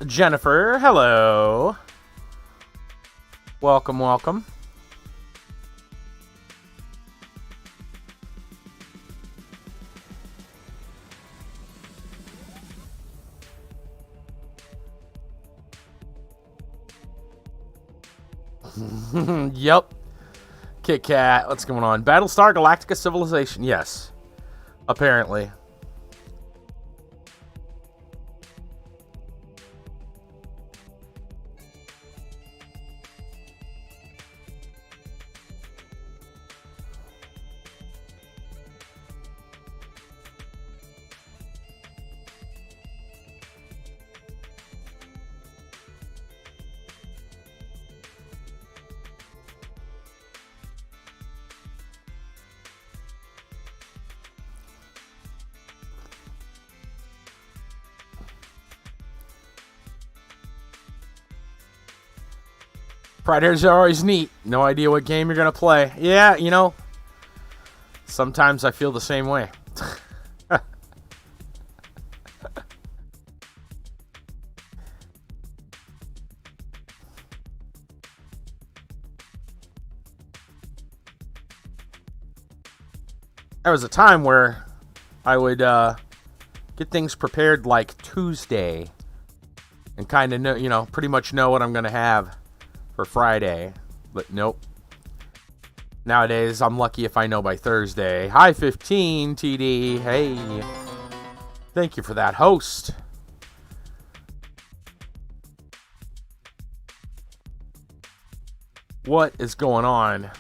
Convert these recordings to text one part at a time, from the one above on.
Jennifer, hello. Welcome, welcome. Yep. Kit Kat, what's going on? Battlestar Galactica Civilization, yes. Apparently. Predators are always neat. No idea what game you're going to play. Yeah, you know, sometimes I feel the same way. There was a time where I would get things prepared like Tuesday and kind of know, you know, pretty much know what I'm going to have for Friday, but nope. Nowadays, I'm lucky if I know by Thursday. Hi, 15, TD. Hey. Thank you for that, host. What is going on?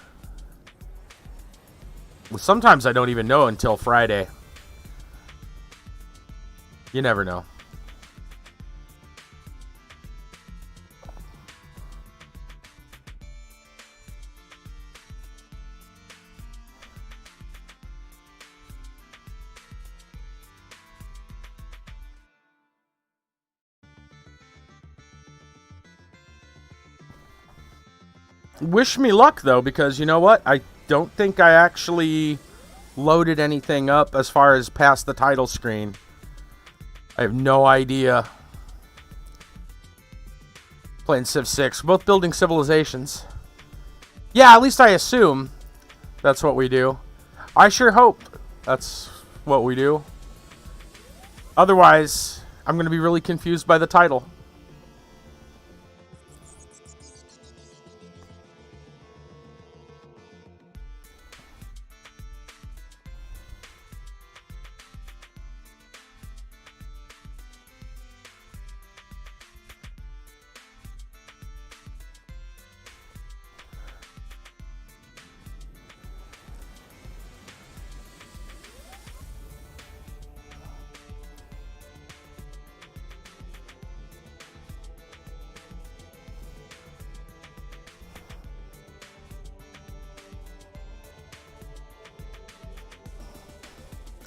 Well, sometimes I don't even know until Friday. You never know. Wish me luck, though, because you know what? I don't think I actually loaded anything up as far as past the title screen. I have no idea. Playing Civ 6. Both building civilizations. Yeah, at least I assume that's what we do. I sure hope that's what we do. Otherwise, I'm going to be really confused by the title.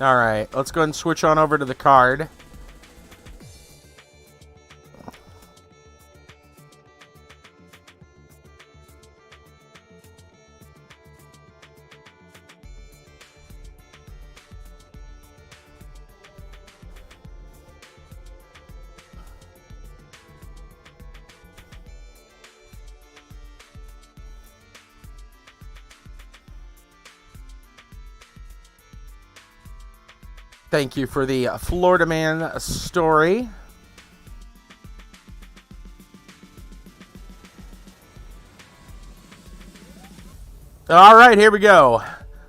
Alright, let's go ahead and switch on over to the card. Thank you for the Florida Man story. All right, here we go.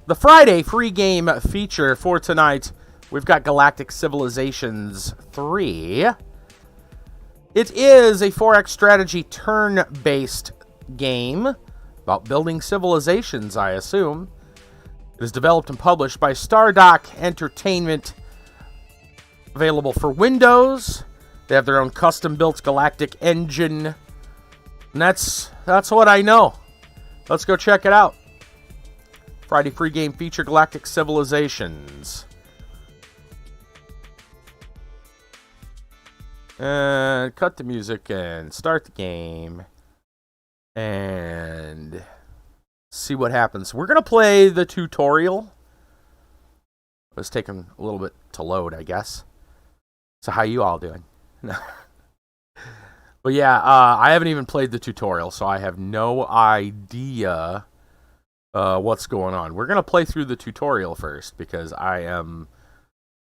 The Friday free game feature for tonight. We've got Galactic Civilizations 3. It is a 4X strategy turn-based game about building civilizations, I assume. It is developed and published by Stardock Entertainment. Available for Windows. They have their own custom-built Galactic engine. And that's what I know. Let's go check it out. Friday free game feature Galactic Civilizations. And cut the music and start the game. And see what happens. We're going to play the tutorial. It's taking a little bit to load, I guess. So how you all doing? But yeah, I haven't even played the tutorial, so I have no idea what's going on. We're going to play through the tutorial first because I am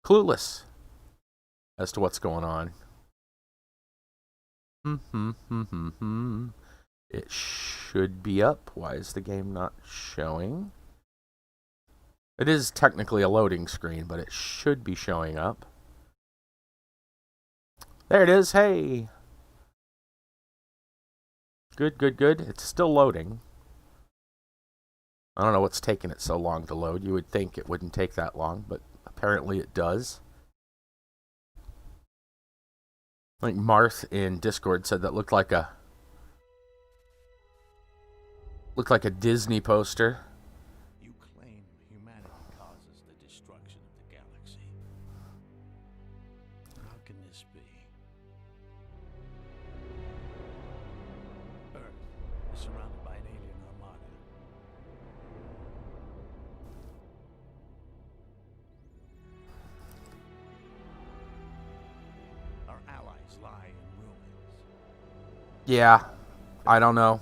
clueless as to what's going on. It should be up. Why is the game not showing? It is technically a loading screen, but it should be showing up. There it is. Hey. Good, good, good. It's still loading. I don't know what's taking it so long to load. You would think it wouldn't take that long, but apparently it does. I think Marth in Discord said that looked like a Disney poster. You claim humanity causes the destruction of the galaxy. How can this be? Earth is surrounded by an alien armada. Our allies lie in ruins. Yeah, I don't know.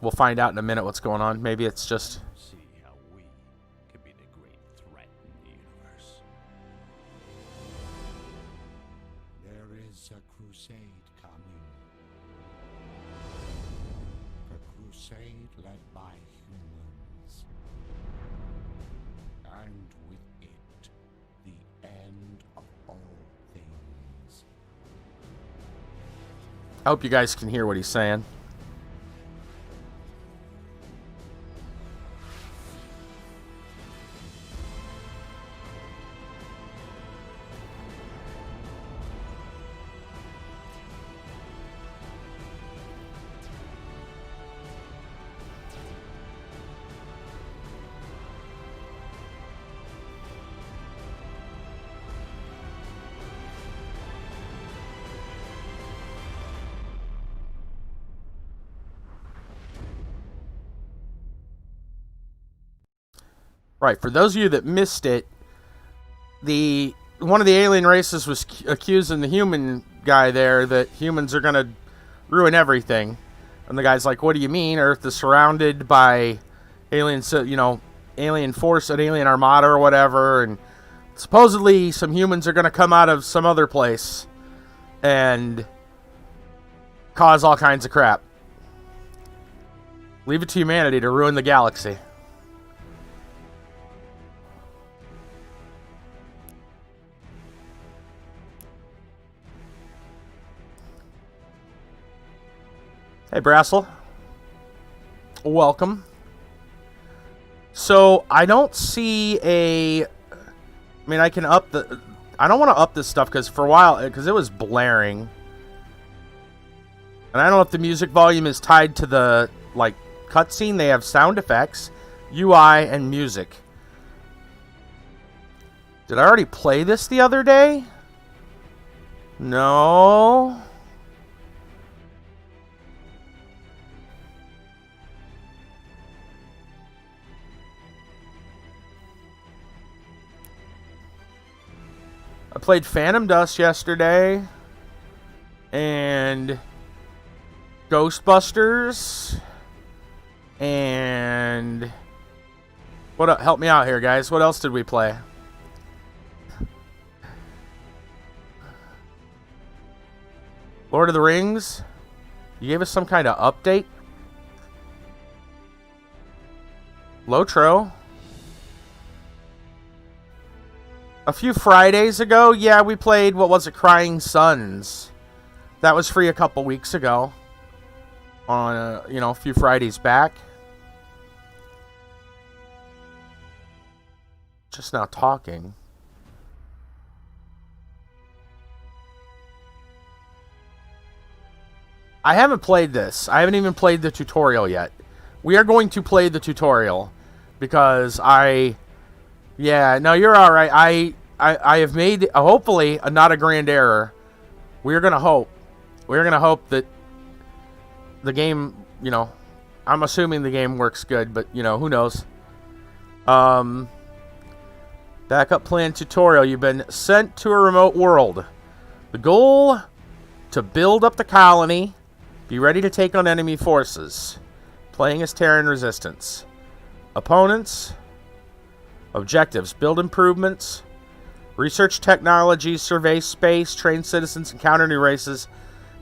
We'll find out in a minute what's going on. Maybe it's just... See how we could be the great threat in the universe. There is a crusade coming. A crusade led by humans. And with it, the end of all things. I hope you guys can hear what he's saying. Right, for those of you that missed it, one of the alien races was accusing the human guy there that humans are going to ruin everything. And the guy's like, what do you mean? Earth is surrounded by alien, alien force, an alien armada or whatever. And supposedly some humans are going to come out of some other place and cause all kinds of crap. Leave it to humanity to ruin the galaxy. Hey, Brassel. Welcome. So, I don't see I mean, I can up the... I don't want to up this stuff because for a while... Because it was blaring. And I don't know if the music volume is tied to the, cutscene. They have sound effects, UI, and music. Did I already play this the other day? No... I played Phantom Dust yesterday, and Ghostbusters, and what? Help me out here, guys. What else did we play? Lord of the Rings. You gave us some kind of update. Lotro. A few Fridays ago, yeah, we played, what was it, Crying Suns. That was free a couple weeks ago. On, a few Fridays back. Just now talking. I haven't played this. I haven't even played the tutorial yet. We are going to play the tutorial. Because yeah, no, you're all right. I have made, hopefully, not a grand error. We're going to hope. We're going to hope that the game, I'm assuming the game works good, but, who knows. Backup plan tutorial. You've been sent to a remote world. The goal to build up the colony. Be ready to take on enemy forces. Playing as Terran resistance. Opponents. Objectives. Build improvements. Research technology. Survey space. Train citizens. Encounter new races.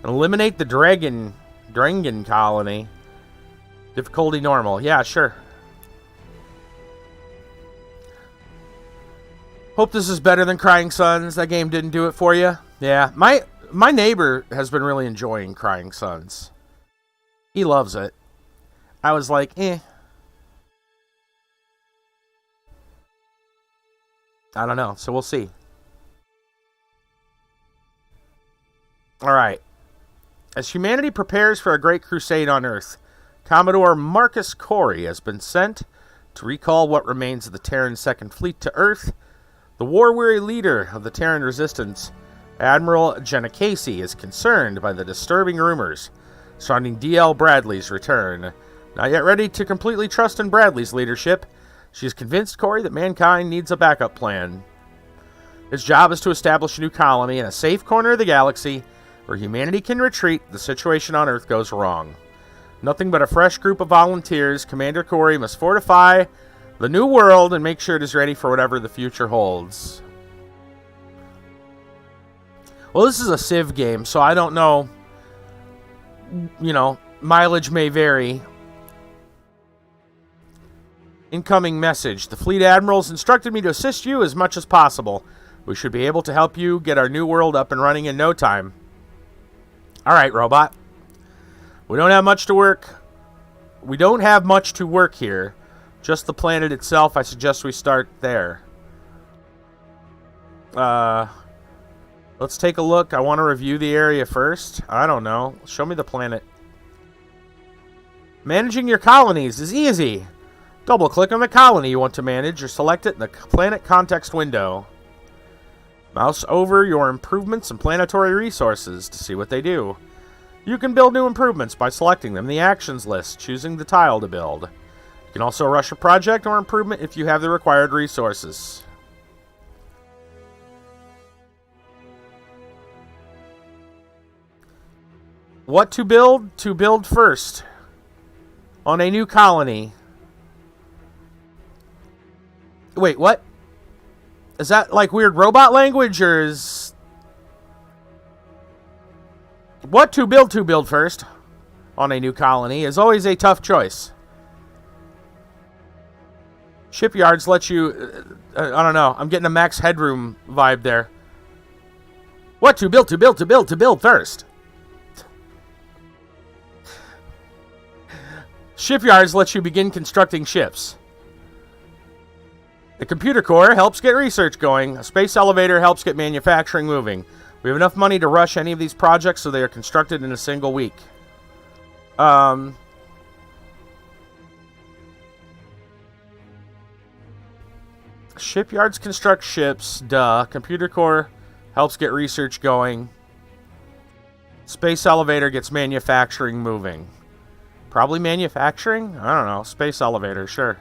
And eliminate the Drengen colony. Difficulty normal. Yeah, sure. Hope this is better than Crying Suns. That game didn't do it for you. Yeah, my neighbor has been really enjoying Crying Suns. He loves it. I was like, eh. I don't know, so we'll see. Alright. As humanity prepares for a great crusade on Earth, Commodore Marcus Corey has been sent to recall what remains of the Terran Second Fleet to Earth. The war-weary leader of the Terran Resistance, Admiral Genicasi, is concerned by the disturbing rumors surrounding D.L. Bradley's return. Not yet ready to completely trust in Bradley's leadership, she has convinced Corey that mankind needs a backup plan. His job is to establish a new colony in a safe corner of the galaxy where humanity can retreat if the situation on Earth goes wrong. Nothing but a fresh group of volunteers, Commander Corey must fortify the new world and make sure it is ready for whatever the future holds. Well, this is a Civ game, so I don't know. You know, mileage may vary. Incoming message. The Fleet Admirals instructed me to assist you as much as possible. We should be able to help you get our new world up and running in no time. Alright, robot. We don't have much to work. We don't have much to work here. Just the planet itself. I suggest we start there. Let's take a look. I want to review the area first. I don't know. Show me the planet. Managing your colonies is easy. Double-click on the colony you want to manage or select it in the planet context window. Mouse over your improvements and planetary resources to see what they do. You can build new improvements by selecting them in the actions list, choosing the tile to build. You can also rush a project or improvement if you have the required resources. What to build? To build first. On a new colony. Wait, what? Is that like weird robot language, or is... What to build first on a new colony is always a tough choice. Shipyards let you... I don't know. I'm getting a Max Headroom vibe there. What to build first. Shipyards let you begin constructing ships. The computer core helps get research going. A space elevator helps get manufacturing moving. We have enough money to rush any of these projects so they are constructed in a single week. Shipyards construct ships. Duh. Computer core helps get research going. Space elevator gets manufacturing moving. Probably manufacturing? I don't know. Space elevator, sure.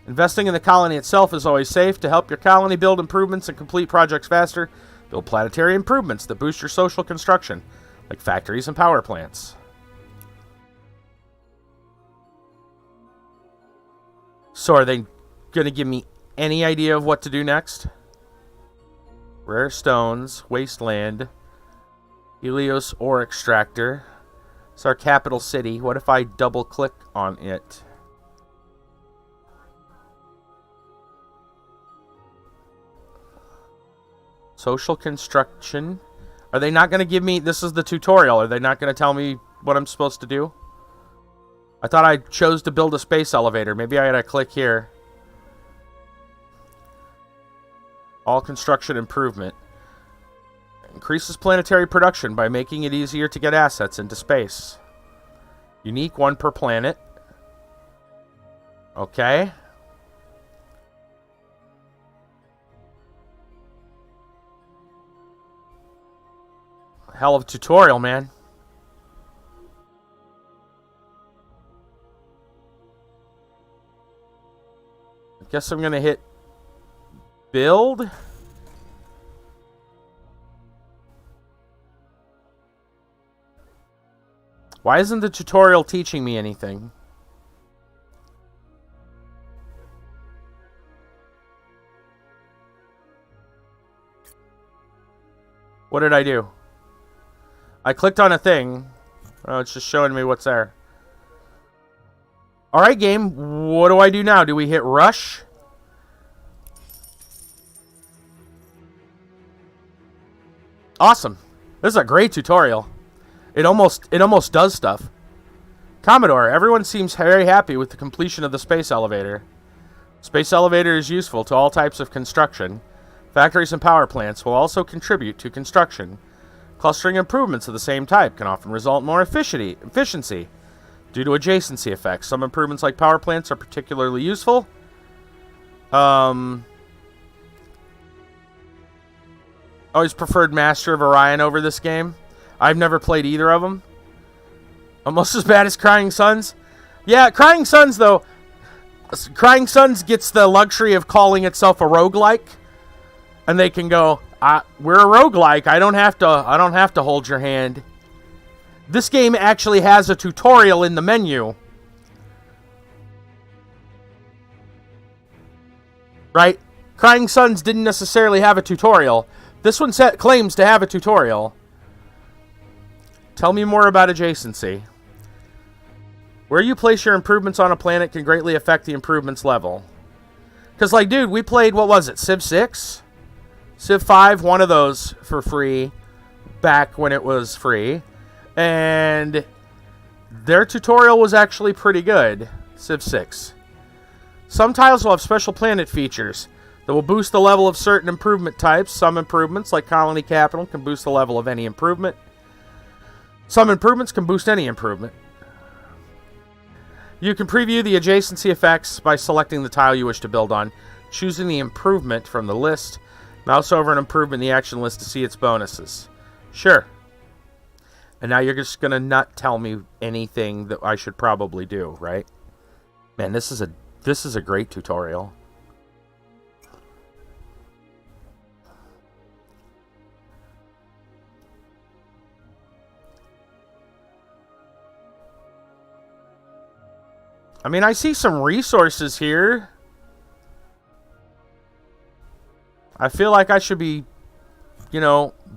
Investing in the colony itself is always safe. To help your colony build improvements and complete projects faster, build planetary improvements that boost your social construction, like factories and power plants. So are they going to give me any idea of what to do next? Rare stones, wasteland, Helios ore extractor. It's our capital city. What if I double click on it? Social construction. Are they not going to give me... This is the tutorial. Are they not going to tell me what I'm supposed to do? I thought I chose to build a space elevator. Maybe I gotta click here. All construction improvement. Increases planetary production by making it easier to get assets into space. Unique, one per planet. Okay. Hell of a tutorial, man. I guess I'm gonna hit build. Why isn't the tutorial teaching me anything? What did I do? I clicked on a thing. Oh, it's just showing me what's there. Alright, game. What do I do now? Do we hit rush? Awesome. This is a great tutorial. It almost does stuff. Commodore, everyone seems very happy with the completion of the space elevator. Space elevator is useful to all types of construction. Factories and power plants will also contribute to construction. Clustering improvements of the same type can often result in more efficiency due to adjacency effects. Some improvements like power plants are particularly useful. Always preferred Master of Orion over this game. I've never played either of them. Almost as bad as Crying Suns. Yeah, Crying Suns, though. Crying Suns gets the luxury of calling itself a roguelike. And they can go, we're a roguelike. I don't have to hold your hand. This game actually has a tutorial in the menu. Right? Crying Suns didn't necessarily have a tutorial. This one claims to have a tutorial. Tell me more about adjacency. Where you place your improvements on a planet can greatly affect the improvements level. Because, like, dude, we played, what was it, Civ 6? Civ 5, one of those for free, back when it was free. And their tutorial was actually pretty good, Civ 6. Some tiles will have special planet features that will boost the level of certain improvement types. Some improvements, like Colony Capital, can boost the level of any improvement. Some improvements can boost any improvement. You can preview the adjacency effects by selecting the tile you wish to build on, choosing the improvement from the list. Mouse over an improvement in the action list to see its bonuses. Sure. And now you're just going to not tell me anything that I should probably do, right? Man, this is a great tutorial. I mean, I see some resources here. I feel like I should be,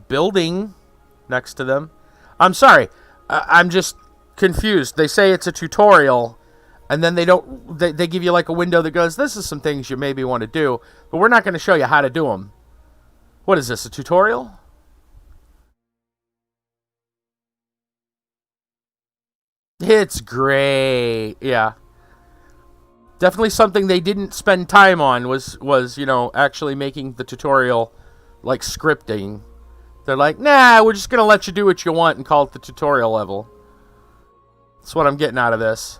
building next to them. I'm sorry. I'm just confused. They say it's a tutorial, and then they give you like a window that goes, this is some things you maybe want to do, but we're not going to show you how to do them. What is this, a tutorial? It's great. Yeah. Definitely something they didn't spend time on was actually making the tutorial like scripting. They're like, nah, we're just going to let you do what you want and call it the tutorial level. That's what I'm getting out of this.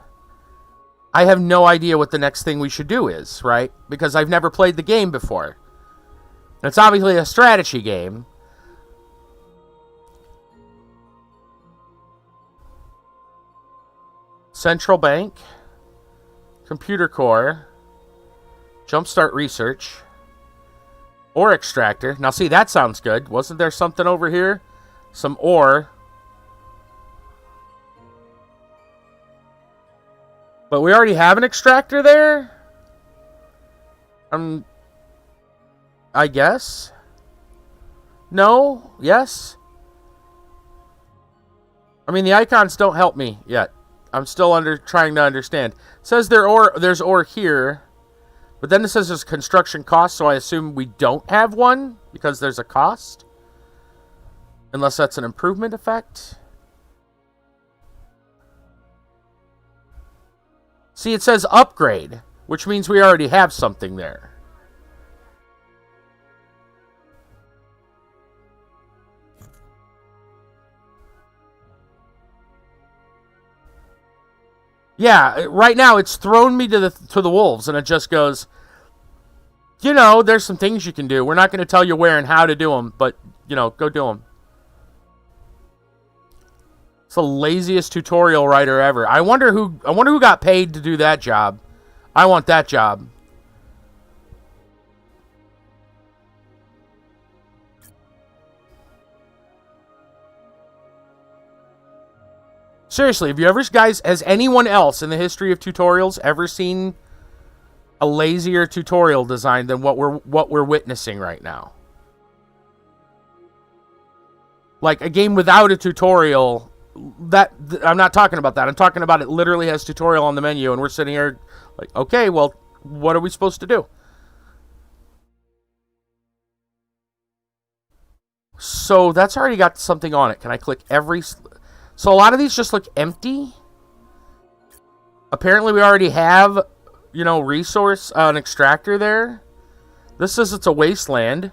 I have no idea what the next thing we should do is, right? Because I've never played the game before. It's obviously a strategy game. Central Bank. Computer Core, Jumpstart Research, Ore Extractor. Now, see, that sounds good. Wasn't there something over here? Some ore. But we already have an extractor there? I guess? No? Yes? I mean, the icons don't help me yet. I'm still trying to understand. It says there's ore here, but then it says there's construction cost, so I assume we don't have one because there's a cost. Unless that's an improvement effect. See, it says upgrade, which means we already have something there. Yeah, right now it's thrown me to the wolves, and it just goes, there's some things you can do. We're not going to tell you where and how to do them, but, go do them. It's the laziest tutorial writer ever. I wonder who got paid to do that job. I want that job. Seriously, have you ever, guys, has anyone else in the history of tutorials ever seen a lazier tutorial design than what we're witnessing right now? Like a game without a tutorial, I'm not talking about that. I'm talking about it literally has tutorial on the menu and we're sitting here like, okay, well, what are we supposed to do? So that's already got something on it. Can I click every... So a lot of these just look empty. Apparently we already have, you know, resource, an extractor there. This says it's a wasteland.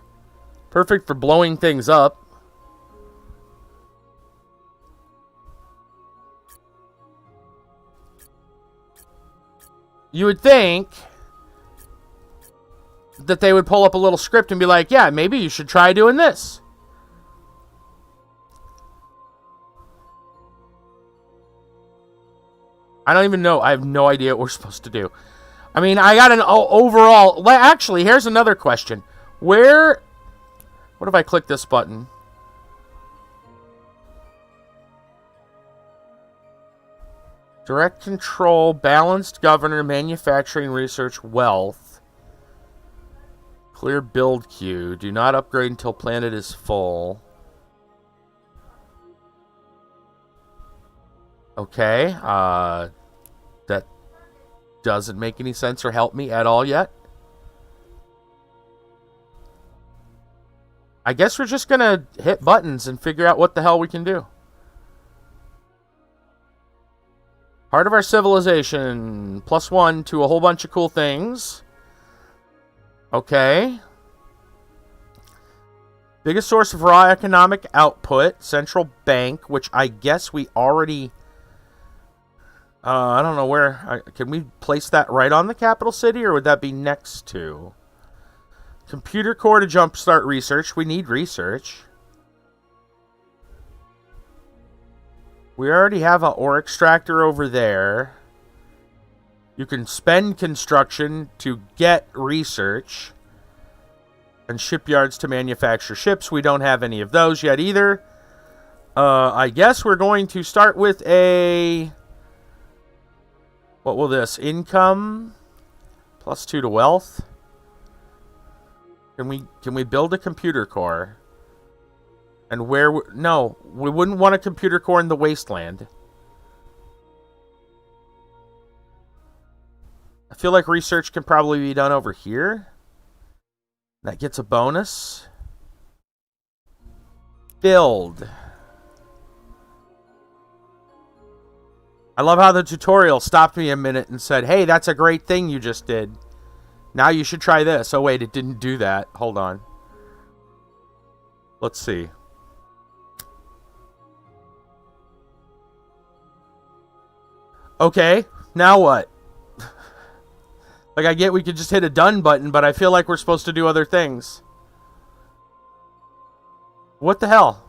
Perfect for blowing things up. You would think that they would pull up a little script and be like, yeah, maybe you should try doing this. I don't even know. I have no idea what we're supposed to do. I mean, I got an overall... Actually, here's another question. What if I click this button? Direct control, balanced governor, manufacturing, research, wealth. Clear build queue. Do not upgrade until planet is full. Okay, that doesn't make any sense or help me at all yet. I guess we're just gonna hit buttons and figure out what the hell we can do. Part of our civilization, +1 to a whole bunch of cool things. Okay. Biggest source of raw economic output, central bank, which I guess we already... I don't know where... Can we place that right on the capital city, or would that be next to? Computer core to jumpstart research. We need research. We already have an ore extractor over there. You can spend construction to get research. And shipyards to manufacture ships. We don't have any of those yet either. I guess we're going to start with a... What will this? Income +2 to wealth. Can we build a computer core? And where... No, we wouldn't want a computer core in the wasteland. I feel like research can probably be done over here. That gets a bonus. Build. I love how the tutorial stopped me a minute and said, hey, that's a great thing you just did. Now you should try this. Oh, wait, it didn't do that. Hold on. Let's see. Okay, now what? Like, I get we could just hit a done button, but I feel like we're supposed to do other things. What the hell?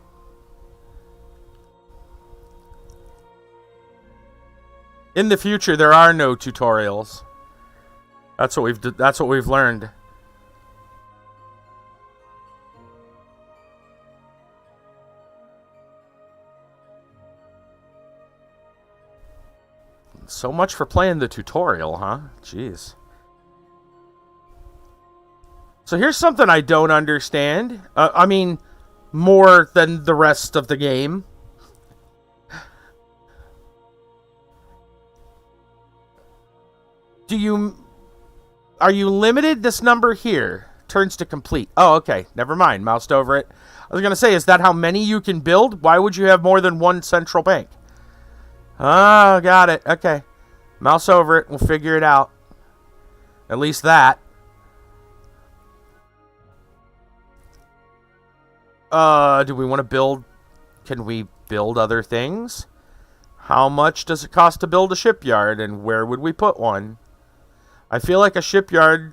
In the future, there are no tutorials. That's what we've learned. So much for playing the tutorial, huh? Jeez. So here's something I don't understand. I mean, more than the rest of the game. Are you limited? This number here turns to complete. Oh, okay. Never mind. Moused over it. I was going to say, is that how many you can build? Why would you have more than one central bank? Oh, got it. Okay. Mouse over it. We'll figure it out. At least that. Do we want to build... Can we build other things? How much does it cost to build a shipyard, and where would we put one? I feel like a shipyard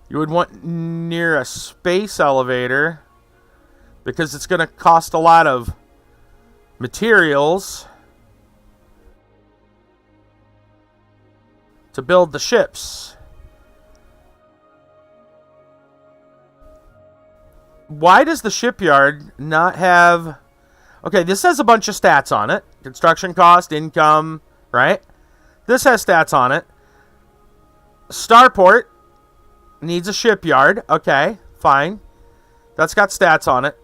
you would want near a space elevator because it's going to cost a lot of materials to build the ships. Why does the shipyard not have... Okay, this has a bunch of stats on it. Construction cost, income, right? This has stats on it. Starport needs a shipyard. Okay, fine. That's got stats on it.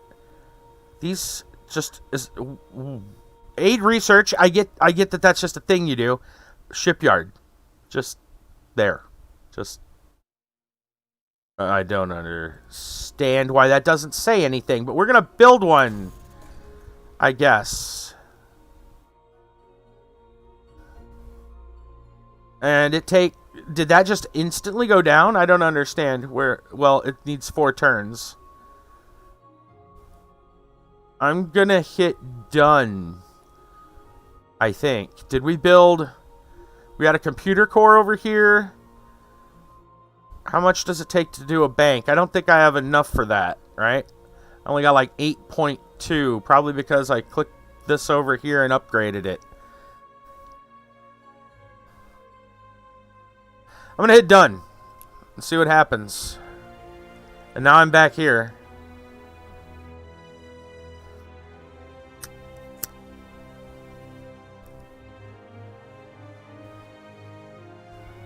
These just is aid research. I get that that's just a thing you do. Shipyard, just there. Just I don't understand why that doesn't say anything, but we're gonna build one, I guess. And did that just instantly go down? I don't understand where. Well, it needs 4 turns. I'm gonna hit done, I think. Did we build... We got a computer core over here. How much does it take to do a bank? I don't think I have enough for that, right? I only got like 8.2, probably because I clicked this over here and upgraded it. I'm gonna hit done and see what happens. And now I'm back here.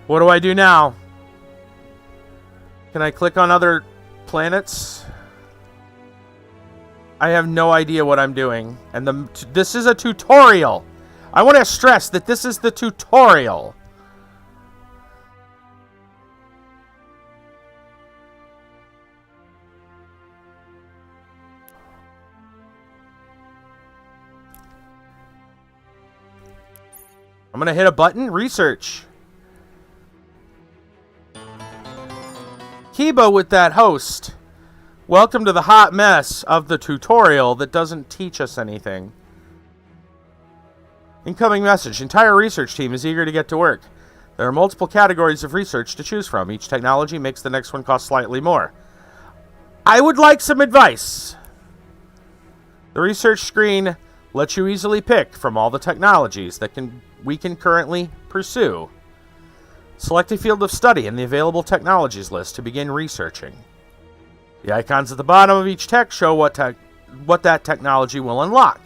What do I do now? Can I click on other planets? I have no idea what I'm doing. And this is a tutorial. I want to stress that this is the tutorial. I'm going to hit a button. Research. Kiba with that host. Welcome to the hot mess of the tutorial that doesn't teach us anything. Incoming message. Entire research team is eager to get to work. There are multiple categories of research to choose from. Each technology makes the next one cost slightly more. I would like some advice. The research screen lets you easily pick from all the technologies that we can currently pursue. Select a field of study in the available technologies list to begin researching. The icons at the bottom of each text show what that technology will unlock.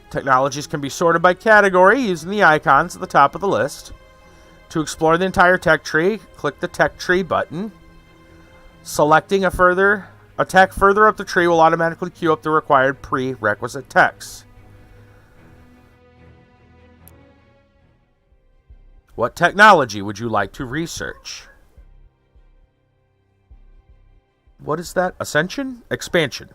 Technologies can be sorted by category using the icons at the top of the list. To explore the entire tech tree, click the Tech Tree button. Selecting a tech further up the tree will automatically queue up the required prerequisite techs. What technology would you like to research? What is that? Ascension? Expansion.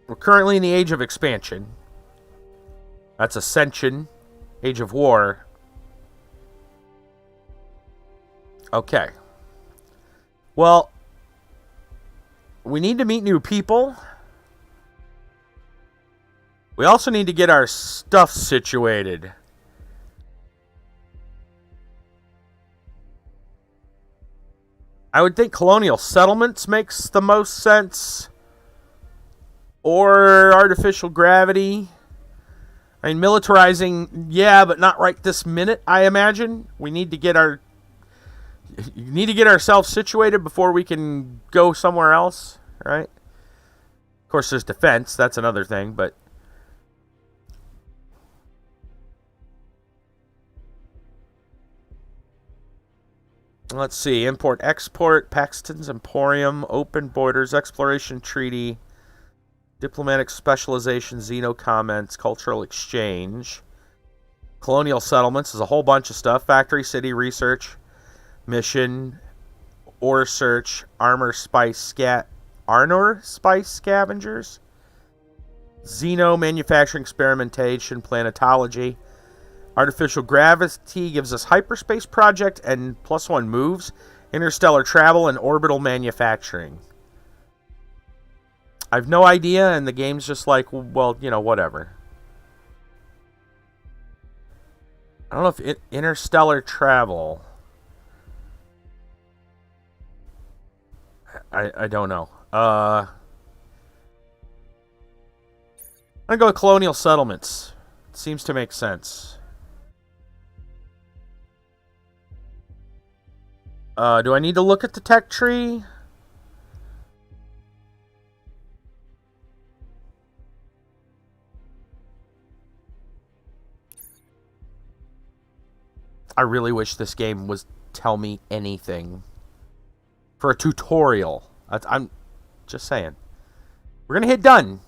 We're currently in the Age of Expansion. That's Ascension. Age of War. Okay. Well, we need to meet new people. We also need to get our stuff situated. I would think colonial settlements makes the most sense. Or artificial gravity. I mean, militarizing, yeah, but not right this minute, I imagine. We need to get ourselves situated before we can go somewhere else, right? Of course, there's defense. That's another thing, but... Let's see. Import, export, Paxton's Emporium, open borders, exploration treaty, diplomatic specialization, Xeno comments, cultural exchange, colonial settlements is a whole bunch of stuff. Factory city research, mission, ore search, armor spice scavengers, Xeno manufacturing experimentation, planetology. Artificial gravity gives us hyperspace project and +1 moves, interstellar travel, and orbital manufacturing. I've no idea, and the game's just like, well, you know, whatever. I don't know if interstellar travel... I don't know. I'm gonna go with colonial settlements. Seems to make sense. Do I need to look at the tech tree? I really wish this game was tell me anything. For a tutorial. I'm just saying. We're going to hit done.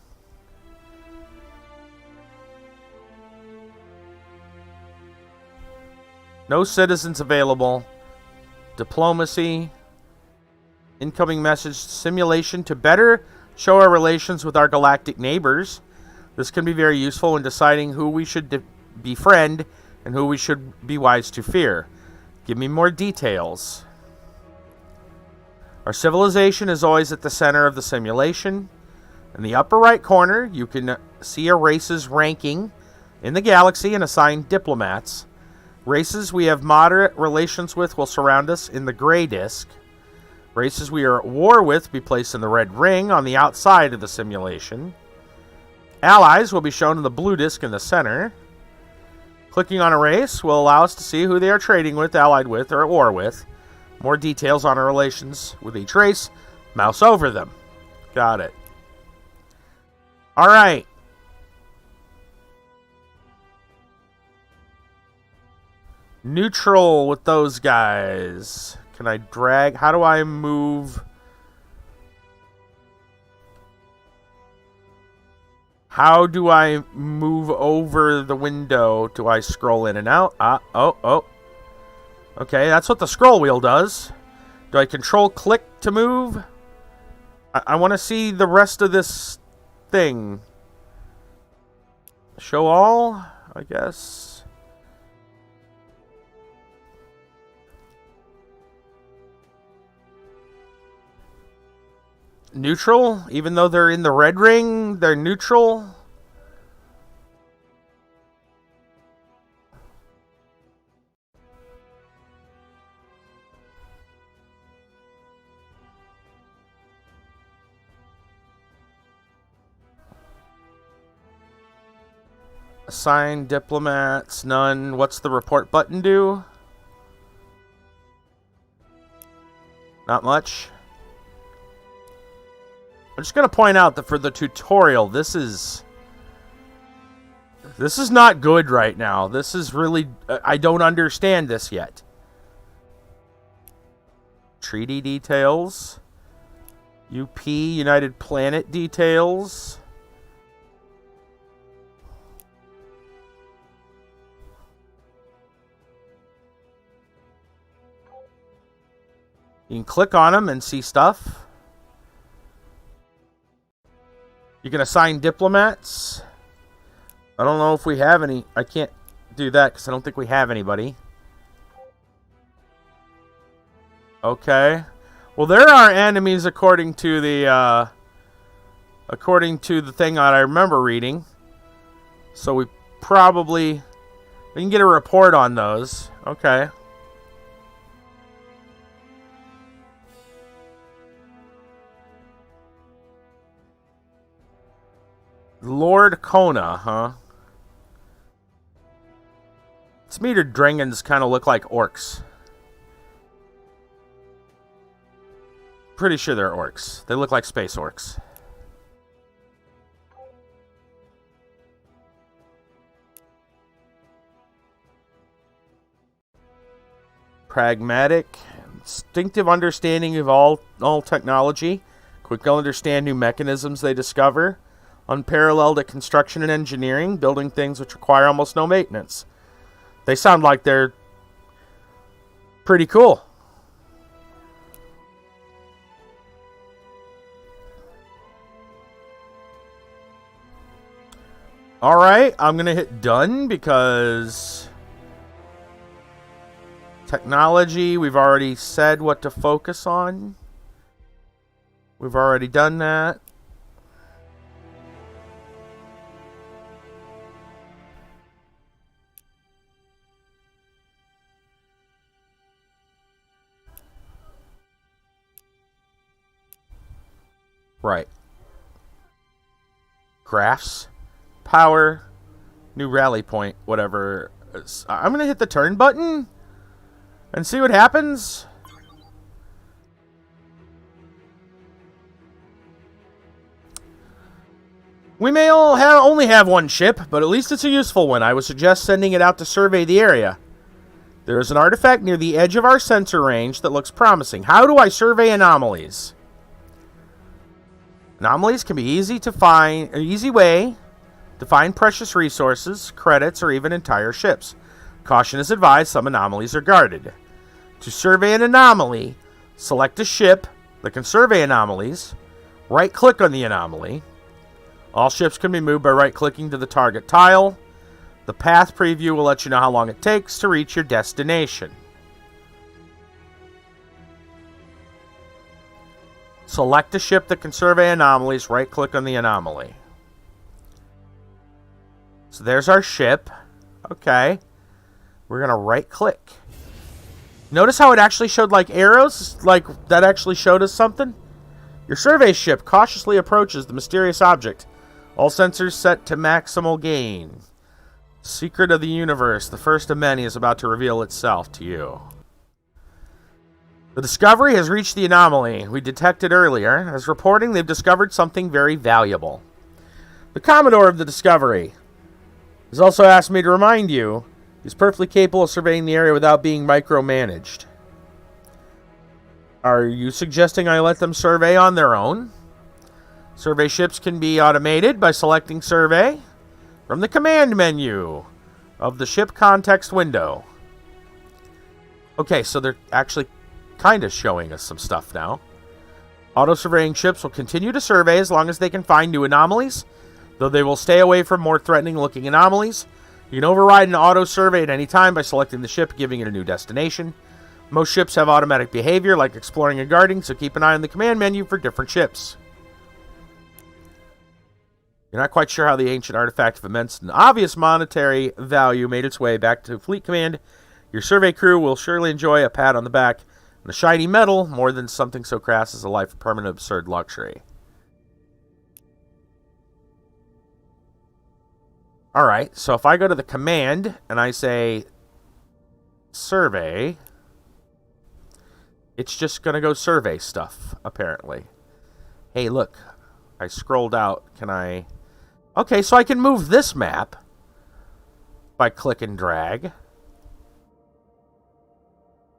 No citizens available. Diplomacy. Incoming message. Simulation to better show our relations with our galactic neighbors. This can be very useful in deciding who we should befriend and who we should be wise to fear. Give me more details. Our civilization is always at the center of the simulation. In the upper right corner, you can see a race's ranking in the galaxy and assign diplomats. Races we have moderate relations with will surround us in the gray disk. Races we are at war with be placed in the red ring on the outside of the simulation. Allies will be shown in the blue disk in the center. Clicking on a race will allow us to see who they are trading with, allied with, or at war with. More details on our relations with each race. Mouse over them. Got it. Alright. Neutral with those guys. Can I drag? How do I move? How do I move over the window? Do I scroll in and out? Oh. Okay, that's what the scroll wheel does. Do I control click to move? I want to see the rest of this thing. Show all, I guess. Neutral? Even though they're in the red ring, they're neutral? Assign diplomats, none. What's the report button do? Not much. I'm just going to point out that for the tutorial, this is not good right now. This is really... I don't understand this yet. Treaty details. UP, United Planet details. You can click on them and see stuff. You can assign diplomats. I don't know if we have any. I can't do that because I don't think we have anybody. Okay. Well, there are enemies according to the thing that I remember reading. So we can get a report on those. Okay. Lord Kona, huh? It's metered Drengans kind of look like orcs. Pretty sure they're orcs. They look like space orcs. Pragmatic. Instinctive understanding of all technology. Quick to understand new mechanisms they discover. Unparalleled at construction and engineering, building things which require almost no maintenance. They sound like they're pretty cool. Alright, I'm going to hit done because technology, we've already said what to focus on. We've already done that. Right. Graphs. Power. New rally point. Whatever. I'm going to hit the turn button. And see what happens. We may only have one ship. But at least it's a useful one. I would suggest sending it out to survey the area. There is an artifact near the edge of our sensor range that looks promising. How do I survey anomalies? Anomalies can be easy to find, an easy way to find precious resources, credits, or even entire ships. Caution is advised, some anomalies are guarded. To survey an anomaly, select a ship that can survey anomalies, right-click on the anomaly. All ships can be moved by right-clicking to the target tile. The path preview will let you know how long it takes to reach your destination. Select a ship that can survey anomalies, right-click on the anomaly. So there's our ship. Okay. We're going to right-click. Notice how it actually showed like arrows? Like that actually showed us something? Your survey ship cautiously approaches the mysterious object. All sensors set to maximal gain. Secret of the universe. The first of many is about to reveal itself to you. The Discovery has reached the anomaly we detected earlier. As reporting, they've discovered something very valuable. The Commodore of the Discovery has also asked me to remind you he's perfectly capable of surveying the area without being micromanaged. Are you suggesting I let them survey on their own? Survey ships can be automated by selecting Survey from the command menu of the ship context window. Okay, so they're actually kind of showing us some stuff now. Auto-surveying ships will continue to survey as long as they can find new anomalies, though they will stay away from more threatening-looking anomalies. You can override an auto-survey at any time by selecting the ship, giving it a new destination. Most ships have automatic behavior, like exploring and guarding, so keep an eye on the command menu for different ships. You're not quite sure how the ancient artifact of immense and obvious monetary value made its way back to Fleet Command. Your survey crew will surely enjoy a pat on the back and a shiny medal more than something so crass as a life of permanent absurd luxury. Alright, so if I go to the command and I say survey, it's just going to go survey stuff, apparently. Hey, look, I scrolled out. Can I... Okay, so I can move this map by click and drag.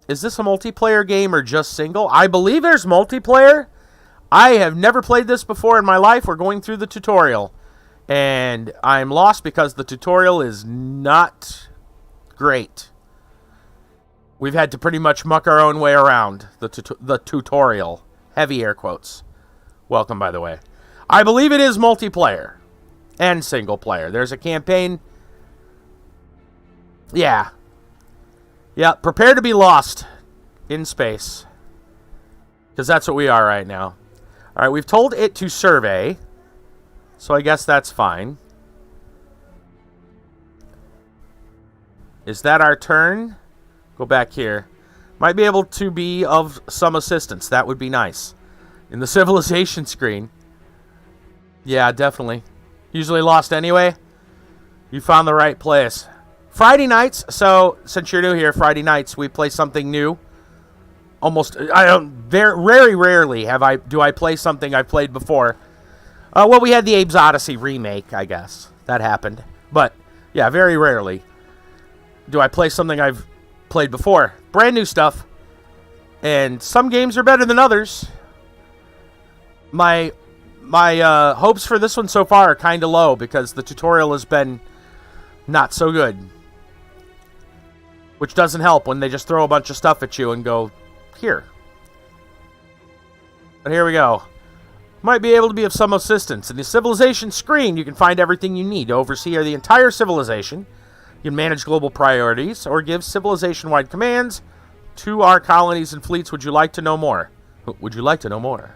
Is this a multiplayer game or just single? I believe there's multiplayer. I have never played this before in my life. We're going through the tutorial. And I'm lost because the tutorial is not great. We've had to pretty much muck our own way around the tutorial. Heavy air quotes. Welcome, by the way. I believe it is multiplayer and single player. There's a campaign. Yeah. Yeah, prepare to be lost in space. Because that's what we are right now. Alright, we've told it to survey. So I guess that's fine. Is that our turn? Go back here. Might be able to be of some assistance. That would be nice. In the civilization screen. Yeah, definitely. Usually lost anyway. You found the right place. Friday nights. So, since you're new here, Friday nights we play something new. Almost, very rarely do I play something I've played before. Well, we had the Abe's Odyssey remake, I guess. That happened. But, yeah, very rarely do I play something I've played before. Brand new stuff. And some games are better than others. My hopes for this one so far are kind of low because the tutorial has been not so good. Which doesn't help when they just throw a bunch of stuff at you and go, here. But here we go. Might be able to be of some assistance. In the civilization screen, you can find everything you need to oversee the entire civilization. You can manage global priorities or give civilization-wide commands to our colonies and fleets. Would you like to know more? Would you like to know more?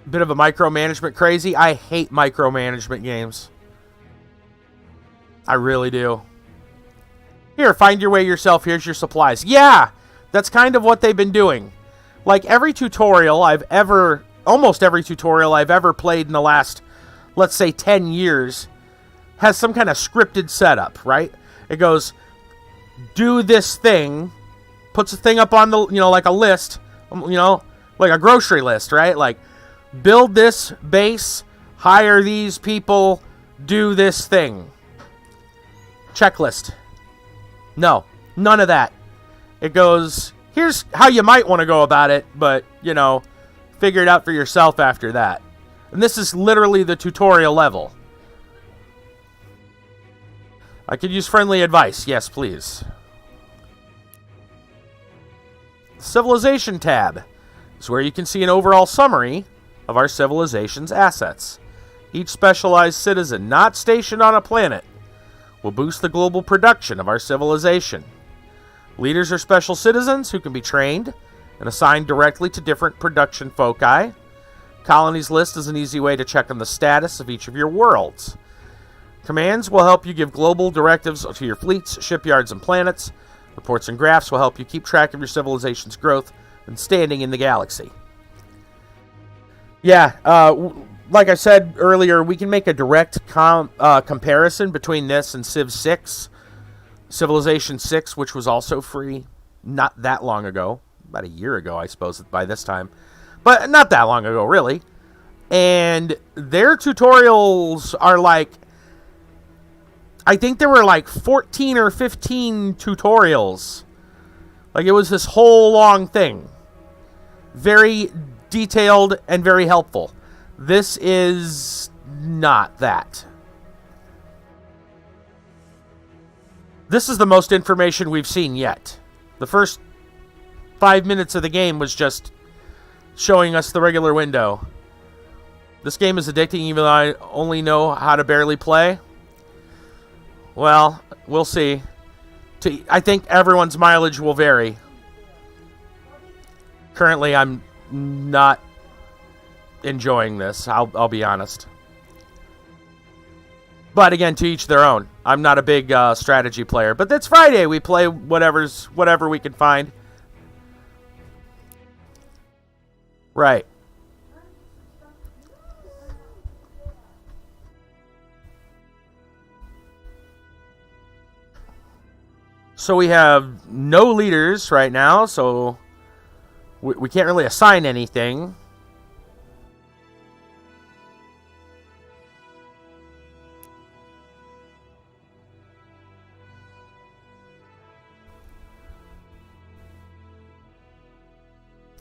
Bit of a micromanagement crazy. I hate micromanagement games. I really do. Here, find your way yourself. Here's your supplies. Yeah, that's kind of what they've been doing. Like every tutorial almost every tutorial I've ever played in the last, let's say 10 years, has some kind of scripted setup, right? It goes, do this thing, puts a thing up on the, like a list, like a grocery list, right? Like, build this base, hire these people, do this thing. Checklist. No, none of that. It goes, here's how you might want to go about it, but, you know, figure it out for yourself after that. And this is literally the tutorial level. I could use friendly advice. Yes, please. The Civilization tab is where you can see an overall summary of our civilization's assets. Each specialized citizen not stationed on a planet will boost the global production of our civilization. Leaders are special citizens who can be trained and assigned directly to different production foci. Colonies list is an easy way to check on the status of each of your worlds. Commands will help you give global directives to your fleets, shipyards, and planets. Reports and graphs will help you keep track of your civilization's growth and standing in the galaxy. Yeah, like I said earlier, we can make a direct comparison between this and Civ 6. Civilization 6, which was also free not that long ago. About a year ago, I suppose, by this time. But not that long ago, really. And their tutorials are like... I think there were like 14 or 15 tutorials. Like, it was this whole long thing. Very detailed and very helpful. This is not that. This is the most information we've seen yet. The first 5 minutes of the game was just showing us the regular window. This game is addicting even though I only know how to barely play. Well, we'll see. I think everyone's mileage will vary. Currently, I'm not enjoying this. I'll be honest. But again, to each their own. I'm not a big strategy player, but it's Friday. We play whatever we can find. Right. So we have no leaders right now, so we can't really assign anything.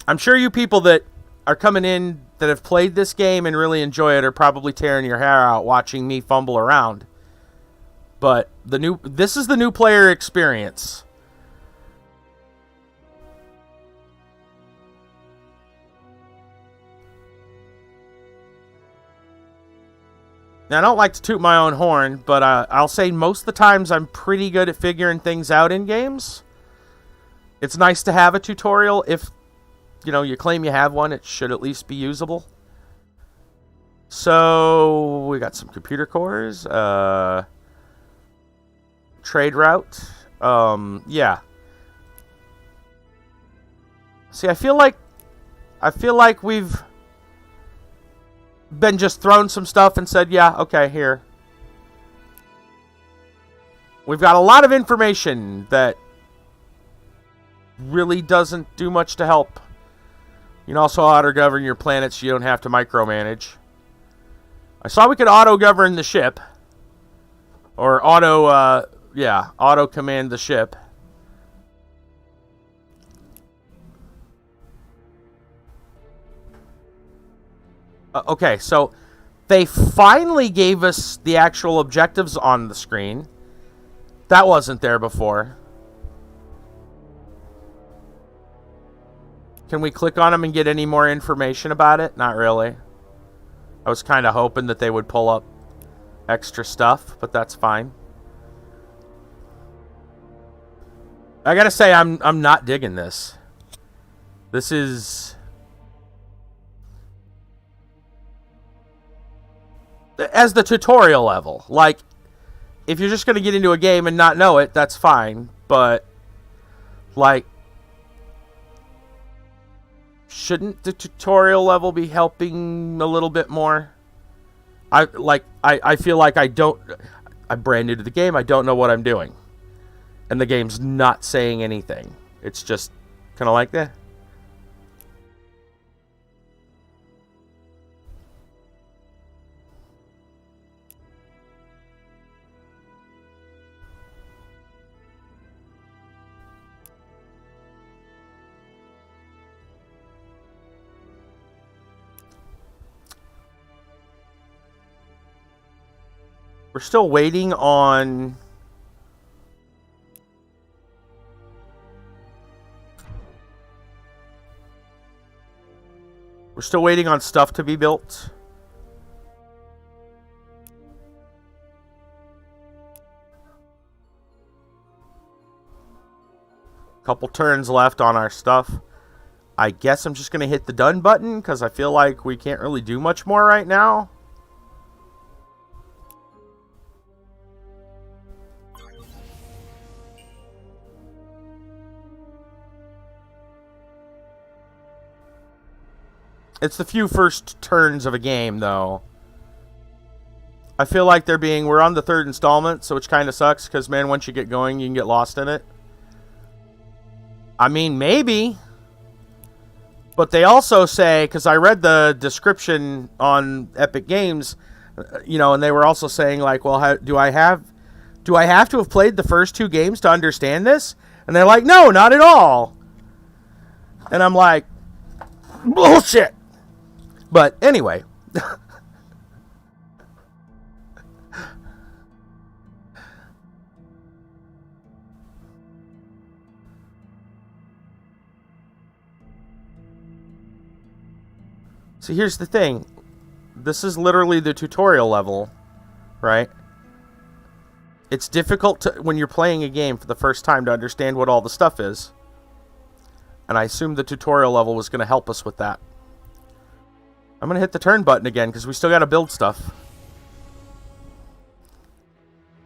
I'm sure you people that are coming in that have played this game and really enjoy it are probably tearing your hair out watching me fumble around. But this is the new player experience. Now, I don't like to toot my own horn, but I'll say most of the times I'm pretty good at figuring things out in games. It's nice to have a tutorial. If, you know, you claim you have one, it should at least be usable. So, we got some computer cores. Trade route. Yeah. See, I feel like we've been just thrown some stuff and said, yeah, okay, here. We've got a lot of information that really doesn't do much to help. You can also auto-govern your planets so you don't have to micromanage. I saw we could auto-govern the ship. Or auto-command the ship. Okay, so they finally gave us the actual objectives on the screen. That wasn't there before. Can we click on them and get any more information about it? Not really. I was kind of hoping that they would pull up extra stuff, but that's fine. I gotta say, I'm not digging this. This is... as the tutorial level. Like, if you're just gonna get into a game and not know it, that's fine. But, like, shouldn't the tutorial level be helping a little bit more? I feel like I'm brand new to the game. I don't know what I'm doing. And the game's not saying anything. It's just kind of like that. We're still waiting on... We're still waiting on stuff to be built. Couple turns left on our stuff. I guess I'm just going to hit the done button because I feel like we can't really do much more right now. It's the few first turns of a game, though. I feel like we're on the third installment, so which kind of sucks, because, man, once you get going, you can get lost in it. I mean, maybe. But they also say, because I read the description on Epic Games, and they were also saying, like, well, do I have to have played the first 2 games to understand this? And they're like, no, not at all. And I'm like, bullshit. But anyway. See, here's the thing. This is literally the tutorial level, right? It's difficult when you're playing a game for the first time to understand what all the stuff is. And I assumed the tutorial level was going to help us with that. I'm going to hit the turn button again because we still got to build stuff.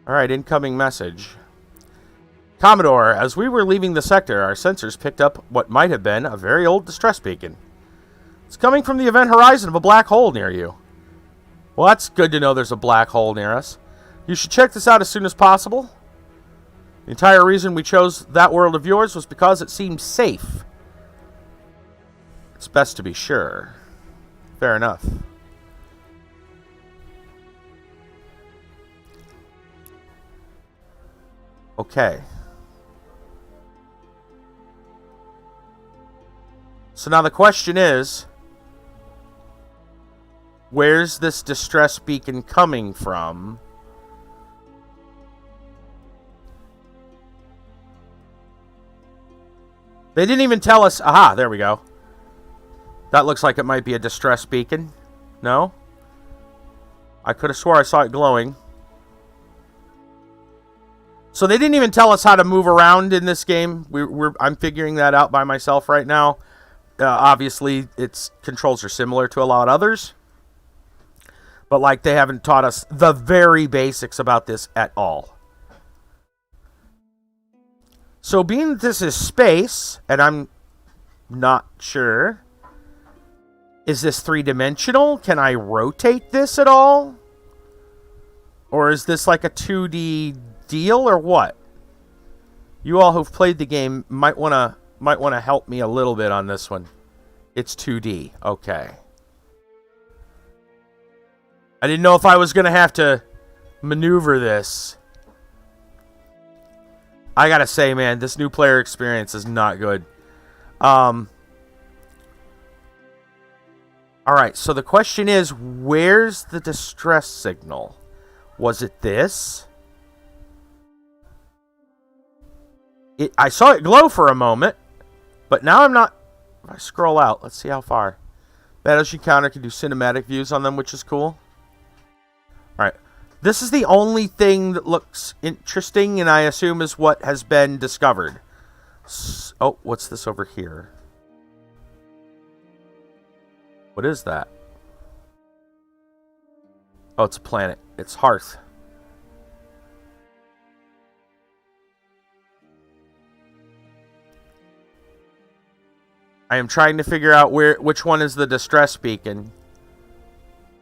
Alright, incoming message. Commodore, as we were leaving the sector, our sensors picked up what might have been a very old distress beacon. It's coming from the event horizon of a black hole near you. Well, that's good to know there's a black hole near us. You should check this out as soon as possible. The entire reason we chose that world of yours was because it seemed safe. It's best to be sure. Fair enough. Okay. So now the question is, where's this distress beacon coming from? They didn't even tell us. Aha, there we go. That looks like it might be a distress beacon. No? I could have swore I saw it glowing. So they didn't even tell us how to move around in this game. I'm figuring that out by myself right now. Obviously, its controls are similar to a lot of others. But like, they haven't taught us the very basics about this at all. So being that this is space, and I'm not sure... Is this three-dimensional? Can I rotate this at all? Or is this like a 2D deal or what? You all who've played the game might want to help me a little bit on this one. It's 2D. Okay. I didn't know if I was going to have to maneuver this. I got to say, man, this new player experience is not good. Alright, so the question is, where's the distress signal? Was it this? I saw it glow for a moment, but now I'm not... If I scroll out, let's see how far. Battles you counter can do cinematic views on them, which is cool. Alright, this is the only thing that looks interesting, and I assume is what has been discovered. Oh, what's this over here? What is that? Oh, it's a planet. It's Hearth. I am trying to figure out which one is the distress beacon.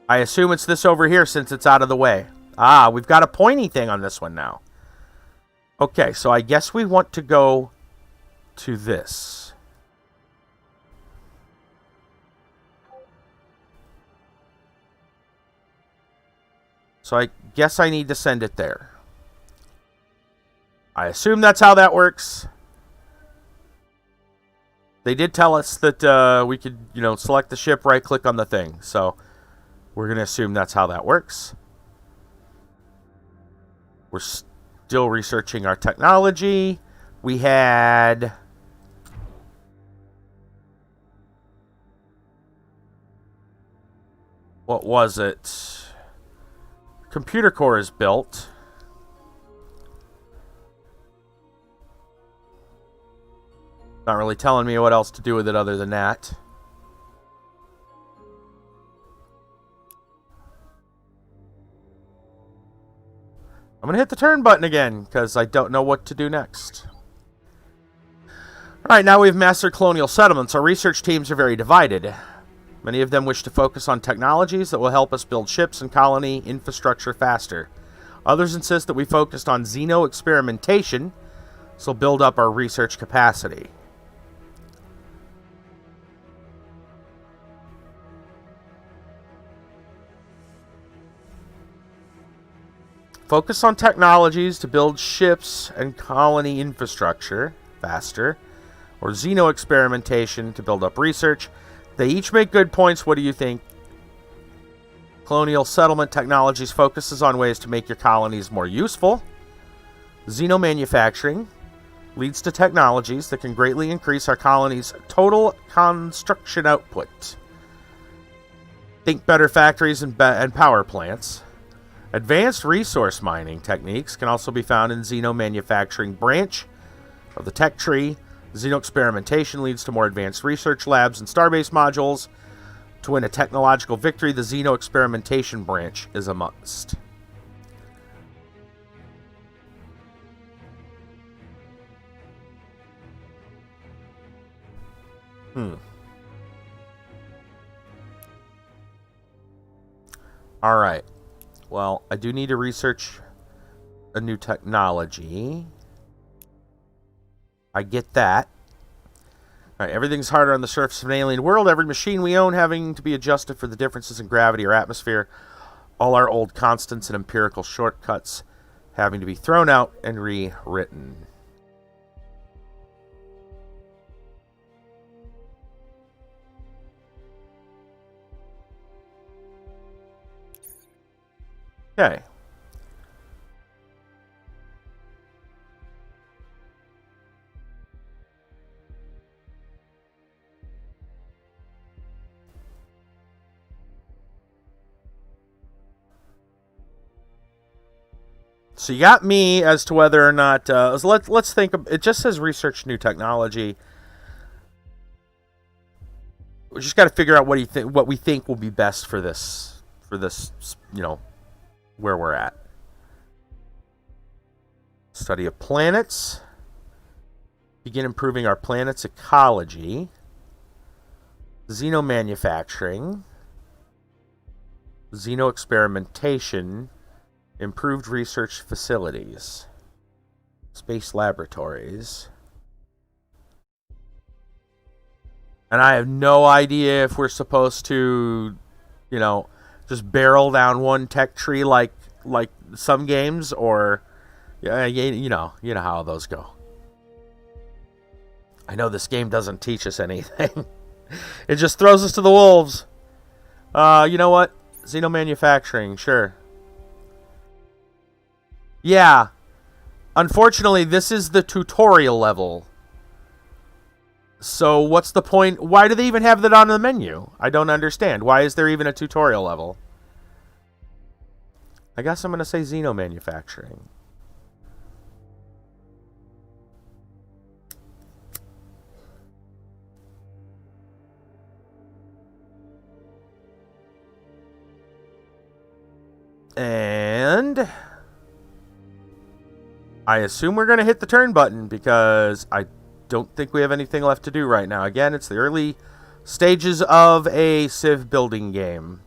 I assume it's this over here since it's out of the way. Ah, we've got a pointy thing on this one now. Okay, so I guess we want to go to this. So I guess I need to send it there. I assume that's how that works. They did tell us that we could, select the ship, right-click on the thing. So we're going to assume that's how that works. We're still researching our technology. We had... what was it? Computer core is built. Not really telling me what else to do with it other than that. I'm going to hit the turn button again, because I don't know what to do next. Alright, now we've mastered colonial settlements. Our research teams are very divided. Many of them wish to focus on technologies that will help us build ships and colony infrastructure faster. Others insist that we focused on xeno-experimentation, so build up our research capacity. Focus on technologies to build ships and colony infrastructure faster, or xeno-experimentation to build up research. They each make good points. What do you think? Colonial settlement technologies focuses on ways to make your colonies more useful. Xeno-manufacturing leads to technologies that can greatly increase our colony's total construction output. Think better factories and power plants. Advanced resource mining techniques can also be found in xeno-manufacturing branch of the tech tree. Xeno-experimentation leads to more advanced research labs and starbase modules. To win a technological victory, the xeno-experimentation branch is a must. Alright. Well, I do need to research a new technology. I get that. Alright, everything's harder on the surface of an alien world. Every machine we own having to be adjusted for the differences in gravity or atmosphere. All our old constants and empirical shortcuts having to be thrown out and rewritten. Okay. So you got me as to whether or not let's think of, it just says research new technology. We just got to figure out what we think will be best for this, you know, where we're at. Study of planets. Begin improving our planet's ecology. Xeno-manufacturing. Xeno-experimentation. Improved research facilities. Space laboratories. And I have no idea if we're supposed to, you know, just barrel down one tech tree like some games, or you know how those go. I know this game doesn't teach us anything. It just throws us to the wolves. You know what? Xeno-manufacturing, sure. Yeah. Unfortunately, this is the tutorial level. So what's the point? Why do they even have that on the menu? I don't understand. Why is there even a tutorial level? I guess I'm going to say xeno-manufacturing. And I assume we're going to hit the turn button, because I don't think we have anything left to do right now. Again, it's the early stages of a Civ building game.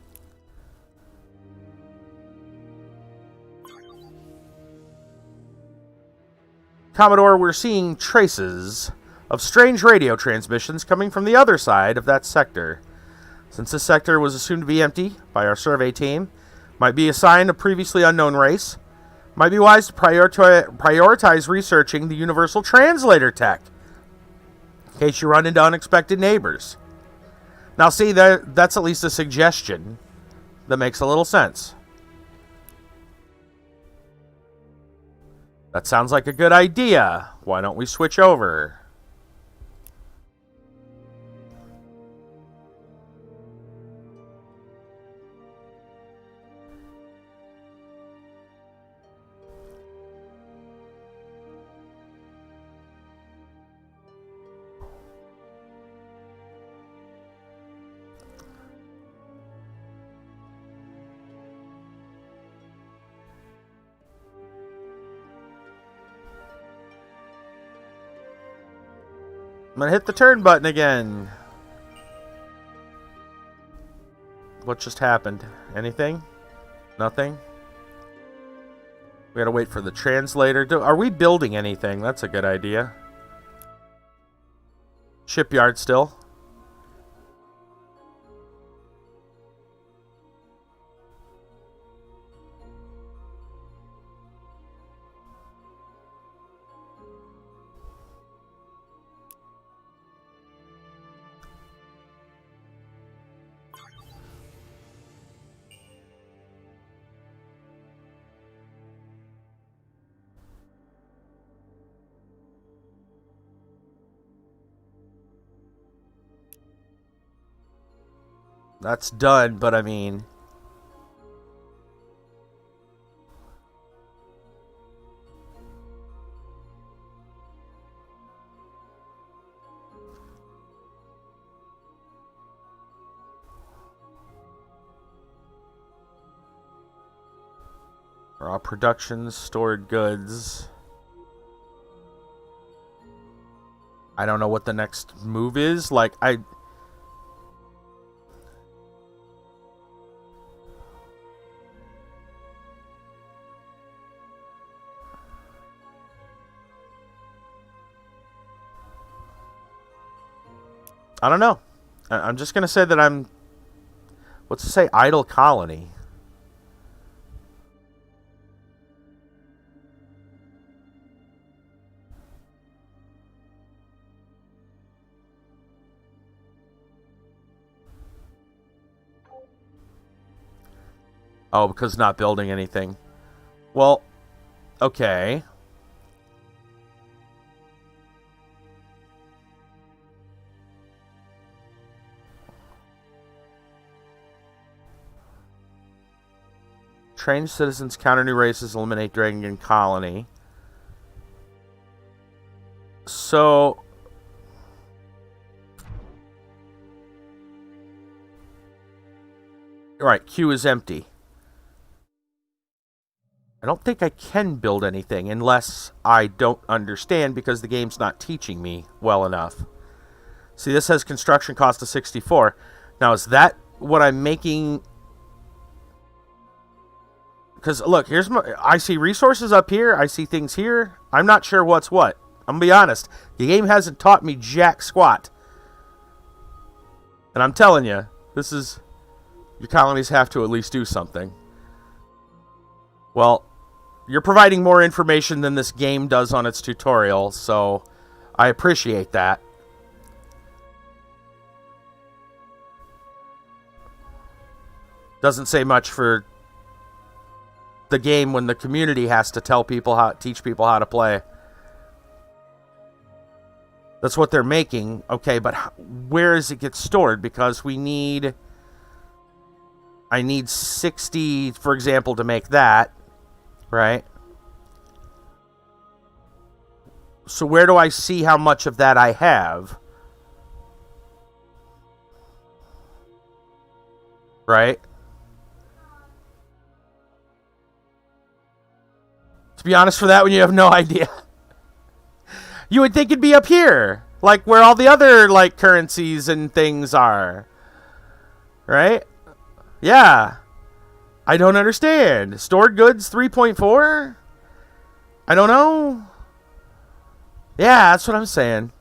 Commodore, we're seeing traces of strange radio transmissions coming from the other side of that sector. Since this sector was assumed to be empty by our survey team, might be a sign of previously unknown race, might be wise to prioritize researching the universal translator tech, in case you run into unexpected neighbors. Now see, that's at least a suggestion that makes a little sense. That sounds like a good idea. Why don't we switch over? I'm gonna hit the turn button again. What just happened? Anything? Nothing? We gotta wait for the translator. Are we building anything? That's a good idea. Shipyard still. That's done, but I mean... Raw productions, stored goods. I don't know what the next move is. Like, I don't know. I'm just going to say that I'm... What's to say? Idle colony. Oh, because not building anything. Well, okay. Train citizens, counter new races, eliminate dragon colony. So... Alright, queue is empty. I don't think I can build anything unless I don't understand because the game's not teaching me well enough. See, this has construction cost of 64. Now, is that what I'm making? Because, look, here's my... I see resources up here. I see things here. I'm not sure what's what. I'm going to be honest. The game hasn't taught me jack squat. And I'm telling you, this is... Your colonies have to at least do something. Well... You're providing more information than this game does on its tutorial, so I appreciate that. Doesn't say much for the game when the community has to teach people how to play. That's what they're making. Okay, but where does it get stored? Because I need 60, for example, to make that. Right? So where do I see how much of that I have? Right? To be honest, for that one, you have no idea. You would think it'd be up here. Like where all the other, like, currencies and things are. Right? Yeah. I don't understand. Stored goods 3.4? I don't know. Yeah, that's what I'm saying.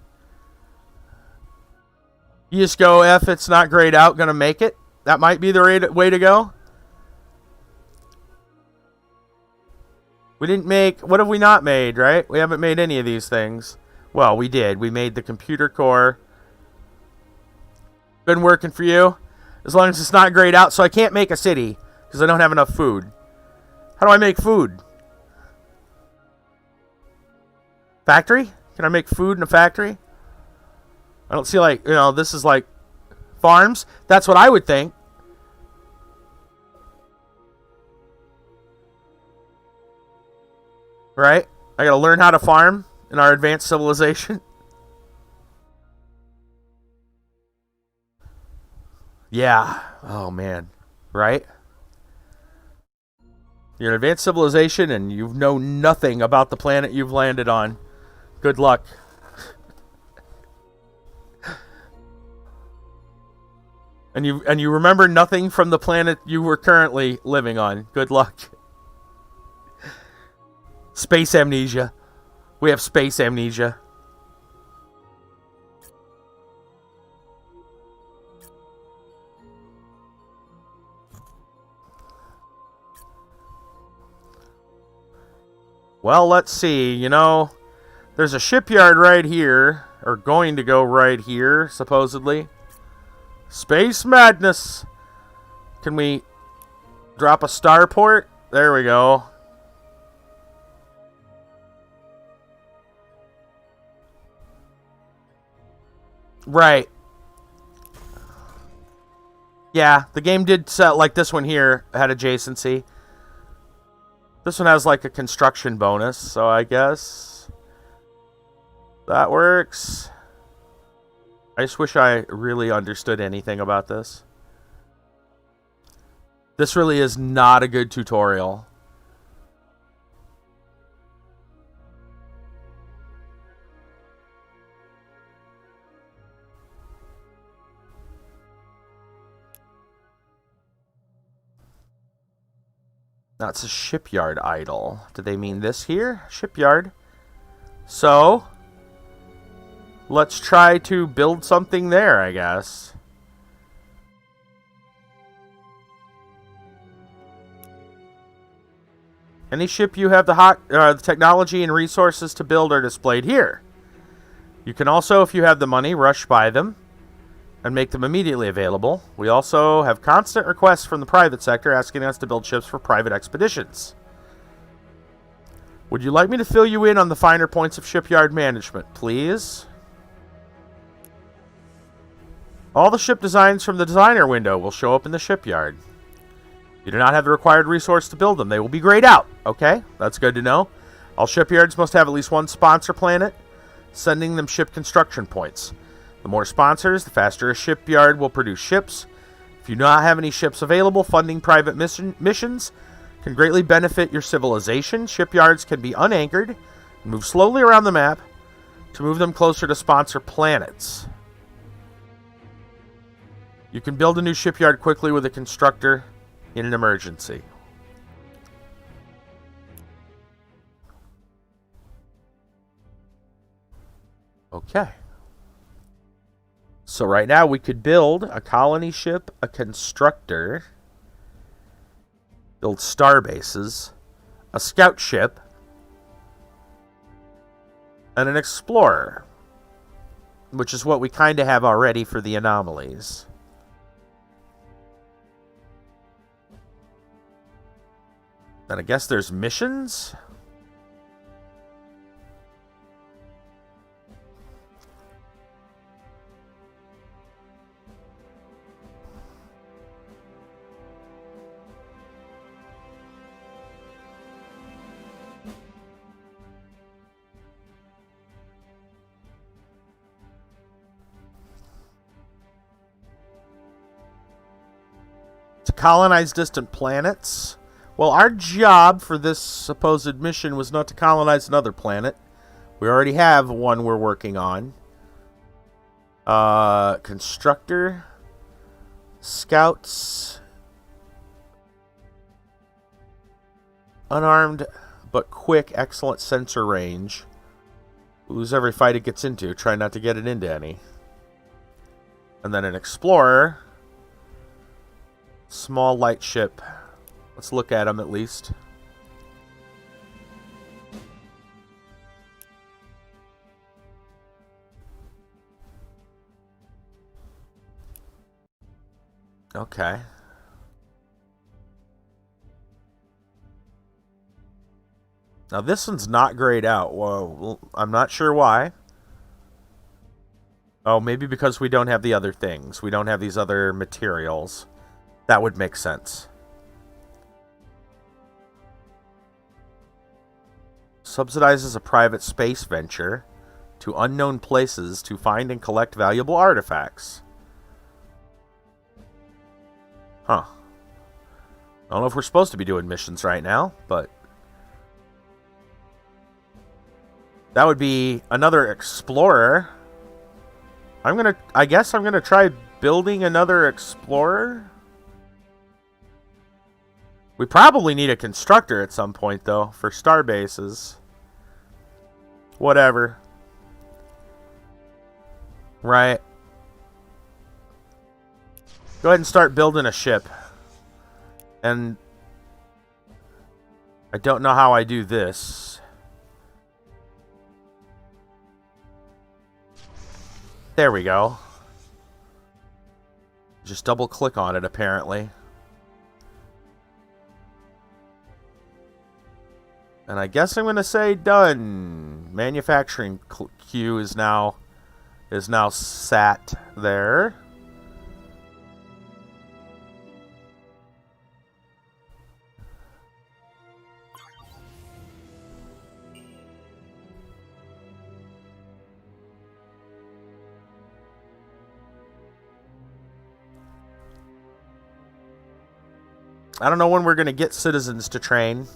You just go, F, it's not grayed out, gonna make it. That might be the way to go. We didn't make... What have we not made, right? We haven't made any of these things. Well, we did. We made the computer core. Been working for you? As long as it's not grayed out. So I can't make a city. Because I don't have enough food. How do I make food? Factory? Can I make food in a factory? I don't see, like, this is like farms. That's what I would think. Right? I gotta learn how to farm in our advanced civilization. Yeah. Oh, man. Right? You're an advanced civilization and you know nothing about the planet you've landed on. Good luck. And you remember nothing from the planet you were currently living on. Good luck. Space amnesia. We have space amnesia. Well, let's see. There's a shipyard right here, or going to go right here, supposedly. Space madness. Can we drop a starport? There we go. Right. Yeah, the game did set, like this one here, had adjacency. This one has like a construction bonus, so I guess that works. I just wish I really understood anything about this. This really is not a good tutorial. That's a shipyard idol. Do they mean this here? Shipyard. So, let's try to build something there, I guess. Any ship you have the technology and resources to build are displayed here. You can also, if you have the money, rush by them and make them immediately available. We also have constant requests from the private sector asking us to build ships for private expeditions. Would you like me to fill you in on the finer points of shipyard management, please? All the ship designs from the designer window will show up in the shipyard. You do not have the required resource to build them. They will be grayed out. Okay, that's good to know. All shipyards must have at least one sponsor planet, sending them ship construction points. The more sponsors, the faster a shipyard will produce ships. If you do not have any ships available, funding private missions can greatly benefit your civilization. Shipyards can be unanchored and move slowly around the map to move them closer to sponsor planets. You can build a new shipyard quickly with a constructor in an emergency. Okay. So right now we could build a colony ship, a constructor, build star bases, a scout ship, and an explorer, which is what we kind of have already for the anomalies. And I guess there's missions? To colonize distant planets. Well, our job for this supposed mission was not to colonize another planet. We already have one we're working on. Constructor. Scouts. Unarmed but quick, excellent sensor range. Lose every fight it gets into. Try not to get it into any. And then an explorer. Small light ship. Let's look at them at least. Okay. Now this one's not grayed out. Well, I'm not sure why. Oh, maybe because we don't have the other things. We don't have these other materials. That would make sense. Subsidizes a private space venture to unknown places to find and collect valuable artifacts. Huh. I don't know if we're supposed to be doing missions right now, but that would be another explorer. I guess I'm gonna try building another explorer. We probably need a constructor at some point, though, for star bases. Whatever. Right. Go ahead and start building a ship. And I don't know how I do this. There we go. Just double click on it, apparently. And I guess I'm going to say done. Manufacturing queue is now sat there. I don't know when we're going to get citizens to train.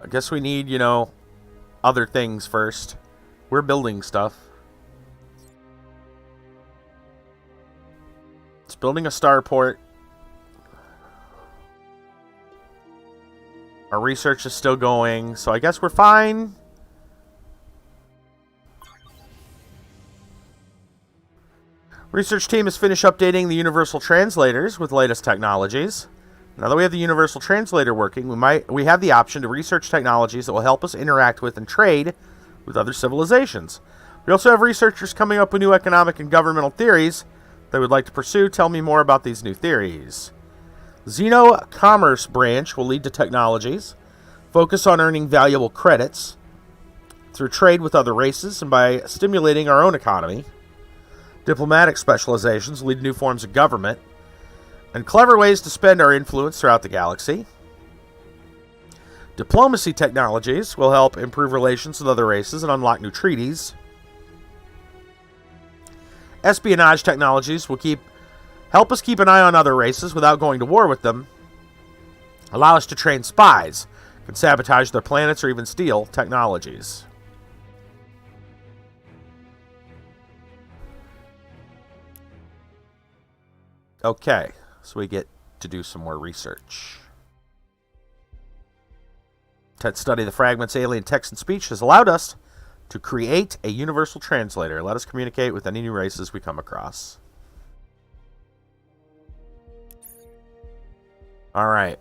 I guess we need, you know, other things first. We're building stuff. It's building a starport. Our research is still going, so I guess we're fine. Research team has finished updating the universal translators with latest technologies. Now that we have the universal translator working, we have the option to research technologies that will help us interact with and trade with other civilizations. We also have researchers coming up with new economic and governmental theories they would like to pursue. Tell me more about these new theories. Xeno Commerce branch will lead to technologies, focus on earning valuable credits through trade with other races and by stimulating our own economy. Diplomatic specializations lead to new forms of government and clever ways to spend our influence throughout the galaxy. Diplomacy technologies will help improve relations with other races and unlock new treaties. Espionage technologies will help us keep an eye on other races without going to war with them. Allow us to train spies, can sabotage their planets, or even steal technologies. Okay. So we get to do some more research. To study the fragments, alien text and speech has allowed us to create a universal translator. Let us communicate with any new races we come across. All right.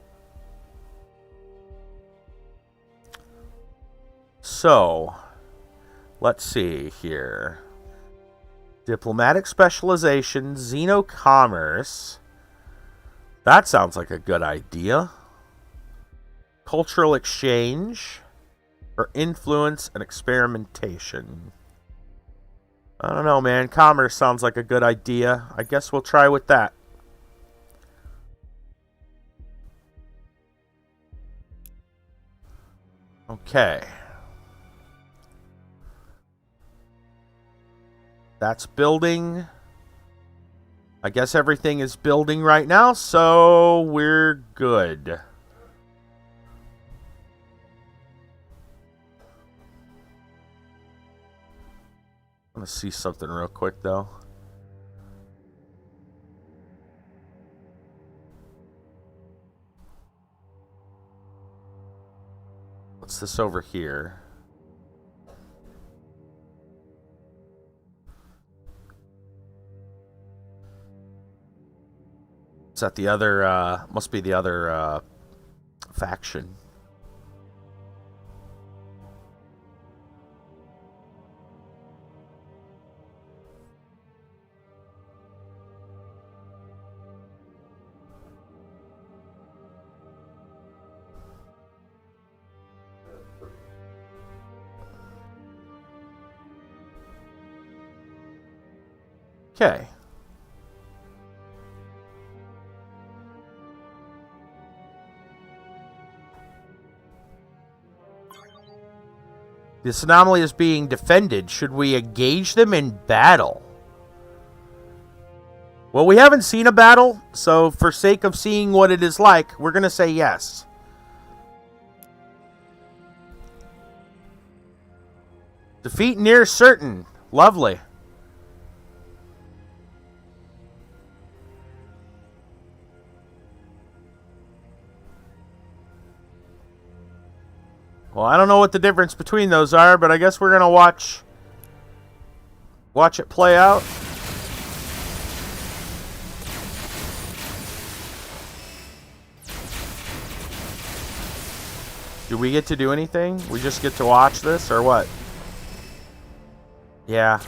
So, let's see here. Diplomatic specialization, Xeno Commerce. That sounds like a good idea. Cultural exchange or influence and experimentation. I don't know, man. Commerce sounds like a good idea. I guess we'll try with that. Okay. That's building. I guess everything is building right now, so we're good. I'm going to see something real quick, though. What's this over here? Is that the other, must be the other, faction. Okay. This anomaly is being defended. Should we engage them in battle? Well, we haven't seen a battle, so for sake of seeing what it is like, we're going to say yes. Defeat near certain. Lovely. Well, I don't know what the difference between those are, but I guess we're going to watch it play out. Do we get to do anything? We just get to watch this, or what? Yeah.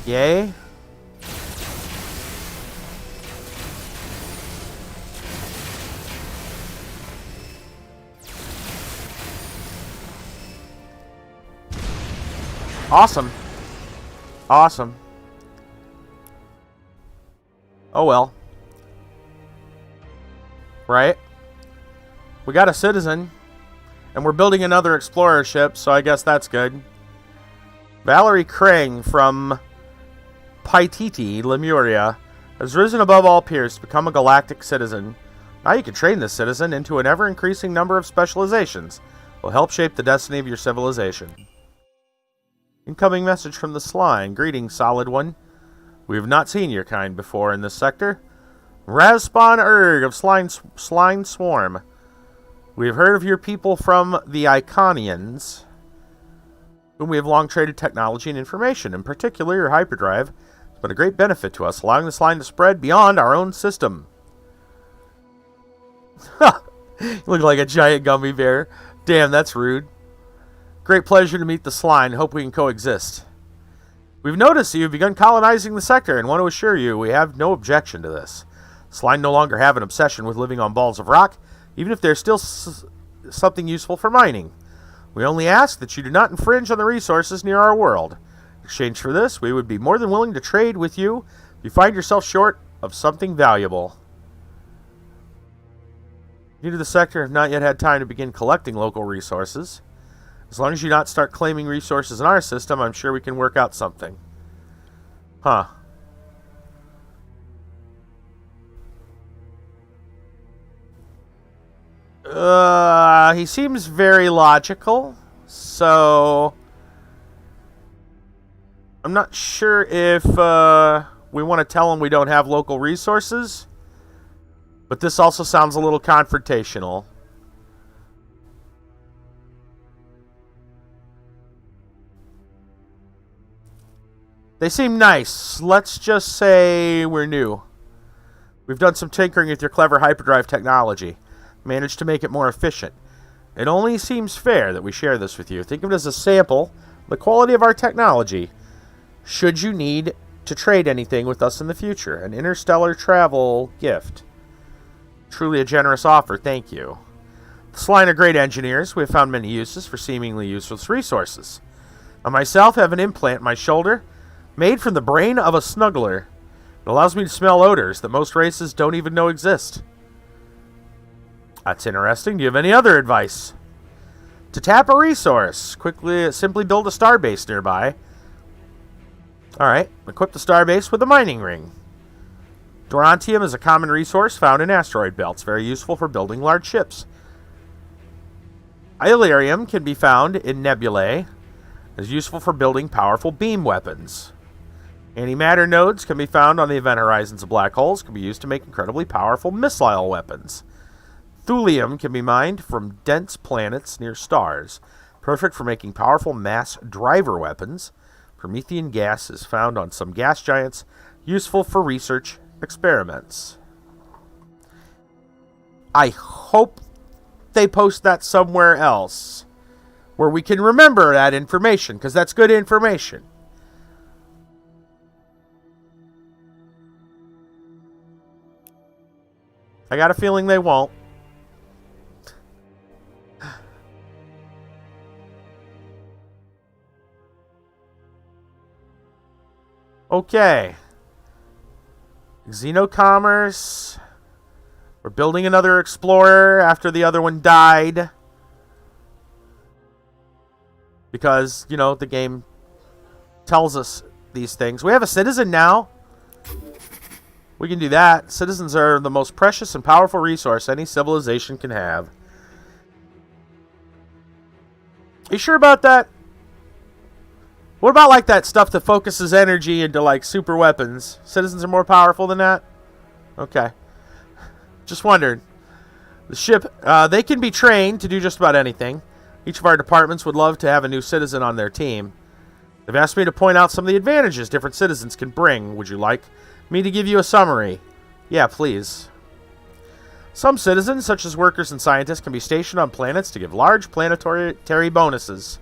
Yay. Awesome. Awesome. Oh well. Right? We got a citizen. And we're building another explorer ship, so I guess that's good. Valerie Krang from Paititi, Lemuria, has risen above all peers to become a galactic citizen. Now you can train this citizen into an ever-increasing number of specializations. Will help shape the destiny of your civilization. Incoming message from the Sline. Greetings, Solid One. We have not seen your kind before in this sector. Razspawn Erg of Sline Swarm. We have heard of your people from the Iconians, whom we have long traded technology and information. In particular, your hyperdrive has been a great benefit to us, allowing this line to spread beyond our own system. You look like a giant gummy bear. Damn, that's rude. Great pleasure to meet the Sline. Hope we can coexist. We've noticed that you've begun colonizing the sector and want to assure you we have no objection to this. Sline no longer have an obsession with living on balls of rock, even if there's still something useful for mining. We only ask that you do not infringe on the resources near our world. In exchange for this, we would be more than willing to trade with you if you find yourself short of something valuable. You to the sector have not yet had time to begin collecting local resources. As long as you not start claiming resources in our system, I'm sure we can work out something. Huh. He seems very logical, so I'm not sure if we want to tell him we don't have local resources, but this also sounds a little confrontational. They seem nice. Let's just say we're new. We've done some tinkering with your clever hyperdrive technology. Managed to make it more efficient. It only seems fair that we share this with you. Think of it as a sample of the quality of our technology. Should you need to trade anything with us in the future. An interstellar travel gift. Truly a generous offer, thank you. The Sline are great engineers. We have found many uses for seemingly useless resources. I myself have an implant in my shoulder made from the brain of a snuggler. It allows me to smell odors that most races don't even know exist. That's interesting. Do you have any other advice? To tap a resource, simply build a starbase nearby. Alright, equip the starbase with a mining ring. Dorantium is a common resource found in asteroid belts, very useful for building large ships. Illyrium can be found in nebulae, is useful for building powerful beam weapons. Antimatter nodes can be found on the event horizons of black holes, can be used to make incredibly powerful missile weapons. Thulium can be mined from dense planets near stars, perfect for making powerful mass driver weapons. Promethean gas is found on some gas giants, useful for research experiments. I hope they post that somewhere else where we can remember that information, because that's good information. I got a feeling they won't. Okay. Xenocommerce. We're building another explorer after the other one died. Because, you know, the game tells us these things. We have a citizen now. We can do that. Citizens are the most precious and powerful resource any civilization can have. Are you sure about that? What about like that stuff that focuses energy into like super weapons? Citizens are more powerful than that? Okay. Just wondered. The ship, they can be trained to do just about anything. Each of our departments would love to have a new citizen on their team. They've asked me to point out some of the advantages different citizens can bring. Would you like me to give you a summary? Yeah, please. Some citizens, such as workers and scientists, can be stationed on planets to give large planetary bonuses.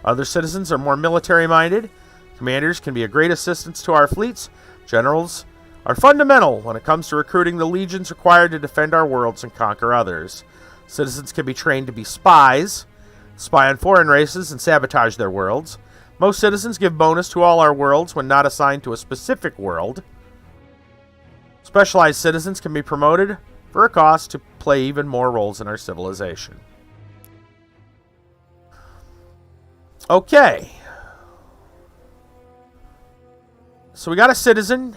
Other citizens are more military-minded. Commanders can be a great assistance to our fleets. Generals are fundamental when it comes to recruiting the legions required to defend our worlds and conquer others. Citizens can be trained to be spies, spy on foreign races, and sabotage their worlds. Most citizens give bonus to all our worlds when not assigned to a specific world. Specialized citizens can be promoted for a cost to play even more roles in our civilization. Okay. So we got a citizen.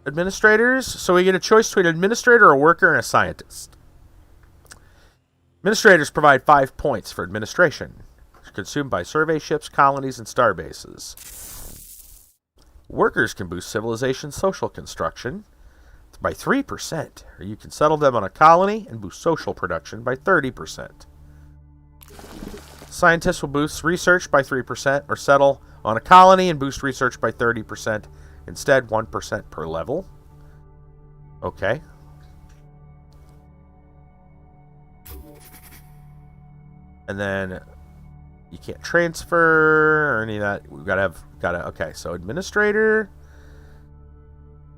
Administrators. So we get a choice between an administrator, a worker, and a scientist. Administrators provide 5 points for administration, consumed by survey ships, colonies, and star bases. Workers can boost civilization's social construction by 3%, or you can settle them on a colony and boost social production by 30%. Scientists will boost research by 3%, or settle on a colony and boost research by 30%, instead 1% per level. Okay. And then you can't transfer or any of that. We've okay, so administrator,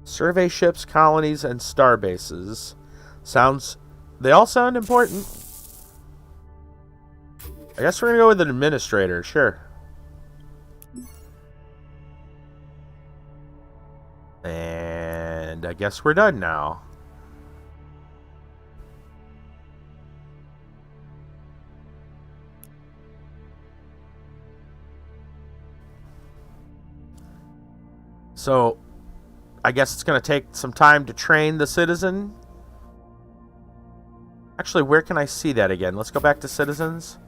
survey ships, colonies, and star bases. They all sound important. I guess we're going to go with an administrator, sure. And I guess we're done now. So, I guess it's going to take some time to train the citizen. Actually, where can I see that again? Let's go back to citizens.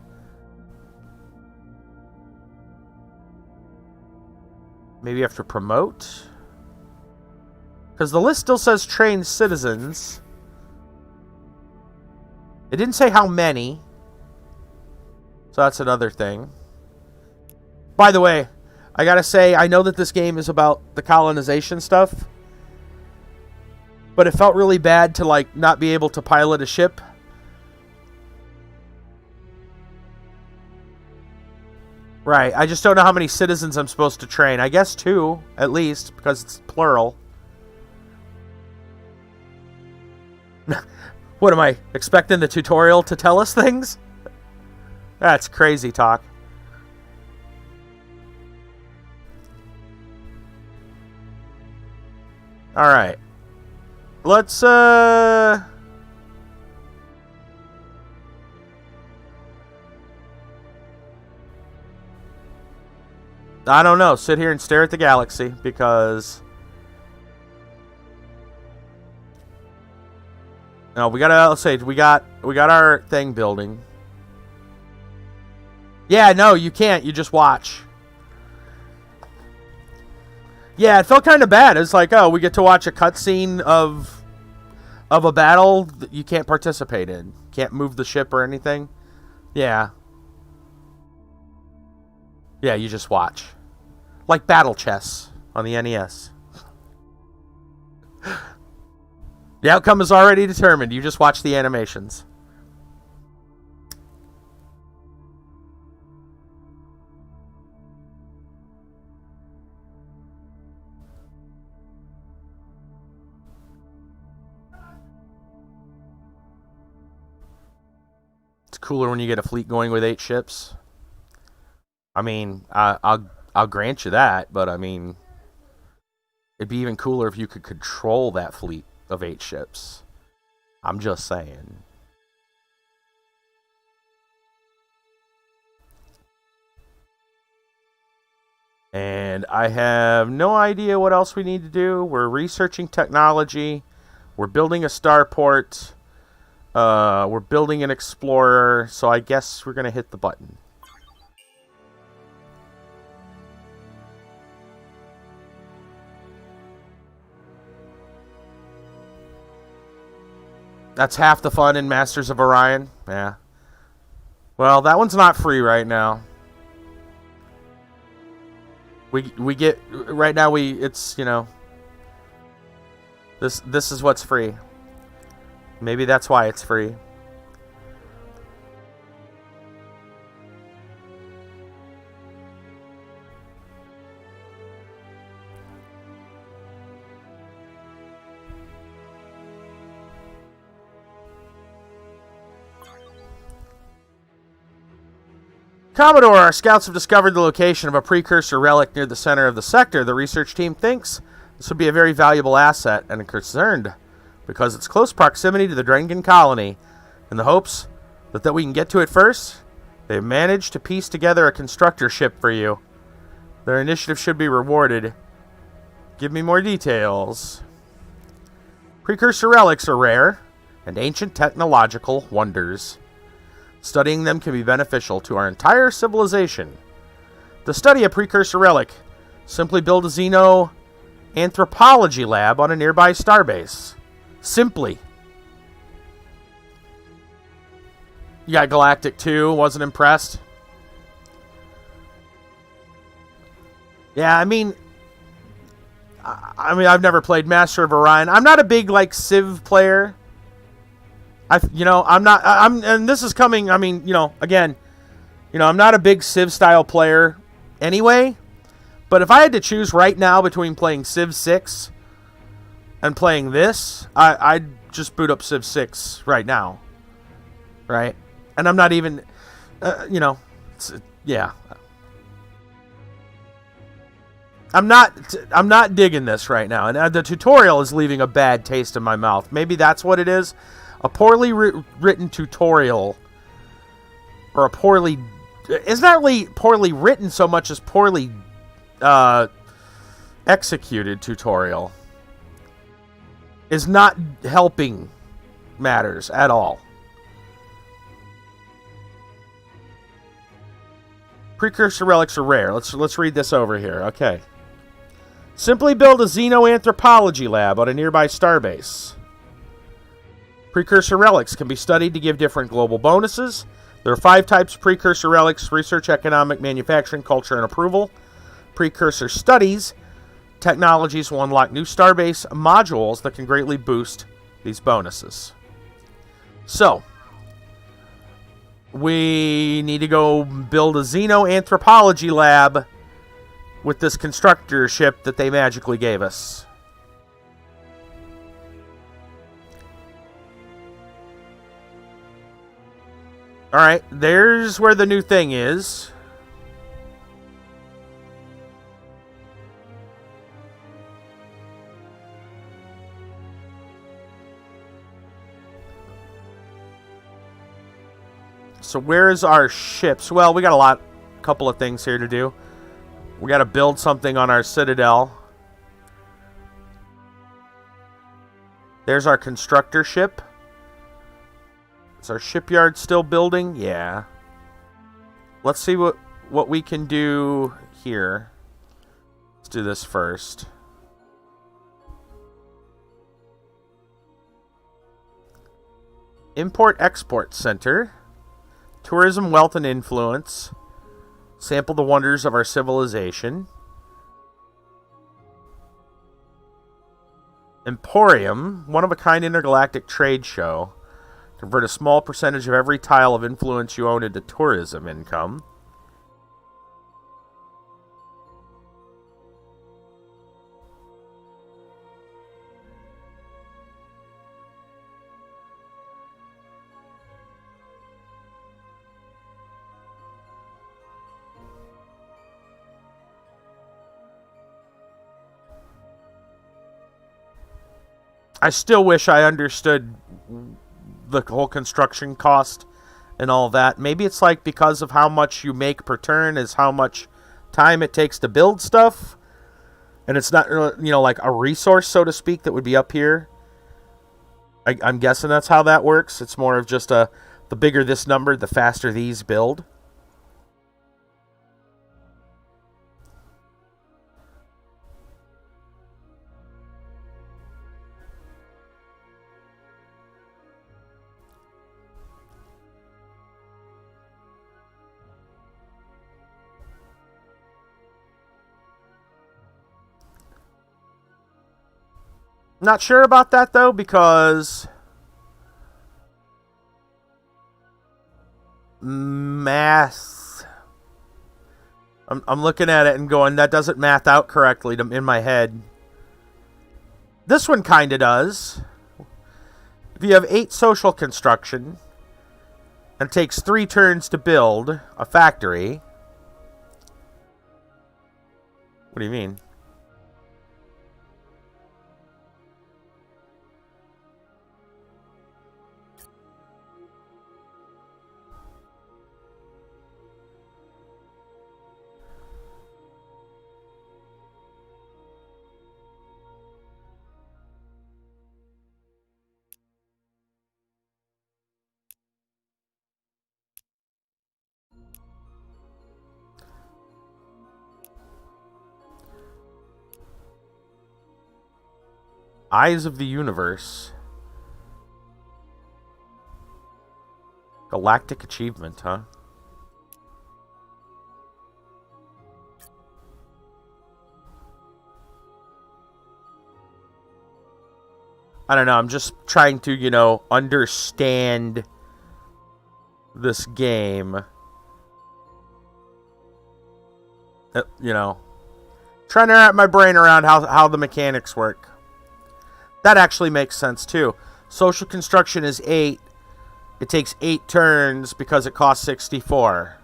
Maybe you have to promote? Because the list still says train citizens. It didn't say how many. So that's another thing. By the way, I gotta say, I know that this game is about the colonization stuff, but it felt really bad to, like, not be able to pilot a ship. Right, I just don't know how many citizens I'm supposed to train. I guess 2, at least, because it's plural. What am I, expecting the tutorial to tell us things? That's crazy talk. Alright. Let's, I don't know. Sit here and stare at the galaxy, because... No, we gotta, let's say, we got our thing building. Yeah, no, you can't. You just watch. Yeah, it felt kind of bad. It was like, oh, we get to watch a cutscene of a battle that you can't participate in. Can't move the ship or anything. Yeah. Yeah, you just watch. Like battle chess on the NES. The outcome is already determined. You just watch the animations. cooler when you get a fleet going with 8 ships. I mean, I'll grant you that, but I mean, it'd be even cooler if you could control that fleet of 8 ships. I'm just saying. And I have no idea what else we need to do. We're researching technology. We're building a starport. We're building an explorer. So I guess we're going to hit the button. That's half the fun in Masters of Orion. Yeah. Well, that one's not free right now. We get right now it's, you know, this is what's free. Maybe that's why it's free. Commodore, our scouts have discovered the location of a precursor relic near the center of the sector. The research team thinks this would be a very valuable asset and are concerned because its close proximity to the Drengen colony. In the hopes that we can get to it first, they've managed to piece together a constructor ship for you. Their initiative should be rewarded. Give me more details. Precursor relics are rare and ancient technological wonders. Studying them can be beneficial to our entire civilization. To study a precursor relic, simply build a xenoanthropology lab on a nearby starbase. Simply. You got Galactic 2, wasn't impressed. Yeah, I mean, I've never played Master of Orion. I'm not a big, like, Civ player. And this is coming, I mean, you know, again, you know, I'm not a big Civ style player anyway, but if I had to choose right now between playing Civ 6 and playing this, I'd just boot up Civ 6 right now, right? And I'm not even, yeah. I'm not digging this right now, and the tutorial is leaving a bad taste in my mouth. Maybe that's what it is. A poorly written tutorial, or a poorly... It's not really poorly written so much as poorly executed tutorial is not helping matters at all. Precursor relics are rare. Let's read this over here. Okay. Simply build a xenoanthropology lab on a nearby starbase. Precursor relics can be studied to give different global bonuses. There are 5 types of precursor relics: research, economic, manufacturing, culture, and approval. Precursor studies technologies will unlock new starbase modules that can greatly boost these bonuses. So, we need to go build a xenoanthropology lab with this constructor ship that they magically gave us. Alright, there's where the new thing is. So where is our ships? Well, we got a couple of things here to do. We got to build something on our citadel. There's our constructor ship. Is our shipyard still building? Yeah. Let's see what we can do here. Let's do this first. Import-Export Center. Tourism, wealth, and influence. Sample the wonders of our civilization. Emporium, one-of-a-kind intergalactic trade show. Convert a small percentage of every tile of influence you own into tourism income. I still wish I understood the whole construction cost and all that. Maybe it's like because of how much you make per turn is how much time it takes to build stuff. And it's not, you know, like a resource, so to speak, that would be up here. I'm guessing that's how that works. It's more of just the bigger this number, the faster these build. Not sure about that, though, because math. I'm looking at it and going, that doesn't math out correctly in my head. This one kind of does. If you have 8 social construction, and it takes 3 turns to build a factory. What do you mean? Eyes of the Universe. Galactic achievement, huh? I don't know, I'm just trying to, you know, understand this game. You know, trying to wrap my brain around how the mechanics work. That actually makes sense, too. Social construction is 8. It takes 8 turns because it costs 64.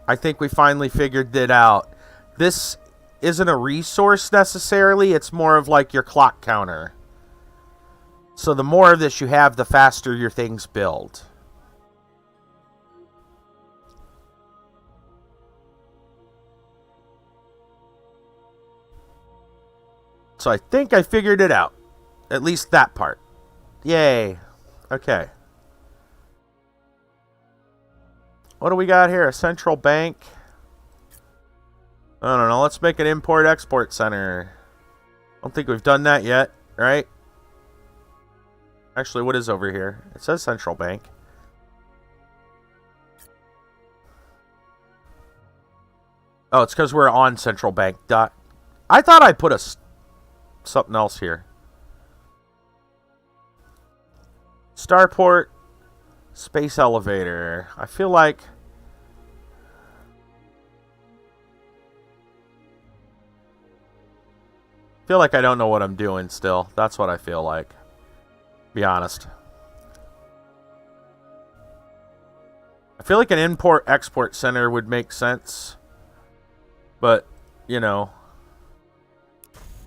I think we finally figured that out. This isn't a resource necessarily. It's more of like your clock counter. So the more of this you have, the faster your things build. So I think I figured it out. At least that part. Yay. Okay. What do we got here? A central bank. I don't know. Let's make an import-export center. I don't think we've done that yet, right? Actually, what is over here? It says central bank. Oh, it's because we're on central bank. I thought I put something else here. Starport, space elevator. I feel like I don't know what I'm doing still. That's what I feel like. Be honest. I feel like an import-export center would make sense. But, you know,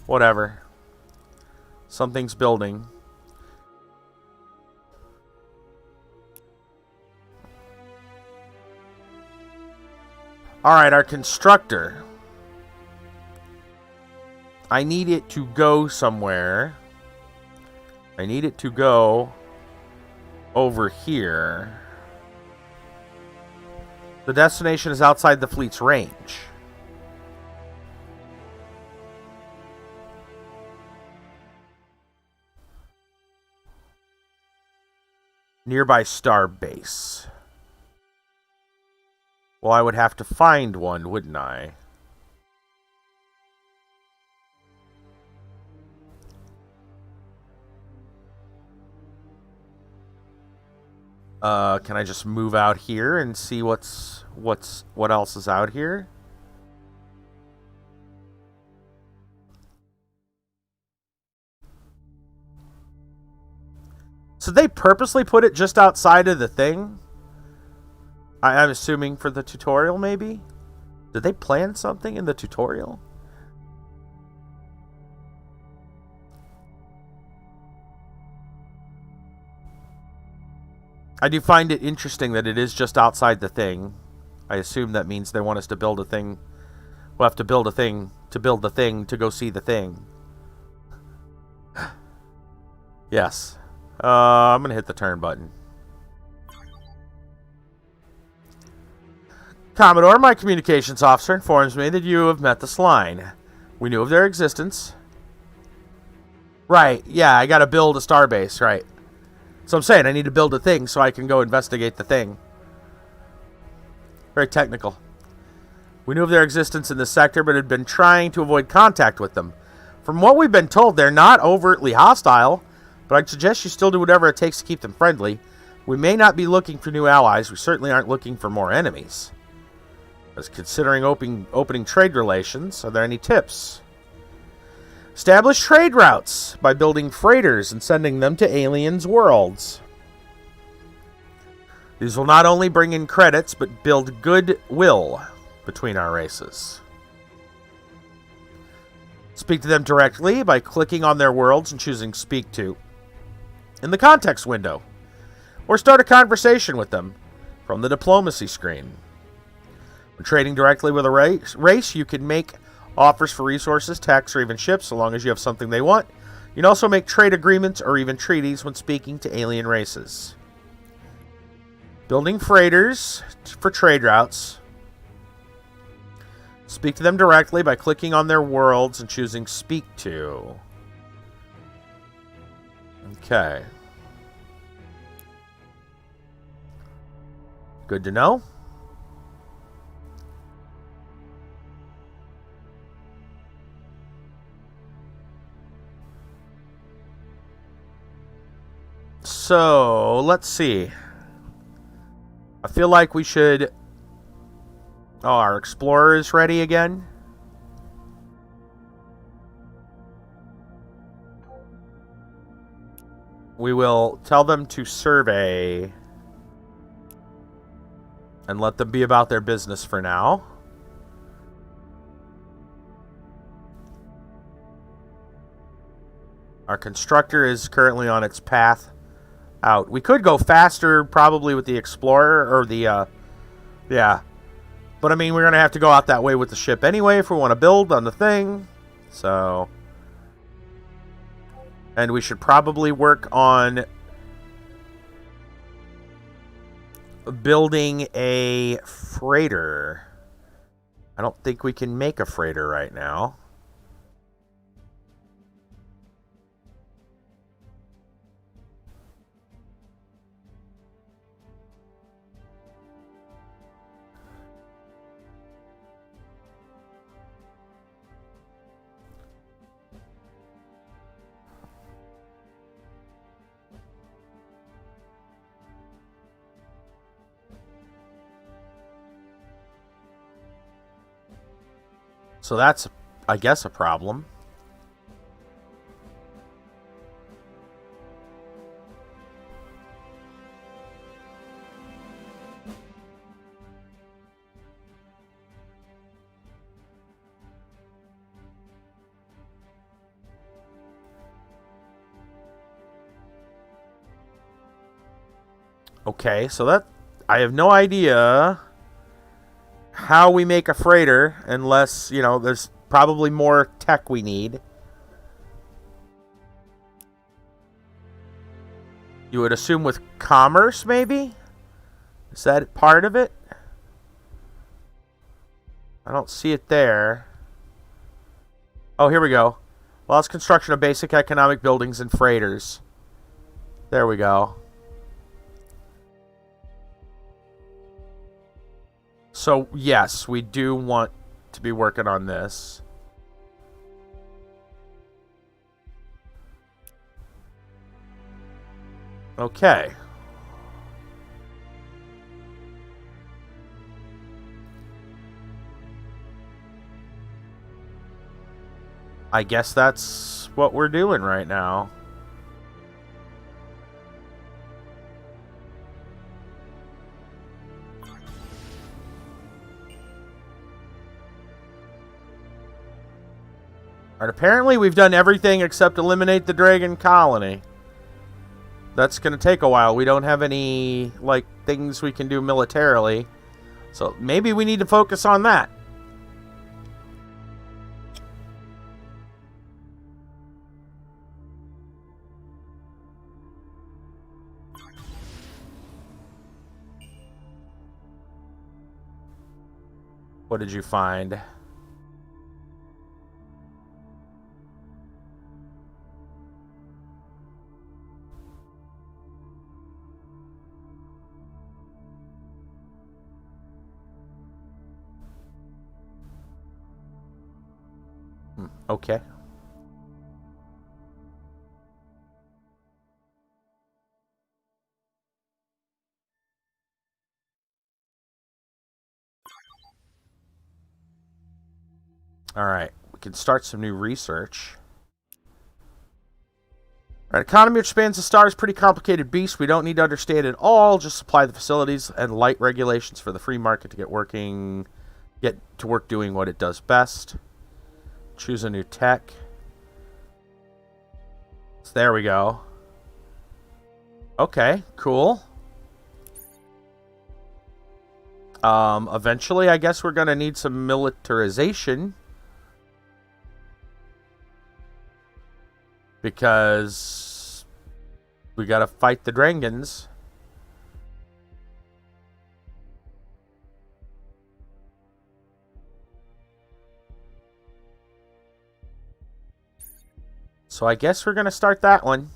whatever. Something's building. Alright, our constructor. I need it to go somewhere. I need it to go over here. The destination is outside the fleet's range. Nearby star base. Well, I would have to find one, wouldn't I? Can I just move out here and see what else is out here? So they purposely put it just outside of the thing? I'm assuming for the tutorial, maybe? Did they plan something in the tutorial? I do find it interesting that it is just outside the thing. I assume that means they want us to build a thing. We'll have to build a thing to build the thing to go see the thing. Yes. I'm going to hit the turn button. Commodore, my communications officer informs me that you have met the Sline. We knew of their existence. Right, yeah, I gotta build a starbase, right. So I'm saying I need to build a thing so I can go investigate the thing. Very technical. We knew of their existence in this sector, but had been trying to avoid contact with them. From what we've been told, they're not overtly hostile, but I'd suggest you still do whatever it takes to keep them friendly. We may not be looking for new allies. We certainly aren't looking for more enemies. As considering opening trade relations, are there any tips? Establish trade routes by building freighters and sending them to aliens' worlds. These will not only bring in credits, but build goodwill between our races. Speak to them directly by clicking on their worlds and choosing Speak To in the context window, or start a conversation with them from the diplomacy screen. When trading directly with a race, you can make offers for resources, tax, or even ships, so long as you have something they want. You can also make trade agreements or even treaties when speaking to alien races. Building freighters for trade routes. Speak to them directly by clicking on their worlds and choosing Speak To. Okay. Good to know. So, let's see. I feel like we should... Oh, our explorer is ready again. We will tell them to survey and let them be about their business for now. Our constructor is currently on its path out. We could go faster probably with the explorer or the yeah, but I mean we're gonna have to go out that way with the ship anyway if we want to build on the thing, so, and we should probably work on building a freighter. I don't think we can make a freighter right now. So that's, I guess, a problem. Okay, so that, I have no idea how we make a freighter unless, you know, there's probably more tech we need. You would assume with commerce, maybe? Is that part of it? I don't see it there. Oh, here we go. Allows construction of basic economic buildings and freighters. There we go. So, yes, we do want to be working on this. Okay. I guess that's what we're doing right now. And apparently we've done everything except eliminate the dragon colony. that's going to take a while. We don't have any, like, things we can do militarily. So maybe we need to focus on that. What did you find? Okay. All right, we can start some new research. All right, economy which spans the stars, pretty complicated beast. We don't need to understand it all. Just supply the facilities and light regulations for the free market to get to work doing what it does best. Choose a new tech. So there we go. Okay, cool. Eventually, I guess we're gonna need some militarization. Because we gotta fight the Drangons. So I guess we're gonna start that one.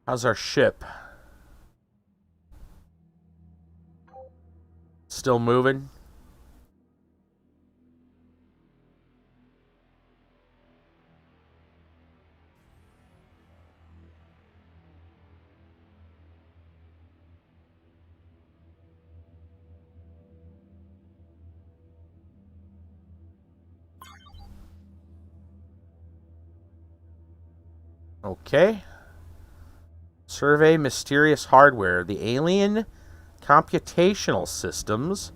How's our ship? Still moving? Okay. Survey mysterious hardware. The alien computational systems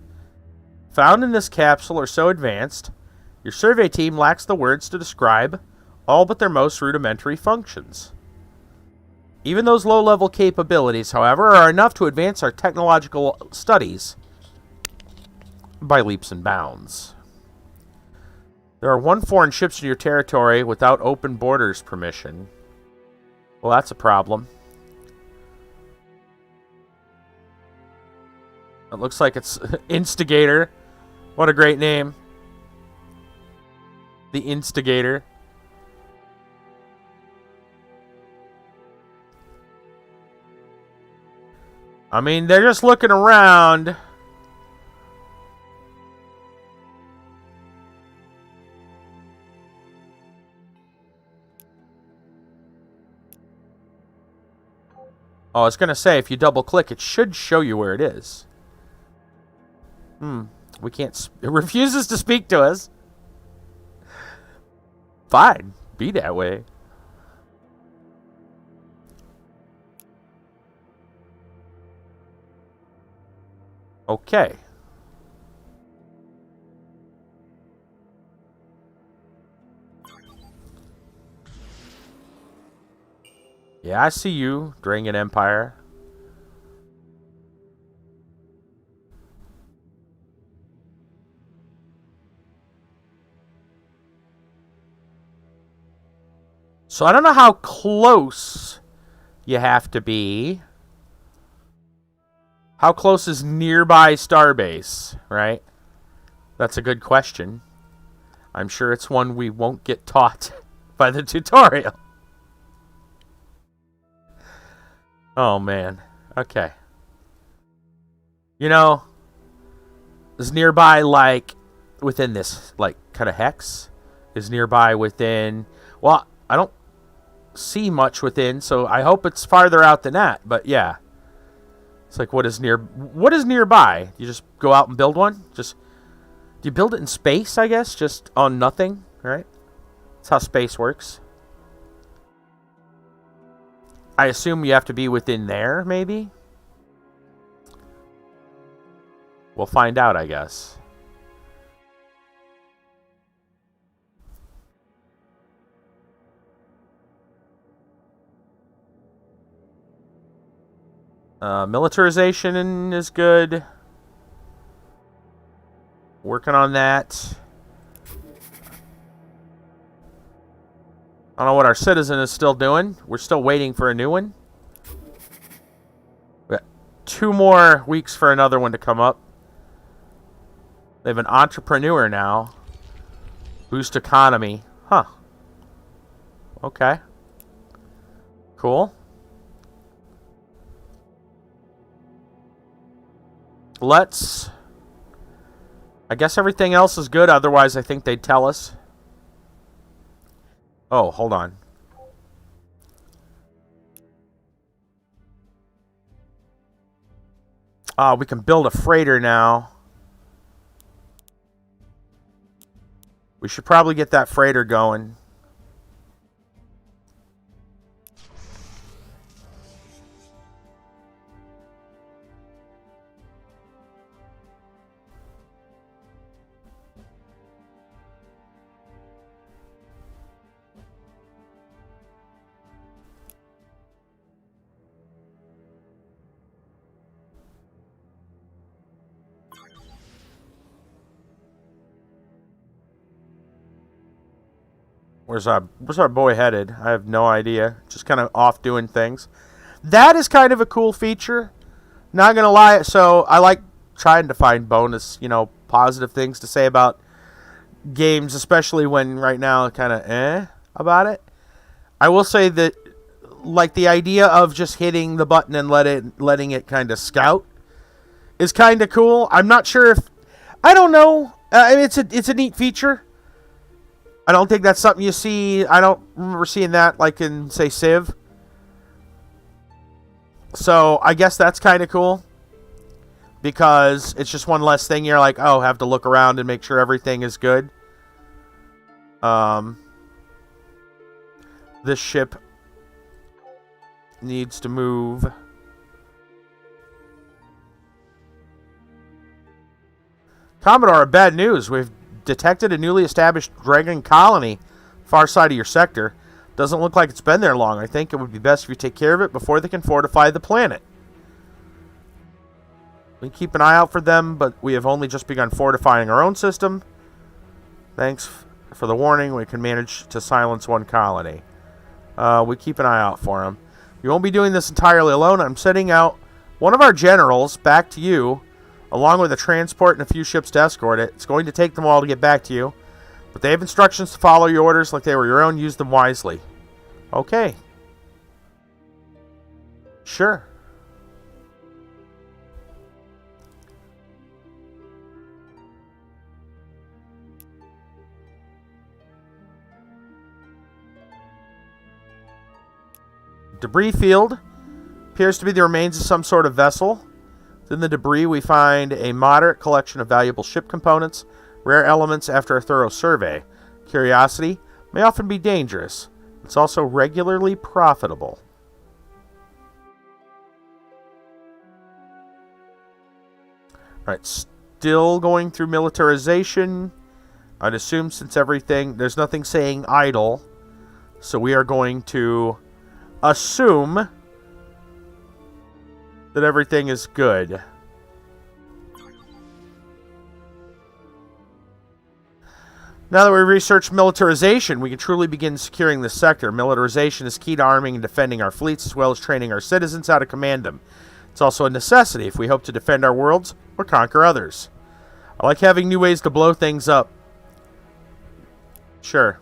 found in this capsule are so advanced, your survey team lacks the words to describe all but their most rudimentary functions. Even those low-level capabilities, however, are enough to advance our technological studies by leaps and bounds. There are 1 foreign ships in your territory without open borders permission. Well, that's a problem. It looks like it's Instigator. What a great name. The Instigator. I mean, they're just looking around. Oh, I was going to say, if you double click, it should show you where it is. We can't... It refuses to speak to us. Fine. Be that way. Okay. Yeah, I see you, Dragon Empire. So I don't know how close you have to be. How close is nearby starbase, right? That's a good question. I'm sure it's one we won't get taught by the tutorial. Oh, man. Okay. You know, is nearby, like, within this, like, kind of hex? Is nearby within... Well, I don't see much within, so I hope it's farther out than that. But, yeah. It's like, what is nearby? You just go out and build one? Just... Do you build it in space, I guess? Just on nothing, right? That's how space works. I assume you have to be within there, maybe? We'll find out, I guess. Militarization is good. Working on that. I don't know what our citizen is still doing. We're still waiting for a new one. We got 2 more weeks for another one to come up. They have an entrepreneur now. Boost economy. Huh. Okay. Cool. Let's... I guess everything else is good. Otherwise, I think they'd tell us. Oh, hold on. We can build a freighter now. We should probably get that freighter going. Where's our boy headed? I have no idea. Just kind of off doing things. That is kind of a cool feature. Not gonna lie. So I like trying to find bonus, positive things to say about games, especially when right now kind of about it. I will say that, like, the idea of just hitting the button and letting it kind of scout is kind of cool. I'm not sure if I don't know. I mean, it's a neat feature. I don't think that's something you see. I don't remember seeing that like in, say, Civ. So I guess that's kind of cool. Because it's just one less thing you're like, oh, have to look around and make sure everything is good. This ship needs to move. Commodore, bad news. We've detected a newly established dragon colony far side of your sector. Doesn't look like it's been there long. I think it would be best if you take care of it before they can fortify the planet. We keep an eye out for them, but we have only just begun fortifying our own system. Thanks for the warning. We can manage to silence one colony. We keep an eye out for them. You won't be doing this entirely alone. I'm sending out one of our generals back to you, along with a transport and a few ships to escort it. It's going to take them a while to get back to you, but they have instructions to follow your orders like they were your own. Use them wisely. Okay. Sure. Debris field appears to be the remains of some sort of vessel. In the debris, we find a moderate collection of valuable ship components, rare elements after a thorough survey. Curiosity may often be dangerous. It's also regularly profitable. Alright, still going through militarization. I'd assume since everything, there's nothing saying idle, so we are going to assume that everything is good. Now that we researched militarization, we can truly begin securing this sector. Militarization is key to arming and defending our fleets, as well as training our citizens how to command them. It's also a necessity if we hope to defend our worlds or conquer others. I like having new ways to blow things up. Sure.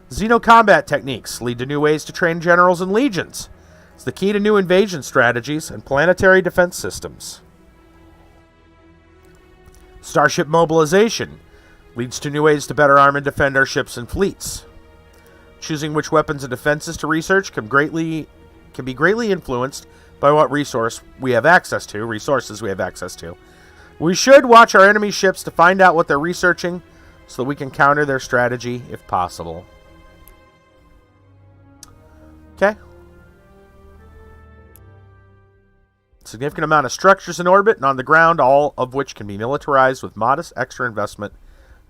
Xeno-combat techniques lead to new ways to train generals and legions. It's the key to new invasion strategies and planetary defense systems. Starship mobilization leads to new ways to better arm and defend our ships and fleets. Choosing which weapons and defenses to research can be greatly influenced by what resources we have access to. We should watch our enemy ships to find out what they're researching so that we can counter their strategy if possible. Okay. Significant amount of structures in orbit and on the ground, all of which can be militarized with modest extra investment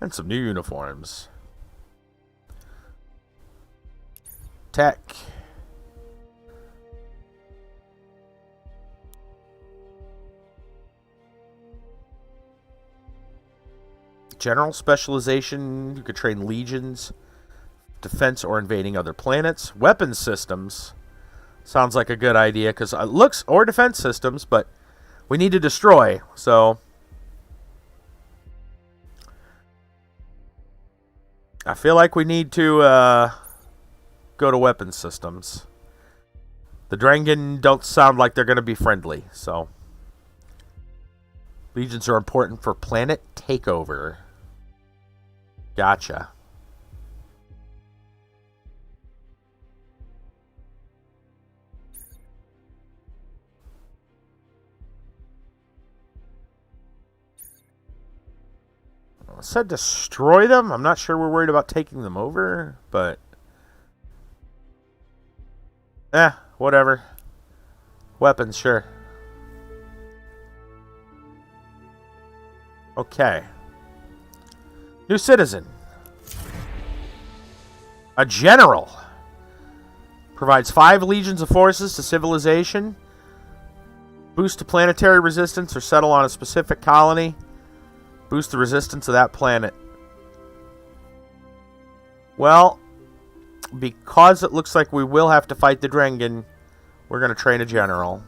and some new uniforms. Tech. General specialization. You could train legions, defense, or invading other planets. Weapon systems. Sounds like a good idea, because looks, or defense systems, but we need to destroy, so I feel like we need to go to weapon systems. The Drangen don't sound like they're going to be friendly, so legions are important for planet takeover. Gotcha. It said destroy them. I'm not sure we're worried about taking them over, but whatever. Weapons, sure. Okay. New citizen. A general. Provides 5 legions of forces to civilization. Boost to planetary resistance or settle on a specific colony. Boost the resistance of that planet. Well, because it looks like we will have to fight the Drangen, we're going to train a general.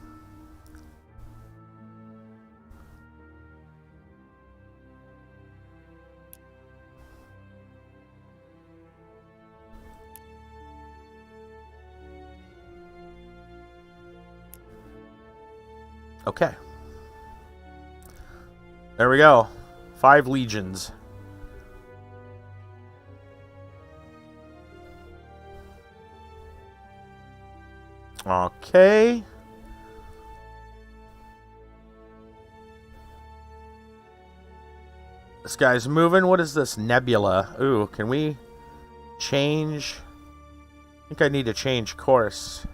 Okay. There we go. 5 legions. Okay. This guy's moving. What is this? Nebula. Ooh, can we change? I think I need to change course.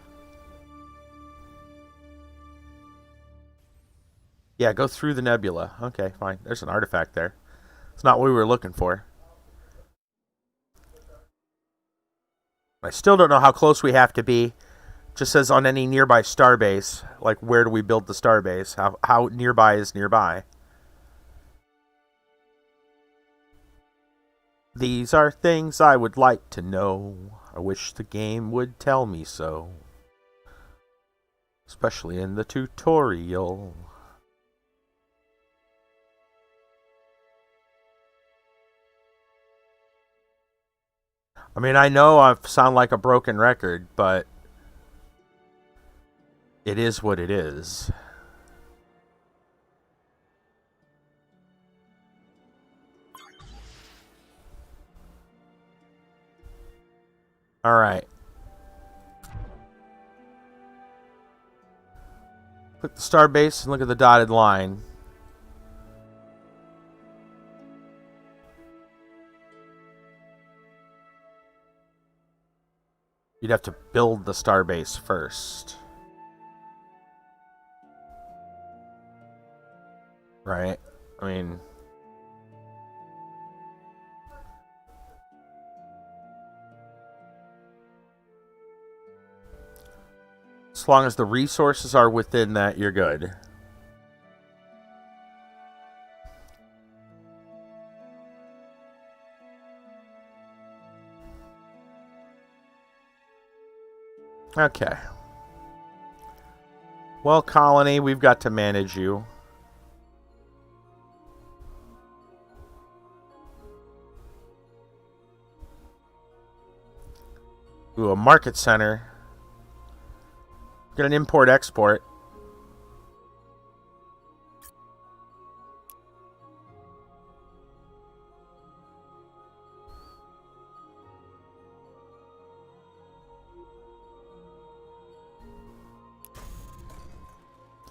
Yeah, go through the nebula. Okay, fine. There's an artifact there. It's not what we were looking for. I still don't know how close we have to be. Just says on any nearby starbase. Like, where do we build the starbase? How nearby is nearby? These are things I would like to know. I wish the game would tell me so. Especially in the tutorial. I mean, I know I sound like a broken record, but it is what it is. All right. Click the starbase and look at the dotted line. You'd have to build the starbase first. Right? I mean, as long as the resources are within that, you're good. Okay. Well, colony, we've got to manage you. Ooh, a market center. Get an import-export.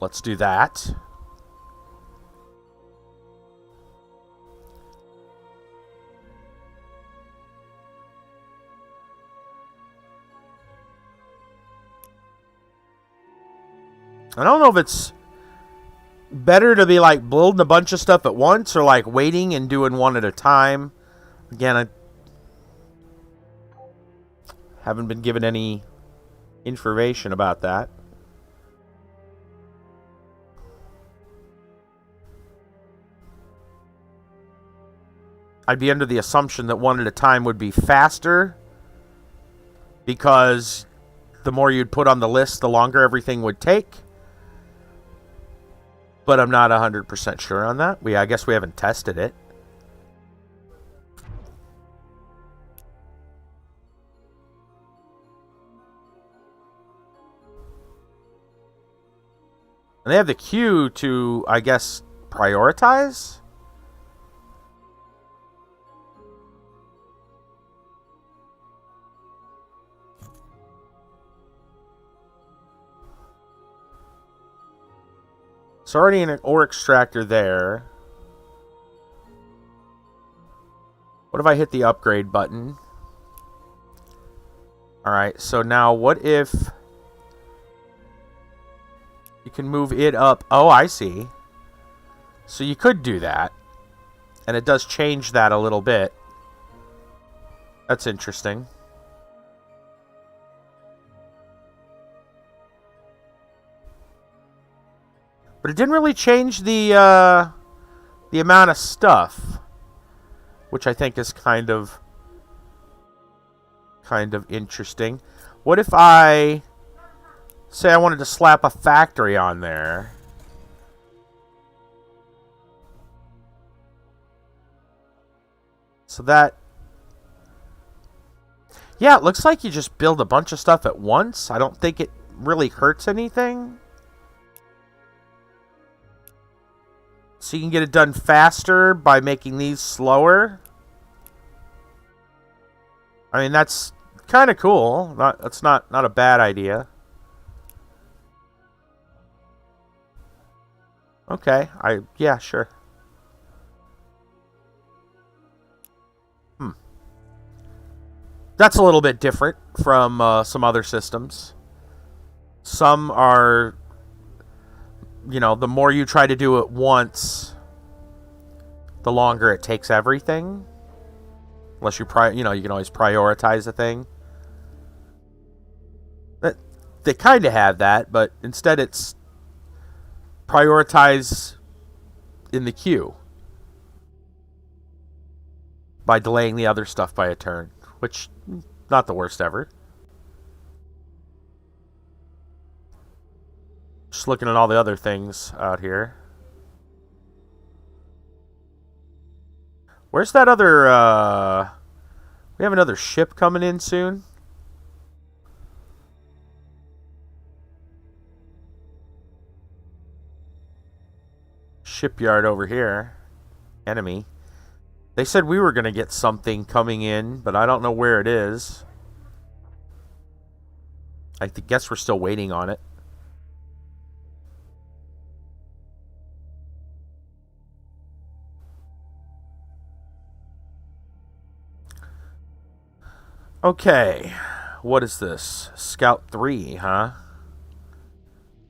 Let's do that. I don't know if it's better to be like building a bunch of stuff at once or like waiting and doing one at a time. Again, I haven't been given any information about that. I'd be under the assumption that one at a time would be faster, because the more you'd put on the list, the longer everything would take. But I'm not 100% sure on that. I guess we haven't tested it. And they have the queue to, I guess, prioritize? It's already an ore extractor there. What if I hit the upgrade button? Alright, so now what if you can move it up? Oh, I see. So you could do that. And it does change that a little bit. That's interesting. But it didn't really change the amount of stuff, which I think is kind of interesting. What if I say I wanted to slap a factory on there? So that, yeah, it looks like you just build a bunch of stuff at once. I don't think it really hurts anything. So you can get it done faster by making these slower. I mean, that's kind of cool. That's not a bad idea. Okay, yeah, sure. That's a little bit different from some other systems. Some are, you know, the more you try to do it once, the longer it takes everything. Unless you you can always prioritize a thing. They kind of have that, but instead it's prioritize in the queue by delaying the other stuff by a turn, which not the worst ever. Just looking at all the other things out here. Where's that other, we have another ship coming in soon? Shipyard over here. Enemy. They said we were going to get something coming in, but I don't know where it is. I guess we're still waiting on it. Okay, what is this? Scout 3, huh?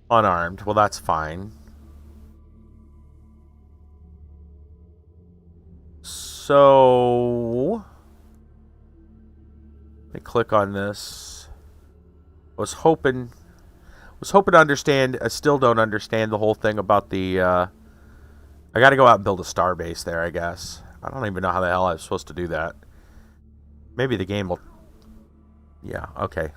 Unarmed. Well, that's fine. So, let me click on this. Was hoping to understand. I still don't understand the whole thing about the. I got to go out and build a star base there, I guess. I don't even know how the hell I'm supposed to do that. Maybe the game will. Yeah, okay.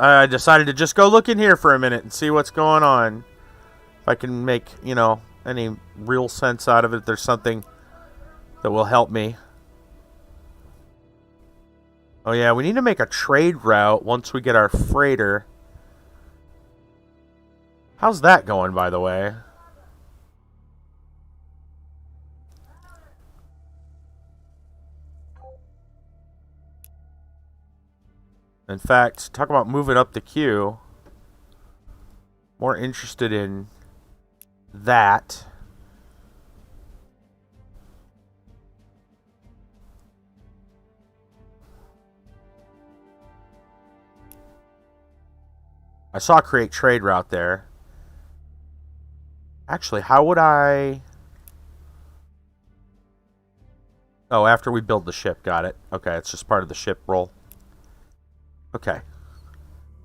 I decided to just go look in here for a minute and see what's going on. If I can make, you know, any real sense out of it, there's something that will help me. Oh yeah, we need to make a trade route once we get our freighter. How's that going, by the way? In fact, talk about moving up the queue. More interested in that. I saw create trade route there. Actually, how would I... Oh, after we build the ship. Got it. Okay, it's just part of the ship roll. Okay.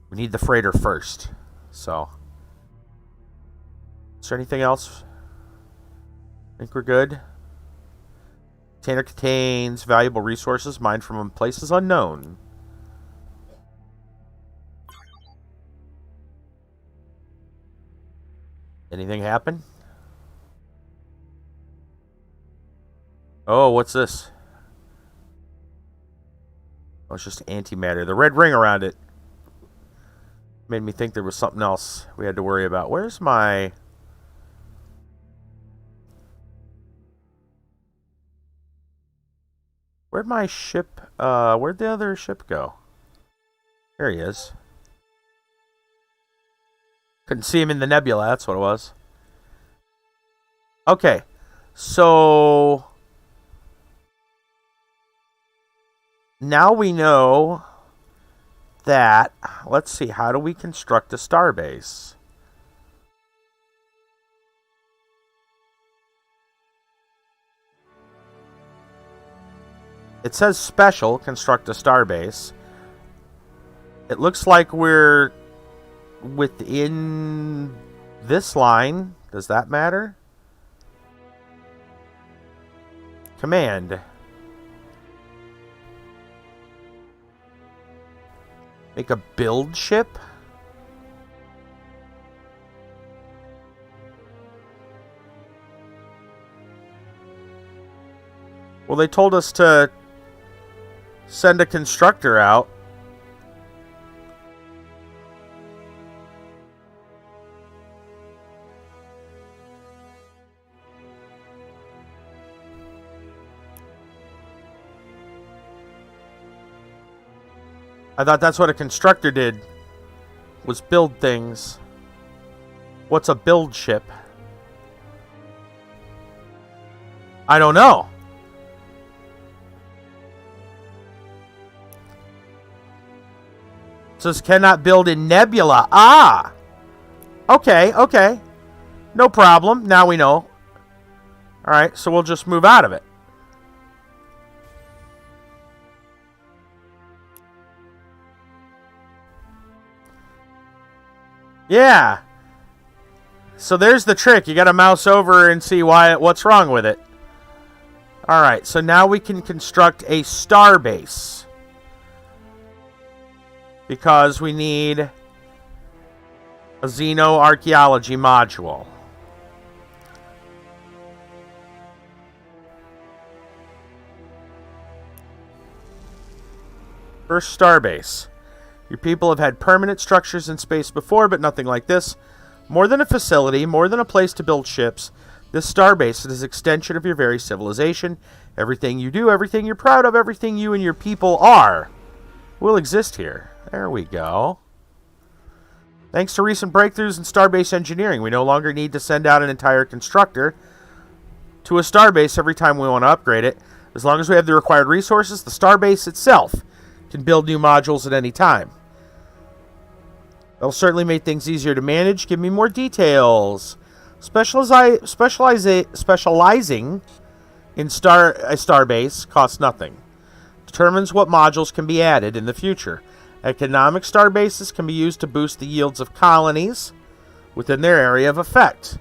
We need the freighter first. So. Is there anything else? I think we're good. Container contains valuable resources mined from places unknown. Anything happen? Oh, what's this? Oh, it's just antimatter. The red ring around it made me think there was something else we had to worry about. Where's my... Where'd my ship... where'd the other ship go? There he is. Couldn't see him in the nebula, that's what it was. Okay. So... now we know that... let's see, how do we construct a starbase? It says special, construct a starbase. It looks like we're within this line. Does that matter? Command. Make a build ship? Well, they told us to send a constructor out. I thought that's what a constructor did, was build things. What's a build ship? I don't know. It says cannot build in nebula. Ah! Okay, okay. No problem. Now we know. Alright, so we'll just move out of it. Yeah. So there's the trick. You gotta mouse over and see what's wrong with it. Alright, so now we can construct a starbase. Because we need a xenoarchaeology module. First starbase. Your people have had permanent structures in space before, but nothing like this. More than a facility, more than a place to build ships, this starbase is an extension of your very civilization. Everything you do, everything you're proud of, everything you and your people are, will exist here. There we go. Thanks to recent breakthroughs in starbase engineering, we no longer need to send out an entire constructor to a starbase every time we want to upgrade it. As long as we have the required resources, the starbase itself can build new modules at any time. That'll certainly make things easier to manage. Give me more details. Specializing in a starbase costs nothing. Determines what modules can be added in the future. Economic starbases can be used to boost the yields of colonies within their area of effect.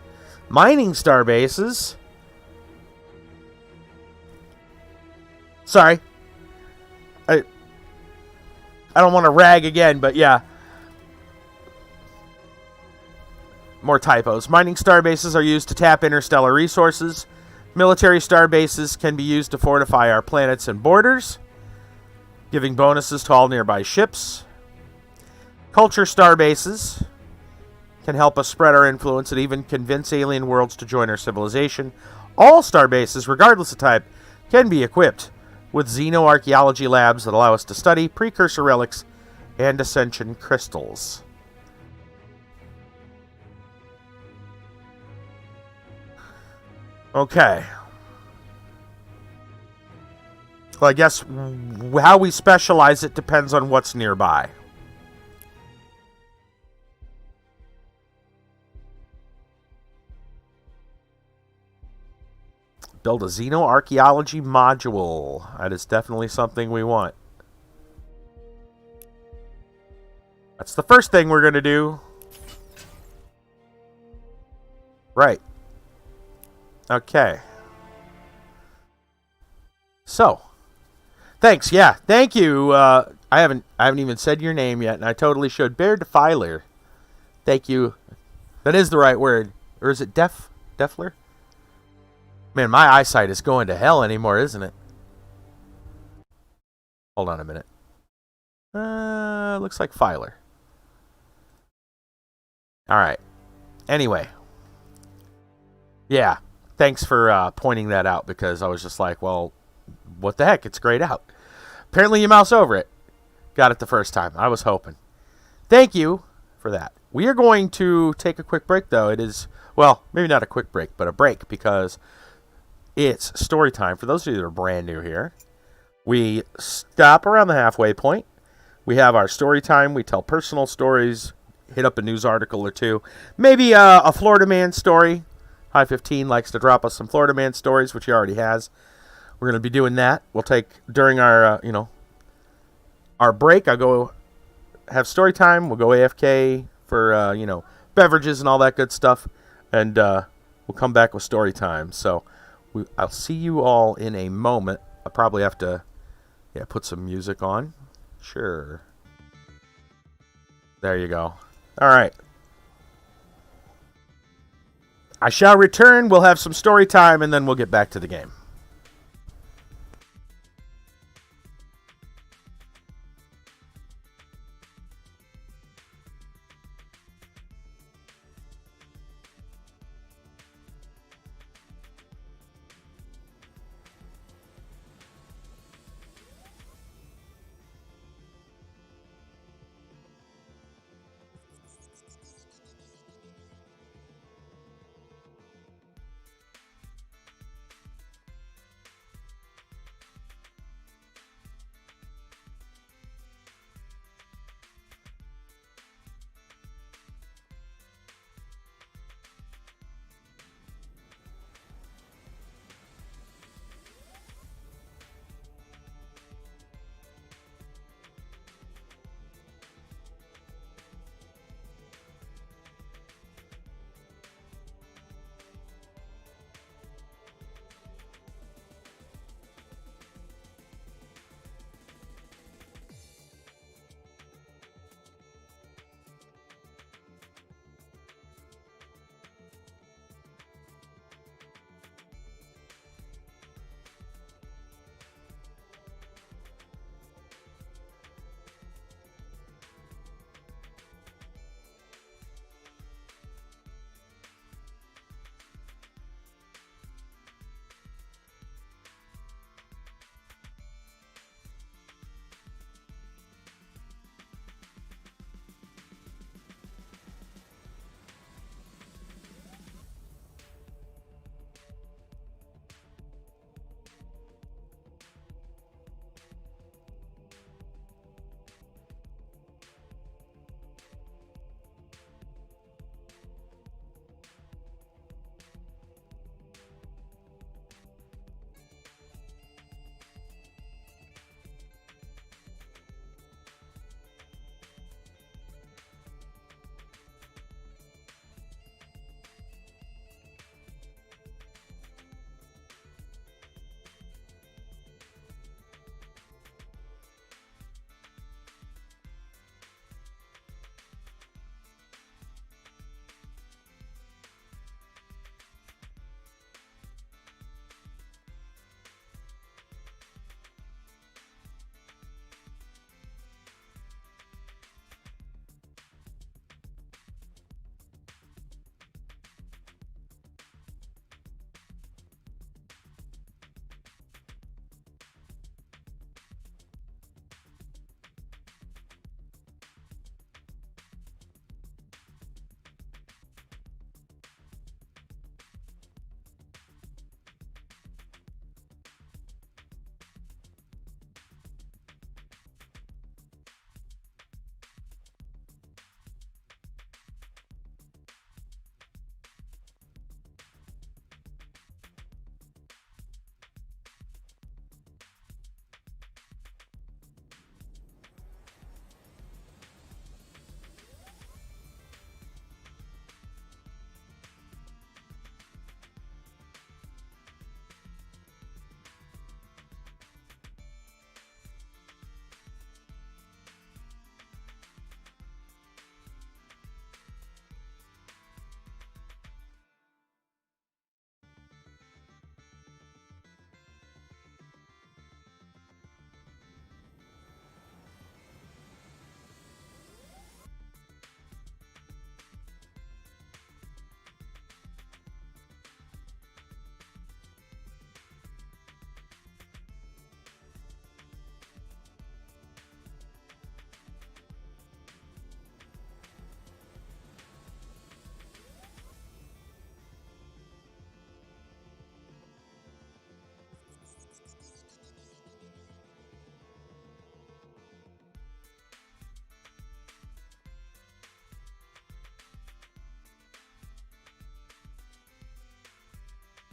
Mining starbases... Sorry. I don't want to rag again, but yeah. More typos. Mining starbases are used to tap interstellar resources. Military starbases can be used to fortify our planets and borders, giving bonuses to all nearby ships. Culture starbases can help us spread our influence and even convince alien worlds to join our civilization. All starbases, regardless of type, can be equipped with xenoarchaeology labs that allow us to study precursor relics and ascension crystals. Okay. Well, I guess how we specialize it depends on what's nearby. Build a xenoarchaeology module. That is definitely something we want. That's the first thing we're going to do. Right. Okay. So, thanks. Yeah, thank you. I haven't even said your name yet, and I totally should. Bear Defiler. Thank you. That is the right word. Or is it Defler? Man, my eyesight is going to hell anymore, isn't it? Hold on a minute. Looks like Filer. All right. Anyway. Yeah. Thanks for pointing that out, because I was just like, well, what the heck? It's grayed out. Apparently you mouse over it. Got it the first time. I was hoping. Thank you for that. We are going to take a quick break, though. It is, well, maybe not a quick break, but a break, because it's story time. For those of you that are brand new here, we stop around the halfway point. We have our story time. We tell personal stories, hit up a news article or two. Maybe a Florida man story. High 15 likes to drop us some Florida man stories, which he already has. We're going to be doing that. We'll take, during our, our break, I'll go have story time. We'll go AFK for, beverages and all that good stuff. And we'll come back with story time. So I'll see you all in a moment. I'll probably have to put some music on. Sure. There you go. All right. I shall return. We'll have some story time, and then we'll get back to the game.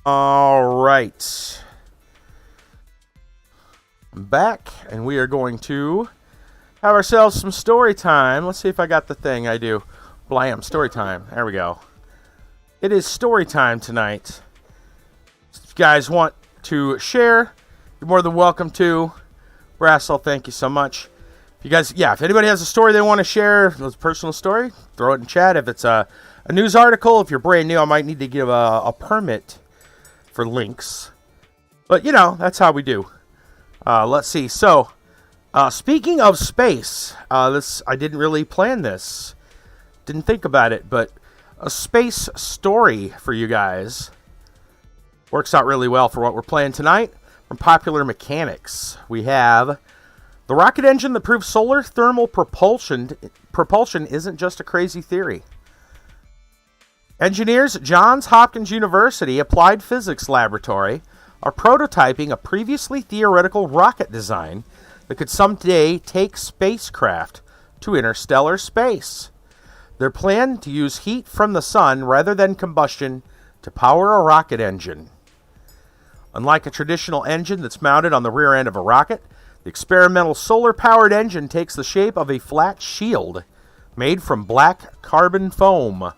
All right. I'm back, and we are going to have ourselves some story time. Let's see if I got the thing. I do. Blam, story time. There we go. It is story time tonight. If you guys want to share, you're more than welcome to. Brassel, thank you so much. If you guys, if anybody has a story they want to share, a personal story, throw it in chat. If it's a news article, if you're brand new, I might need to give a permit for links. But, that's how we do. Let's see. So, speaking of space, I didn't really plan this. Didn't think about it, but a space story for you guys. Works out really well for what we're playing tonight. From Popular Mechanics, we have the rocket engine that proves solar thermal propulsion isn't just a crazy theory. Engineers at Johns Hopkins University Applied Physics Laboratory are prototyping a previously theoretical rocket design that could someday take spacecraft to interstellar space. Their plan to use heat from the sun rather than combustion to power a rocket engine. Unlike a traditional engine that's mounted on the rear end of a rocket, the experimental solar-powered engine takes the shape of a flat shield made from black carbon foam.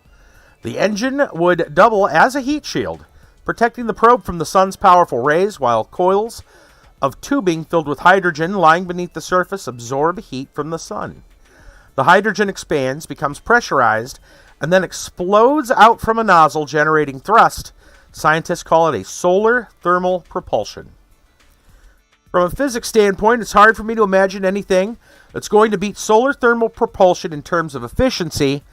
The engine would double as a heat shield, protecting the probe from the sun's powerful rays while coils of tubing filled with hydrogen lying beneath the surface absorb heat from the sun. The hydrogen expands, becomes pressurized, and then explodes out from a nozzle, generating thrust. Scientists call it a solar thermal propulsion. From a physics standpoint, it's hard for me to imagine anything that's going to beat solar thermal propulsion in terms of efficiency.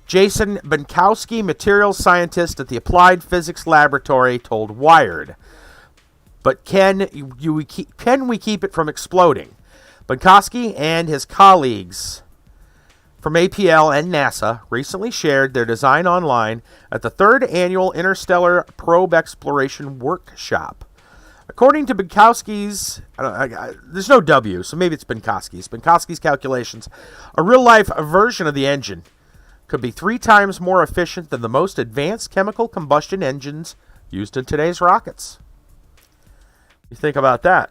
Jason Benkowski, materials scientist at the Applied Physics Laboratory, told Wired. But can we keep it from exploding? Benkowski and his colleagues from APL and NASA recently shared their design online at the 3rd Annual Interstellar Probe Exploration Workshop. According to Benkowski's, there's no W, so maybe it's Benkowski's calculations, a real-life version of the engine could be 3 times more efficient than the most advanced chemical combustion engines used in today's rockets. You think about that.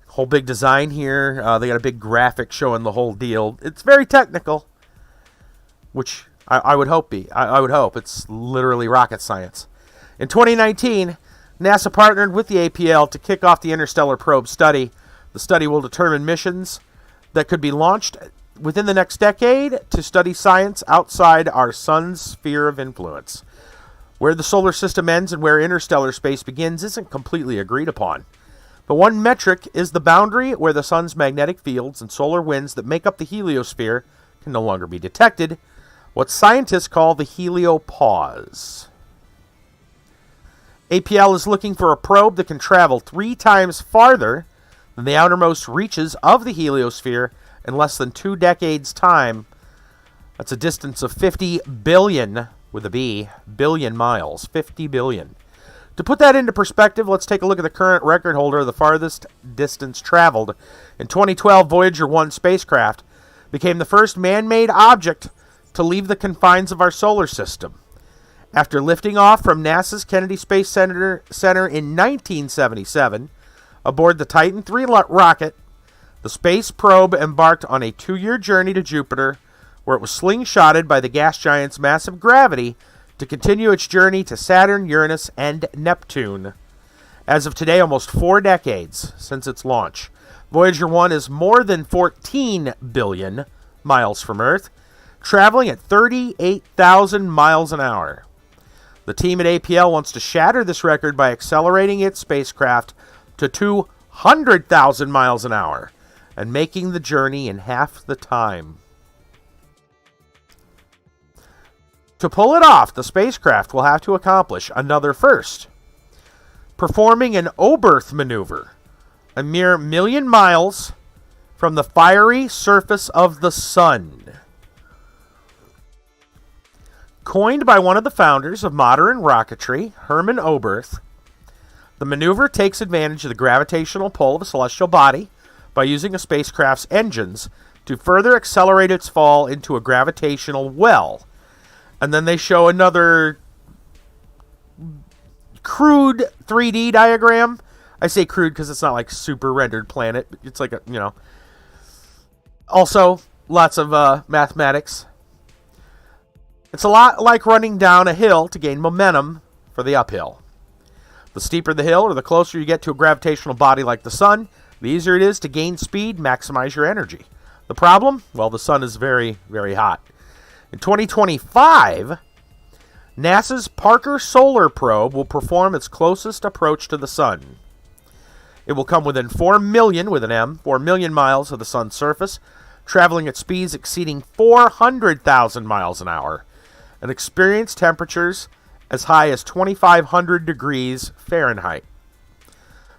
Whole big design here. They got a big graphic showing the whole deal. It's very technical, which I would hope I would hope. It's literally rocket science. In 2019, NASA partnered with the APL to kick off the Interstellar Probe study. The study will determine missions that could be launched within the next decade to study science outside our sun's sphere of influence. Where the solar system ends and where interstellar space begins isn't completely agreed upon. But one metric is the boundary where the sun's magnetic fields and solar winds that make up the heliosphere can no longer be detected, what scientists call the heliopause. APL is looking for a probe that can travel 3 times farther than the outermost reaches of the heliosphere in less than 2 decades' time. That's a distance of 50 billion, with a B, billion miles. 50 billion. To put that into perspective, let's take a look at the current record holder of the farthest distance traveled. In 2012, Voyager 1 spacecraft became the first man-made object to leave the confines of our solar system. After lifting off from NASA's Kennedy Space Center in 1977, aboard the Titan III rocket, the space probe embarked on a 2-year journey to Jupiter, where it was slingshotted by the gas giant's massive gravity to continue its journey to Saturn, Uranus, and Neptune. As of today, almost 4 decades since its launch, Voyager 1 is more than 14 billion miles from Earth, traveling at 38,000 miles an hour. The team at APL wants to shatter this record by accelerating its spacecraft to 200,000 miles an hour and making the journey in half the time. To pull it off, the spacecraft will have to accomplish another first, performing an Oberth maneuver, a mere million miles from the fiery surface of the sun. Coined by one of the founders of modern rocketry, Hermann Oberth, the maneuver takes advantage of the gravitational pull of a celestial body by using a spacecraft's engines to further accelerate its fall into a gravitational well. And then they show another crude 3D diagram. I say crude because it's not like super rendered planet. It's like a, also lots of mathematics. It's a lot like running down a hill to gain momentum for the uphill. The steeper the hill or the closer you get to a gravitational body like the sun, the easier it is to gain speed, maximize your energy. The problem? Well, the sun is very, very hot. In 2025, NASA's Parker Solar Probe will perform its closest approach to the sun. It will come within 4 million, with an M, 4 million miles of the sun's surface, traveling at speeds exceeding 400,000 miles an hour, and experience temperatures as high as 2,500 degrees Fahrenheit.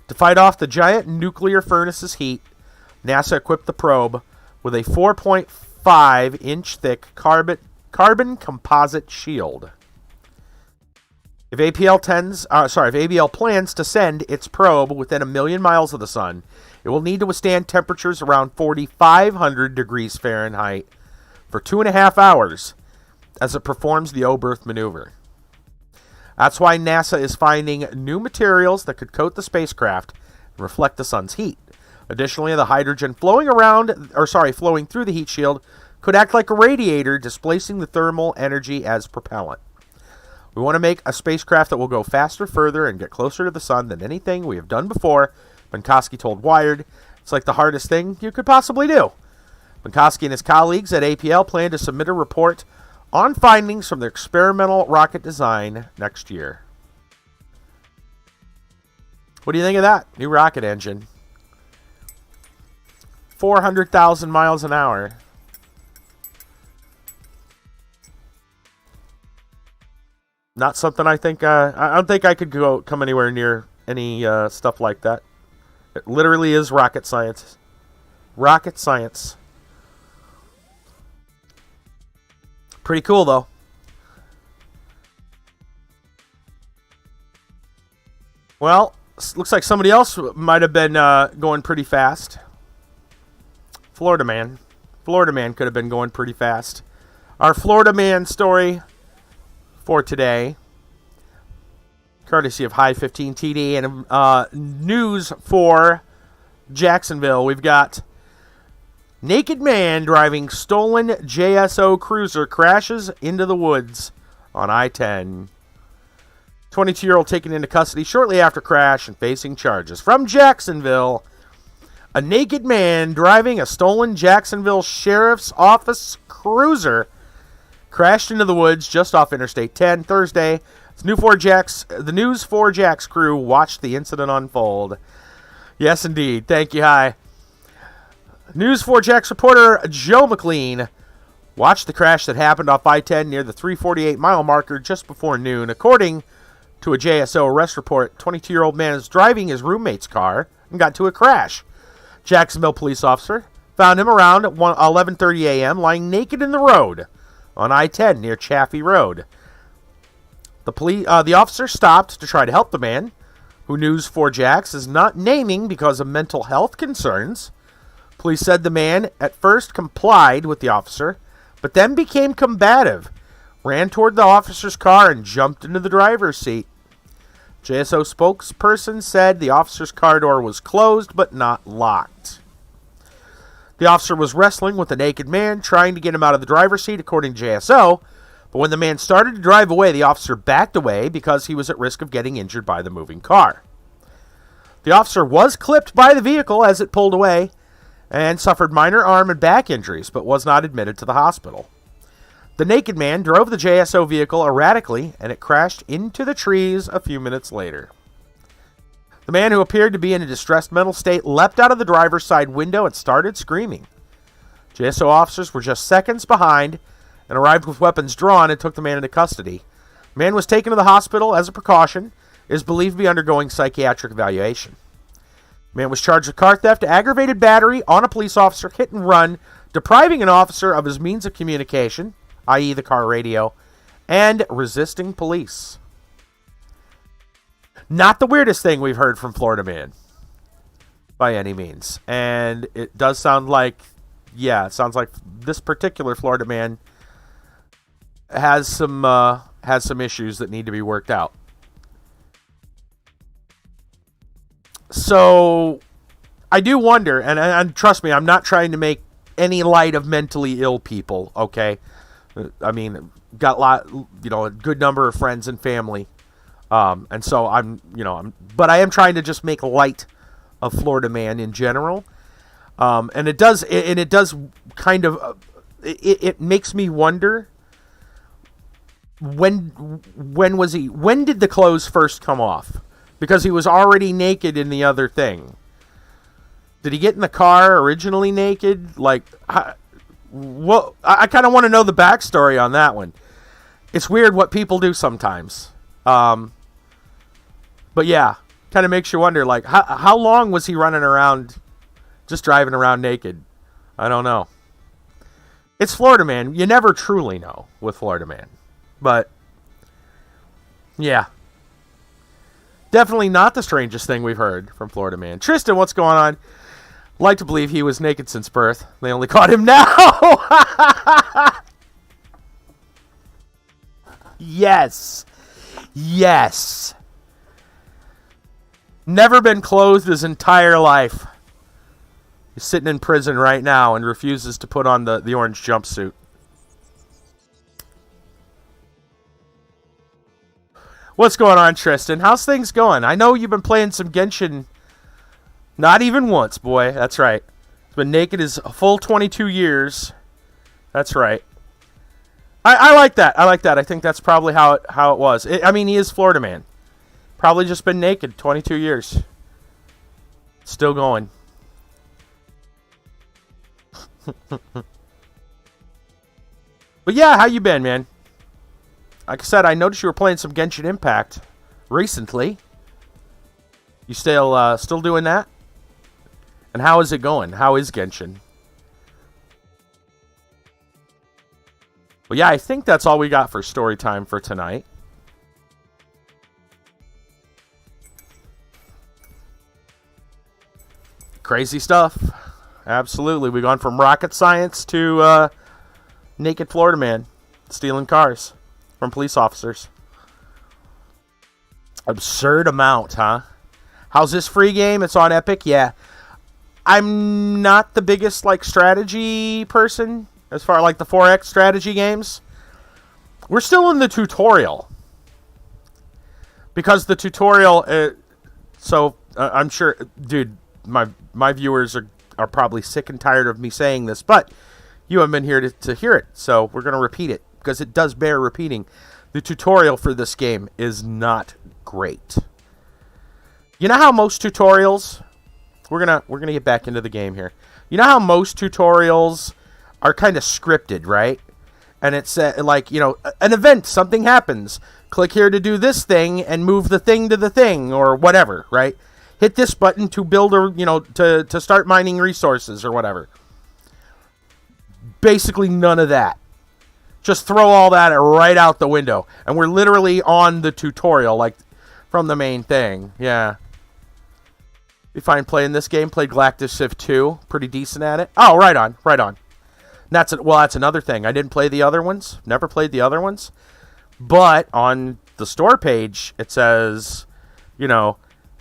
To fight off the giant nuclear furnace's heat, NASA equipped the probe with a 4.5-inch thick carbon composite shield. If ABL plans to send its probe within 1 million miles of the sun, it will need to withstand temperatures around 4,500 degrees Fahrenheit for 2.5 hours as it performs the O-berth maneuver. That's why NASA is finding new materials that could coat the spacecraft and reflect the sun's heat. Additionally, the hydrogen flowing through the heat shield could act like a radiator, displacing the thermal energy as propellant. We want to make a spacecraft that will go faster, further, and get closer to the sun than anything we have done before, Minkowski told Wired. It's like the hardest thing you could possibly do. Minkowski and his colleagues at APL plan to submit a report on findings from their experimental rocket design next year. What do you think of that? New rocket engine. 400,000 miles an hour. Not something I think, I don't think I could come anywhere near any stuff like that. It literally is rocket science. Rocket science. Pretty cool, though. Well, looks like somebody else might have been going pretty fast. Florida man. Florida man could have been going pretty fast. Our Florida man story for today, courtesy of High 15 TD, and news for Jacksonville. We've got naked man driving stolen JSO cruiser crashes into the woods on I-10. 22-year-old taken into custody shortly after crash and facing charges. From Jacksonville, a naked man driving a stolen Jacksonville Sheriff's Office cruiser crashed into the woods just off Interstate 10 Thursday. The News 4 Jax crew watched the incident unfold. Yes, indeed. Thank you, Hi. News 4 Jax reporter Joe McLean watched the crash that happened off I-10 near the 348-mile marker just before noon. According to a JSO arrest report, 22-year-old man is driving his roommate's car and got into a crash. Jacksonville police officer found him around 11:30 a.m. lying naked in the road on I-10 near Chaffee Road. The officer stopped to try to help the man, who News 4 Jax is not naming because of mental health concerns. Police said the man at first complied with the officer, but then became combative, ran toward the officer's car, and jumped into the driver's seat. JSO spokesperson said the officer's car door was closed but not locked. The officer was wrestling with the naked man, trying to get him out of the driver's seat, according to JSO, but when the man started to drive away, the officer backed away because he was at risk of getting injured by the moving car. The officer was clipped by the vehicle as it pulled away and suffered minor arm and back injuries, but was not admitted to the hospital. The naked man drove the JSO vehicle erratically, and it crashed into the trees a few minutes later. The man, who appeared to be in a distressed mental state, leapt out of the driver's side window and started screaming. JSO officers were just seconds behind and arrived with weapons drawn and took the man into custody. The man was taken to the hospital as a precaution, is believed to be undergoing psychiatric evaluation. The man was charged with car theft, aggravated battery on a police officer, hit and run, depriving an officer of his means of communication, i.e. the car radio, and resisting police. Not the weirdest thing we've heard from Florida man, by any means. And it does sound like, it sounds like this particular Florida man has some issues that need to be worked out. So I do wonder, and trust me, I'm not trying to make any light of mentally ill people, okay? I mean, got a good number of friends and family. And so but I am trying to just make light of Florida Man in general. And it does kind of, it makes me wonder, when did the clothes first come off? Because he was already naked in the other thing. Did he get in the car originally naked? Like, I kind of want to know the backstory on that one. It's weird what people do sometimes. But yeah, kind of makes you wonder, like, how long was he running around, just driving around naked? I don't know. It's Florida Man. You never truly know with Florida Man. But, yeah. Definitely not the strangest thing we've heard from Florida Man. Tristan, what's going on? Like to believe he was naked since birth. They only caught him now. Yes. Yes. Never been clothed his entire life. He's sitting in prison right now and refuses to put on the orange jumpsuit. What's going on, Tristan? How's things going? I know you've been playing some Genshin. Not even once, boy. That's right. He's been naked his full 22 years. That's right. I like that. I like that. I think that's probably how it was. I mean, he is Florida Man. Probably just been naked 22 years. Still going. But yeah, how you been, man? Like I said, I noticed you were playing some Genshin Impact recently. You still doing that? And how is it going? How is Genshin? Well, yeah, I think that's all we got for story time for tonight. Crazy stuff. Absolutely. We've gone from rocket science to naked Florida Man stealing cars from police officers. Absurd amount, huh? How's this free game? It's on Epic? Yeah. I'm not the biggest strategy person as far like the 4X strategy games. We're still in the tutorial. Because the tutorial I'm sure, dude, my viewers are probably sick and tired of me saying this, but you haven't been here to hear it, so we're going to repeat it because it does bear repeating. The tutorial for this game is not great. You know how most tutorials, we're gonna get back into the game here. You know how most tutorials are kind of scripted, right? And it's an event, something happens. Click here to do this thing and move the thing to the thing or whatever, right? Hit this button to build to start mining resources or whatever. Basically none of that. Just throw all that right out the window. And we're literally on the tutorial, from the main thing. Yeah. Be fine playing this game. Played Galactic Civ 2. Pretty decent at it. Oh, right on. Right on. That's another thing. I didn't play the other ones. Never played the other ones. But on the store page, it says, if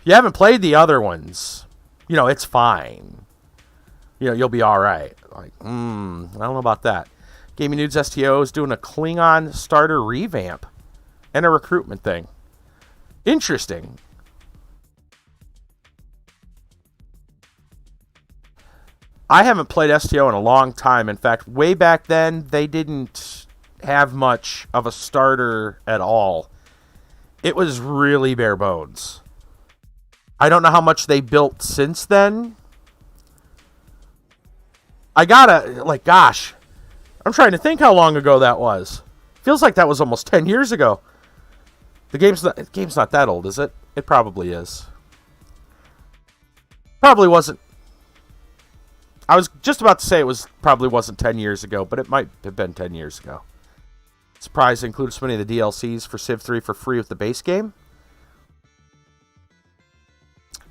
you haven't played the other ones, it's fine. You'll be all right. I don't know about that. Gaming Nudes STO is doing a Klingon starter revamp and a recruitment thing. Interesting. I haven't played STO in a long time. In fact, way back then, they didn't have much of a starter at all. It was really bare bones. I don't know how much they built since then. Gosh, I'm trying to think how long ago that was. Feels like that was almost 10 years ago. The game's not that old, is it? It probably is. Probably wasn't. I was just about to say probably wasn't 10 years ago, but it might have been 10 years ago. Surprise includes so many of the DLCs for Civ 3 for free with the base game.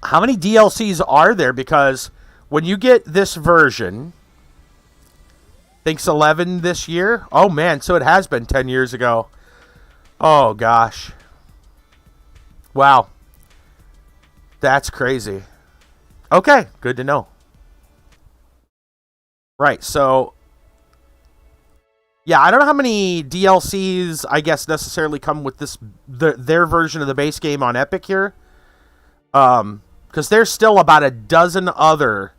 How many DLCs are there? Because when you get this version, I think it's 11 this year. Oh man, so it has been 10 years ago. Oh gosh. Wow. That's crazy. Okay, good to know. Right, so... Yeah, I don't know how many DLCs, I guess, necessarily come with their version of the base game on Epic here. Because there's still about a dozen other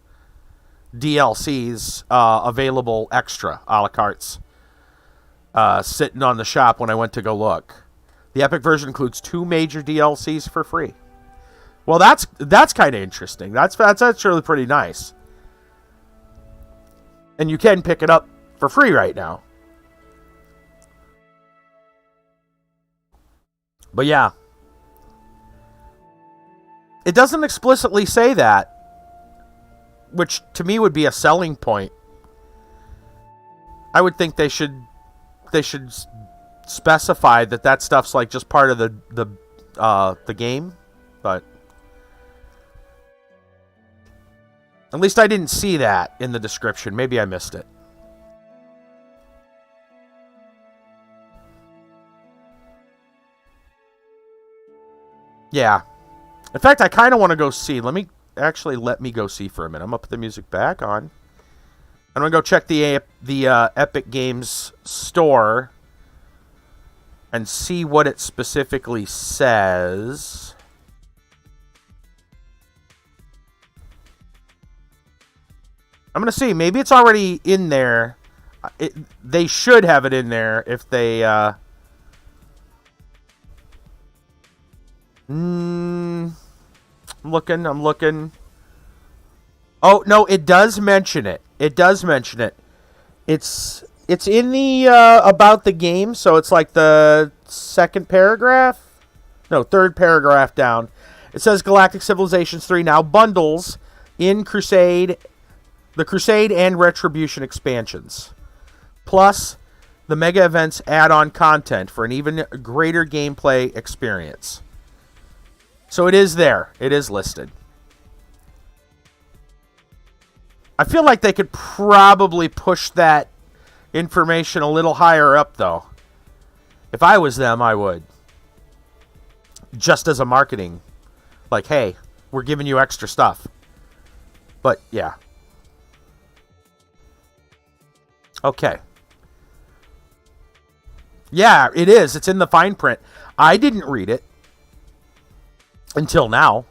DLCs available extra, a la cartes, sitting on the shop when I went to go look. The Epic version includes 2 major DLCs for free. Well, that's kind of interesting. That's actually pretty nice. And you can pick it up for free right now. But yeah. It doesn't explicitly say that, which to me would be a selling point. I would think they should specify that stuff's like just part of the game, but at least I didn't see that in the description. Maybe I missed it. Yeah. In fact, I kind of want to go see. Let me go see for a minute. I'm going to put the music back on. I'm going to go check the Epic Games store and see what it specifically says. I'm going to see. Maybe it's already in there. They should have it in there if they... I'm looking. Oh, no, it does mention it. It's in the about the game, so it's like the second paragraph? No, third paragraph down. It says Galactic Civilizations 3 now bundles in the Crusade and Retribution expansions. Plus, the Mega Events add-on content for an even greater gameplay experience. So it is there. It is listed. I feel like they could probably push that information a little higher up, though. If I was them, I would. Just as a marketing. Like, hey, we're giving you extra stuff. But, yeah. Okay. Yeah, it is. It's in the fine print. I didn't read it. Until now,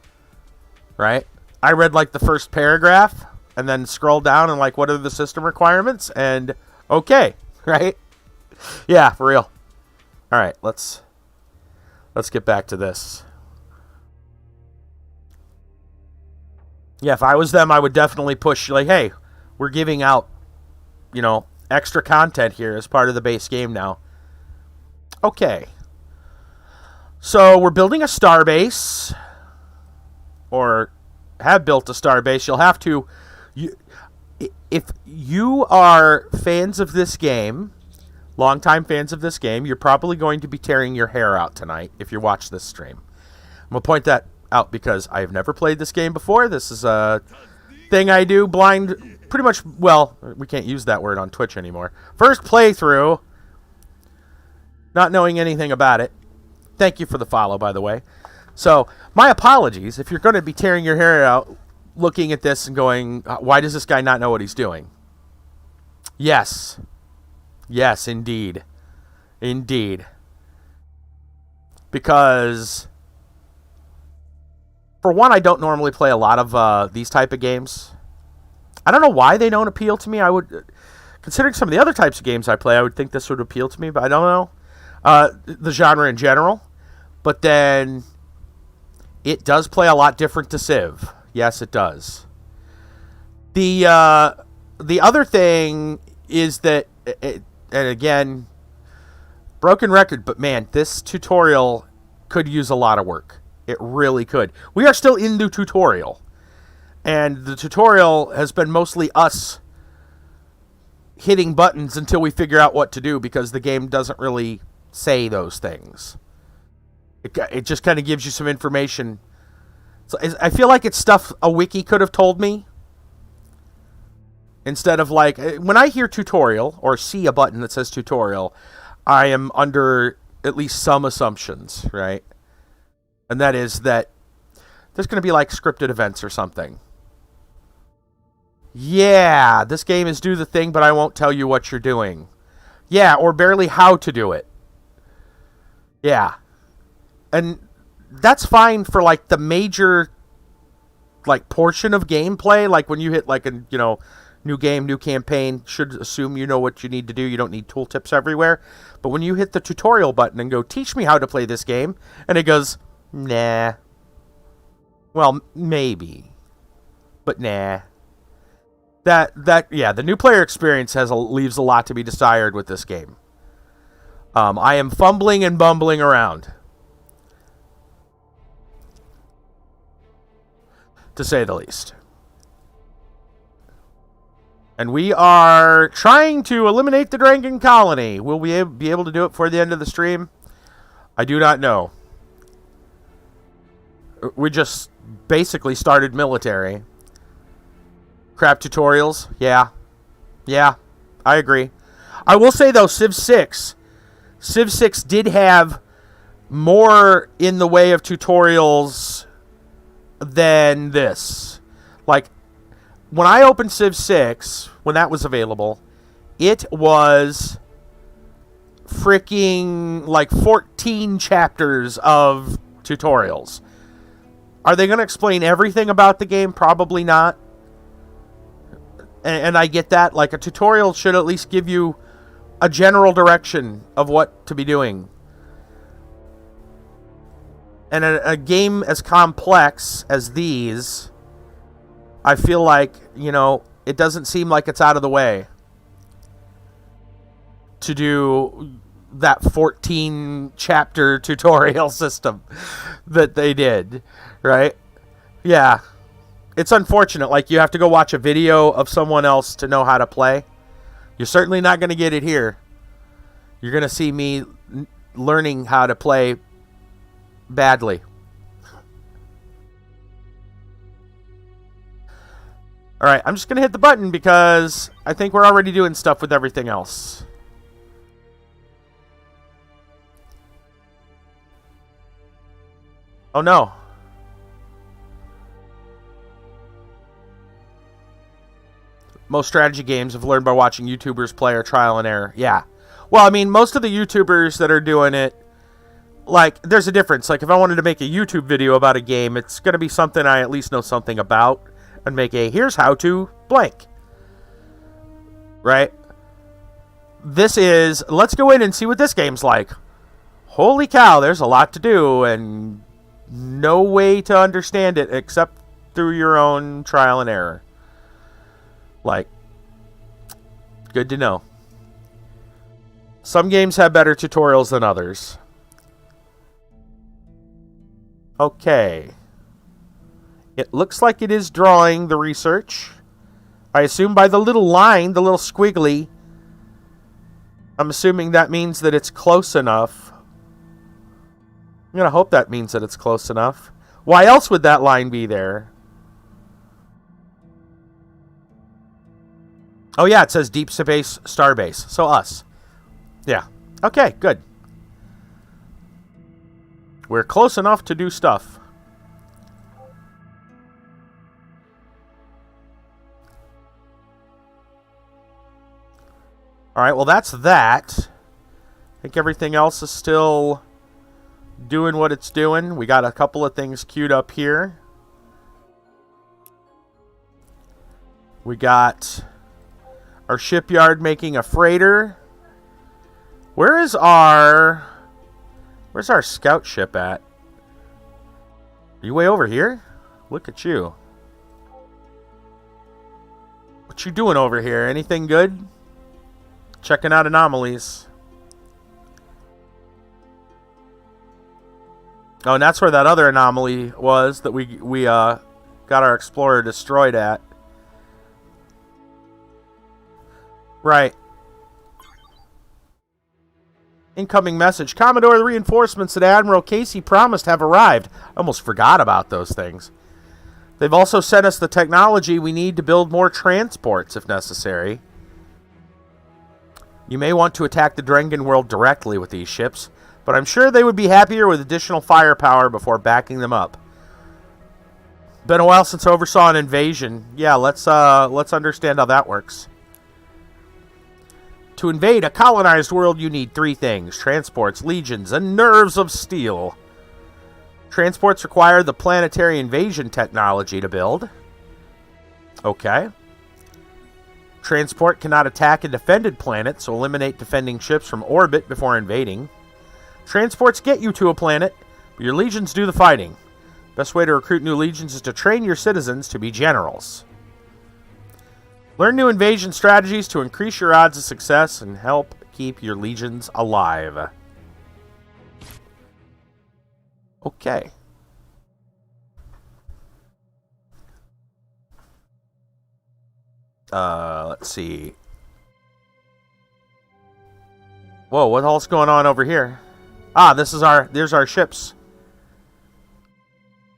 right? I read like the first paragraph and then scrolled down and like, what are the system requirements? And okay, right? Yeah, for real. All right, let's get back to this. Yeah, if I was them, I would definitely push like, hey, we're giving out, extra content here as part of the base game now. Okay. So we're building a starbase, or have built a starbase. You'll have to, if you are fans of this game, longtime fans of this game, you're probably going to be tearing your hair out tonight if you watch this stream. I'm going to point that out because I've never played this game before. This is a thing I do blind, pretty much, well, we can't use that word on Twitch anymore. First playthrough, not knowing anything about it. Thank you for the follow, by the way. So, my apologies if you're going to be tearing your hair out looking at this and going, why does this guy not know what he's doing? Yes. Yes, indeed. Indeed. Because, for one, I don't normally play a lot of these type of games. I don't know why they don't appeal to me. I would, considering some of the other types of games I play, I would think this would appeal to me, but I don't know. The genre in general. But then it does play a lot different to Civ. Yes, it does. The other thing is that, and again, broken record, but man, this tutorial could use a lot of work. It really could. We are still in the tutorial. And the tutorial has been mostly us hitting buttons until we figure out what to do, because the game doesn't really say those things. It just kind of gives you some information. So I feel like it's stuff a wiki could have told me. Instead of like, when I hear tutorial or see a button that says tutorial, I am under at least some assumptions, right? And that is that There's going to be like scripted events or something. Yeah, this game is do the thing, but I won't tell you what you're doing. Yeah, or barely how to do it. Yeah. And that's fine for like the major like portion of gameplay, like when you hit like a, you know, new game, new campaign, should assume you know what you need to do. You don't need tooltips everywhere. But when you hit the tutorial button and go, teach me how to play this game, and it goes, nah. Well, maybe. But nah. Yeah, the new player experience leaves a lot to be desired with this game. I am fumbling and bumbling around, to say the least. And we are trying to eliminate the Dragon Colony. Will we be able to do it before the end of the stream? I do not know. We just basically started military. Crap tutorials. Yeah. Yeah, I agree. I will say, though, Civ 6 did have more in the way of tutorials than this. Like, when I opened Civ 6, when that was available, it was freaking like 14 chapters of tutorials. Are they going to explain everything about the game? Probably not. And I get that. Like, a tutorial should at least give you a general direction of what to be doing. And a game as complex as these, I feel like, you know, it doesn't seem like it's out of the way to do that 14 chapter tutorial system that they did, right? Yeah. It's unfortunate. Like, you have to go watch a video of someone else to know how to play. You're certainly not going to get it here. You're going to see me learning how to play badly. Alright, I'm just going to hit the button because I think we're already doing stuff with everything else. Oh no. Most strategy games have learned by watching YouTubers play or trial and error. Yeah. Well, I mean, most of the YouTubers that are doing it, like, there's a difference. Like, if I wanted to make a YouTube video about a game, it's going to be something I at least know something about. And make a, here's how to blank. Right? This is, let's go in and see what this game's like. Holy cow, there's a lot to do, and no way to understand it except through your own trial and error. Like, good to know. Some games have better tutorials than others. Okay. It looks like it is drawing the research. I assume by the little line, the little squiggly, I'm assuming that means that it's close enough. I'm going to hope that means that it's close enough. Why else would that line be there? Oh yeah, it says Deep Space Starbase. So us. Yeah. Okay, good. We're close enough to do stuff. Alright, well that's that. I think everything else is still doing what it's doing. We got a couple of things queued up here. We got our shipyard making a freighter. Where's our scout ship at? Are you way over here? Look at you. What you doing over here? Anything good? Checking out anomalies. Oh, and that's where that other anomaly was that we got our explorer destroyed at. Right. Incoming message. Commodore, the reinforcements that Admiral Casey promised have arrived. I almost forgot about those things. They've also sent us the technology we need to build more transports if necessary. You may want to attack the Drengen world directly with these ships, but I'm sure they would be happier with additional firepower before backing them up. Been a while since I oversaw an invasion. Yeah, let's understand how that works. To invade a colonized world, you need 3 things: transports, legions, and nerves of steel. Transports require the planetary invasion technology to build. Okay. Transport cannot attack a defended planet, so eliminate defending ships from orbit before invading. Transports get you to a planet, but your legions do the fighting. Best way to recruit new legions is to train your citizens to be generals. Learn new invasion strategies to increase your odds of success and help keep your legions alive. Okay. Let's see. Whoa, what all's going on over here? Ah, there's our ships.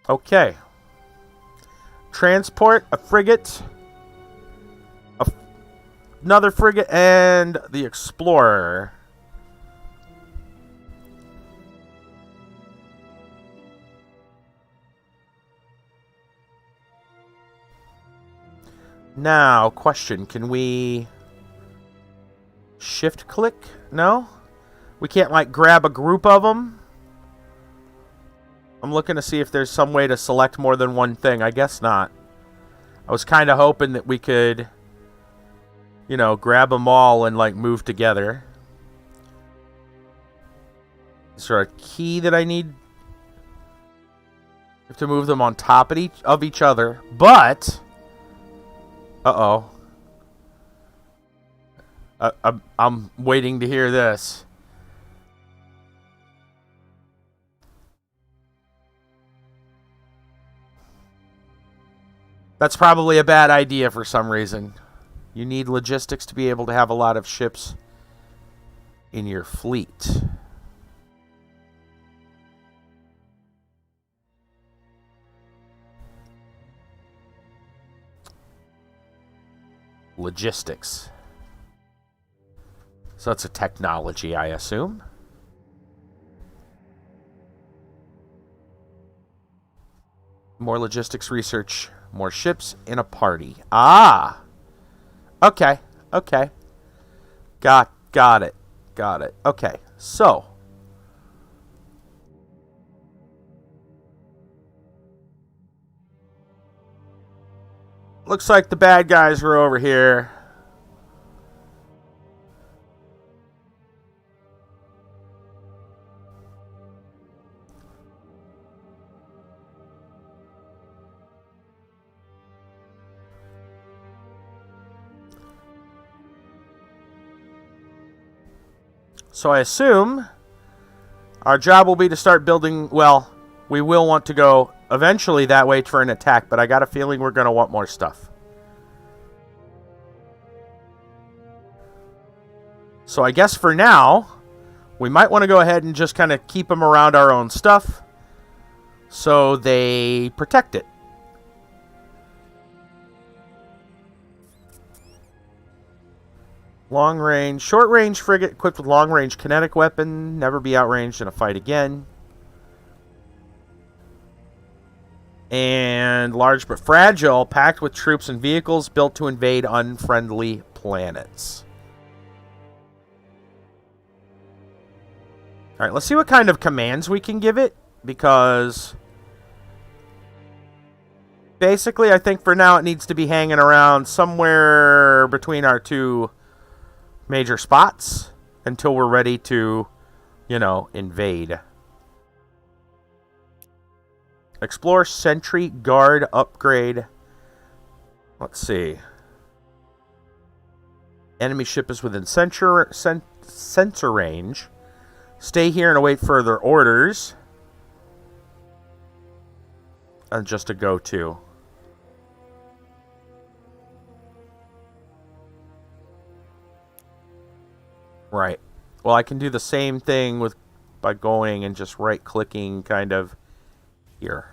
Okay. Transport, a frigate, another frigate, and the Explorer. Now, question, can we shift click? No? We can't, like, grab a group of them? I'm looking to see if there's some way to select more than one thing. I guess not. I was kind of hoping that we could, you know, grab them all and, like, move together. Is there a key that I need? I have to move them on top of each other, but... Uh-oh. I'm waiting to hear this. That's probably a bad idea for some reason. You need logistics to be able to have a lot of ships in your fleet. Logistics. So that's a technology, I assume. More logistics research. More ships in a party. Ah! Okay. Okay. Got it. Got it. Okay. So. Looks like the bad guys were over here. So I assume our job will be to start building, well, we will want to go eventually that way for an attack, but I got a feeling we're going to want more stuff. So I guess for now, we might want to go ahead and just kind of keep them around our own stuff so they protect it. Long range, short range frigate equipped with long range kinetic weapon. Never be outranged in a fight again. And large but fragile, packed with troops and vehicles built to invade unfriendly planets. Alright, let's see what kind of commands we can give it. Because basically, I think for now it needs to be hanging around somewhere between our two major spots until we're ready to, you know, invade. Explore, sentry, guard, upgrade. Let's see. Enemy ship is within sensor range. Stay here and await further orders. And just a go-to. Right. Well, I can do the same thing by going and just right-clicking kind of here.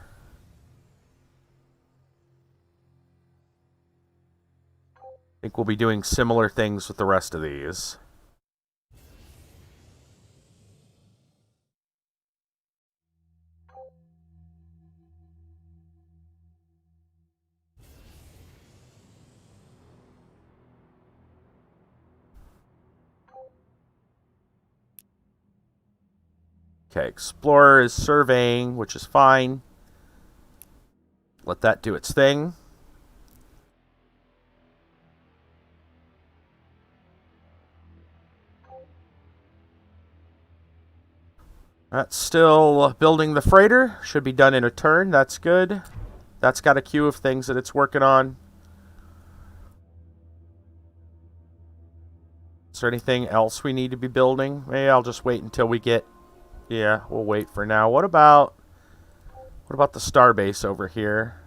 I think we'll be doing similar things with the rest of these. Okay, Explorer is surveying, which is fine. Let that do its thing. That's still building the freighter. Should be done in a turn. That's good. That's got a queue of things that it's working on. Is there anything else we need to be building? Maybe I'll just wait until we get... Yeah, we'll wait for now. What about the starbase over here?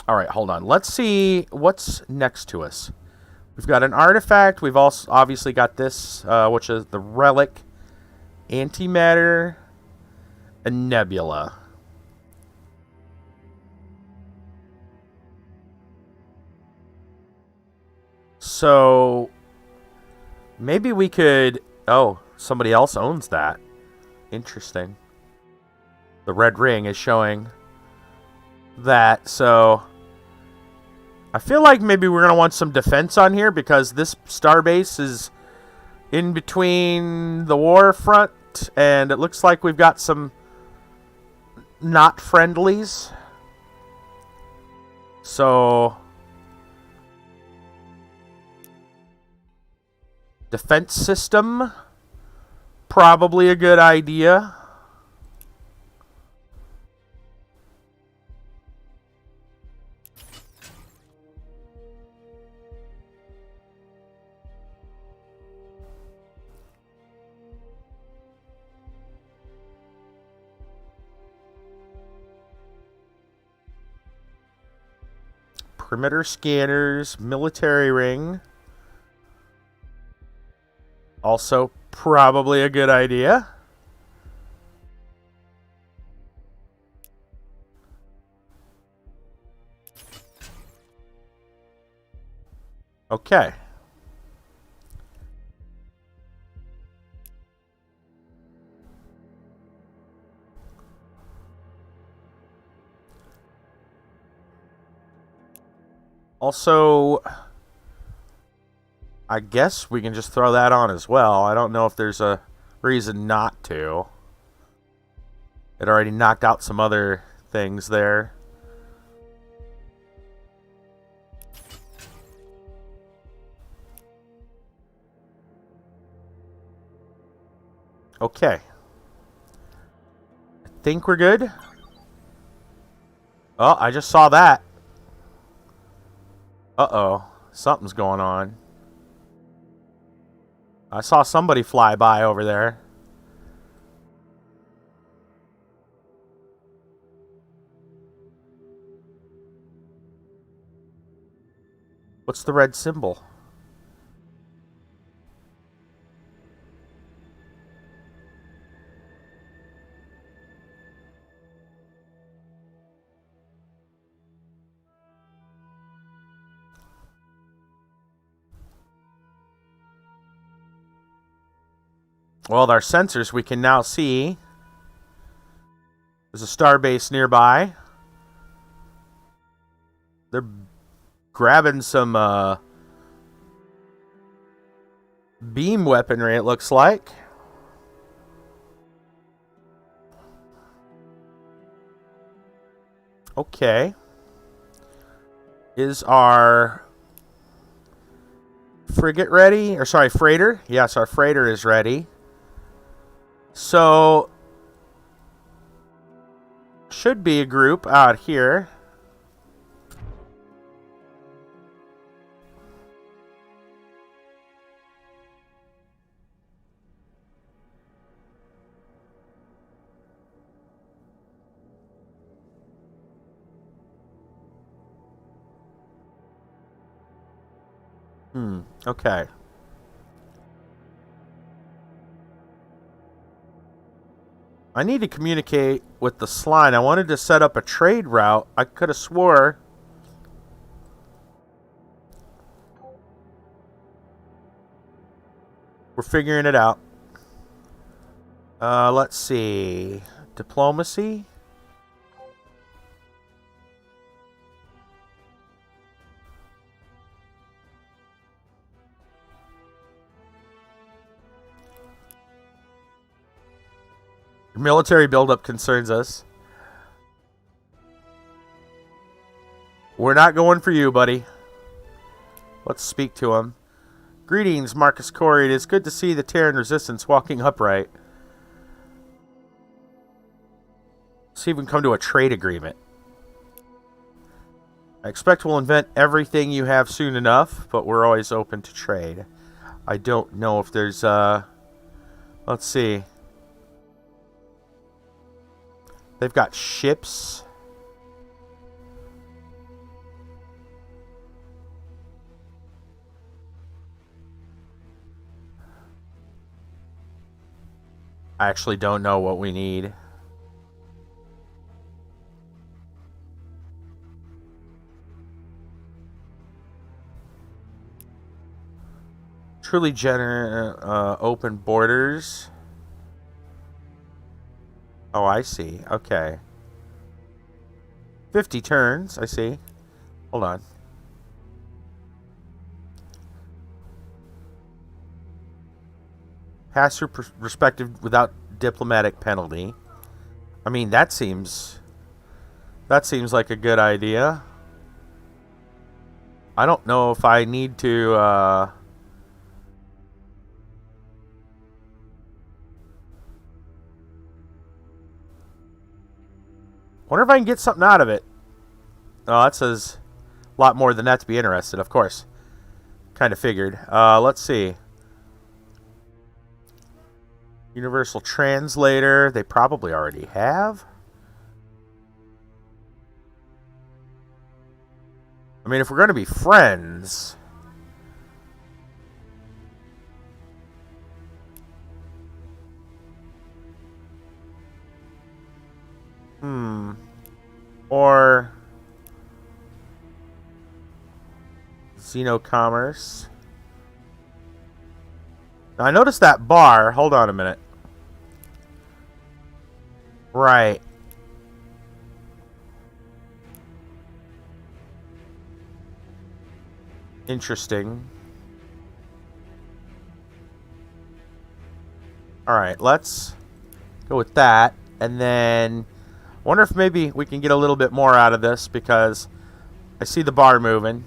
All right, hold on. Let's see what's next to us. We've got an artifact. We've also obviously got this, which is the relic, antimatter, a nebula. So maybe we could... Oh, somebody else owns that. Interesting. The red ring is showing that, so I feel like maybe we're going to want some defense on here because this starbase is in between the war front and it looks like we've got some not friendlies. So defense system, probably a good idea. Perimeter scanners, military ring. Also, probably a good idea. Okay. Also, I guess we can just throw that on as well. I don't know if there's a reason not to. It already knocked out some other things there. Okay. I think we're good. Oh, I just saw that. Uh-oh. Something's going on. I saw somebody fly by over there. What's the red symbol? Well, with our sensors, we can now see there's a starbase nearby. They're grabbing some beam weaponry, it looks like. Okay. Is our frigate ready? Or sorry, freighter? Yes, our freighter is ready. So, should be a group out here. Okay. I need to communicate with the slime. I wanted to set up a trade route. I could have swore. We're figuring it out. Let's see. Diplomacy. Military buildup concerns us. We're not going for you, buddy. Let's speak to him. Greetings, Marcus Corey. It is good to see the Terran Resistance walking upright. See if we can come to a trade agreement. I expect we'll invent everything you have soon enough, but we're always open to trade. I don't know if there's, let's see. They've got ships. I actually don't know what we need. Truly open borders. Oh, I see. Okay. 50 turns, I see. Hold on. Pass through perspective without diplomatic penalty. I mean, that seems like a good idea. I don't know if I need to wonder if I can get something out of it. Oh, that says a lot more than that to be interested, of course. Kind of figured. Let's see. Universal Translator. They probably already have. I mean, if we're going to be friends... Or... Xenocommerce. Now, I noticed that bar. Hold on a minute. Right. Interesting. Alright, let's go with that. And then... I wonder if maybe we can get a little bit more out of this, because I see the bar moving.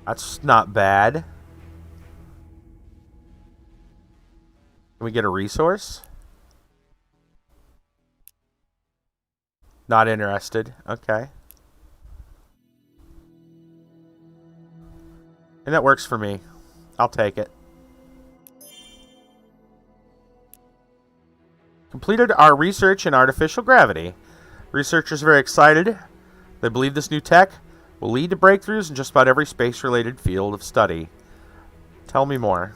That's not bad. Can we get a resource? Not interested. Okay. And that works for me. I'll take it. Completed our research in artificial gravity. Researchers are very excited. They believe this new tech will lead to breakthroughs in just about every space-related field of study. Tell me more.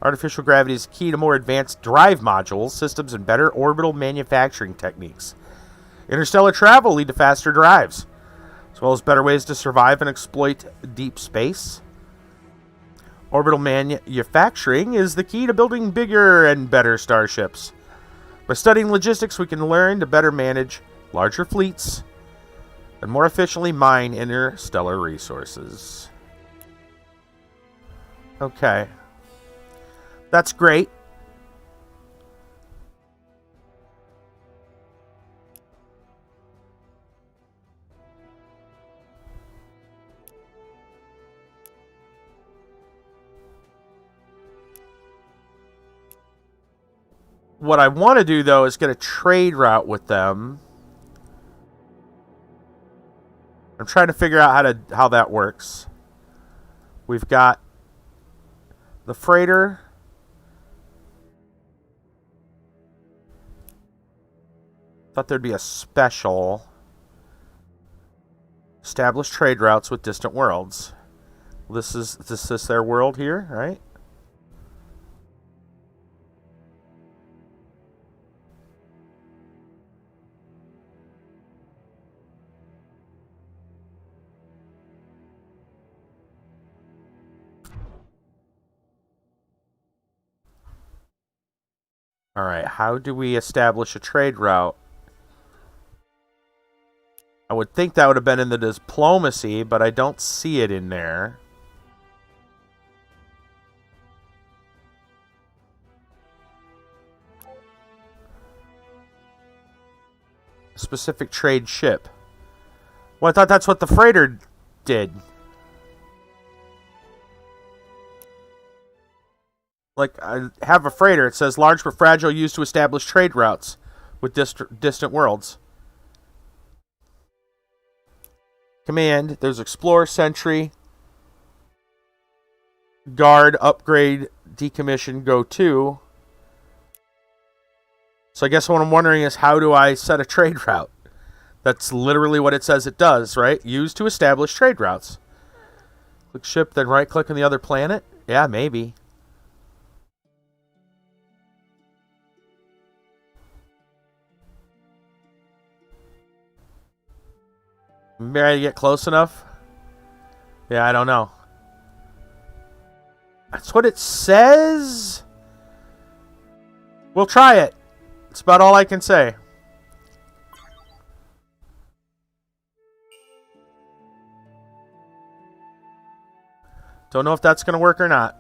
Artificial gravity is key to more advanced drive modules, systems, and better orbital manufacturing techniques. Interstellar travel will lead to faster drives, as well as better ways to survive and exploit deep space. Orbital manufacturing is the key to building bigger and better starships. By studying logistics, we can learn to better manage larger fleets and more efficiently mine interstellar resources. Okay. That's great. What I want to do, though, is get a trade route with them. I'm trying to figure out how that works. We've got the freighter. Thought there'd be a special. Establish trade routes with distant worlds. This is their world here, right? Alright, how do we establish a trade route? I would think that would have been in the diplomacy, but I don't see it in there. specific trade ship. Well, I thought that's what the freighter did. Like, I have a freighter. It says large but fragile, used to establish trade routes with distant worlds. Command. There's Explorer, Sentry, Guard, Upgrade, Decommission, Go to. So I guess what I'm wondering is, how do I set a trade route? That's literally what it says it does, right? Used to establish trade routes. Click ship, then right-click on the other planet? Yeah, maybe. Maybe I get close enough? Yeah, I don't know. That's what it says? We'll try it. That's about all I can say. Don't know if that's going to work or not.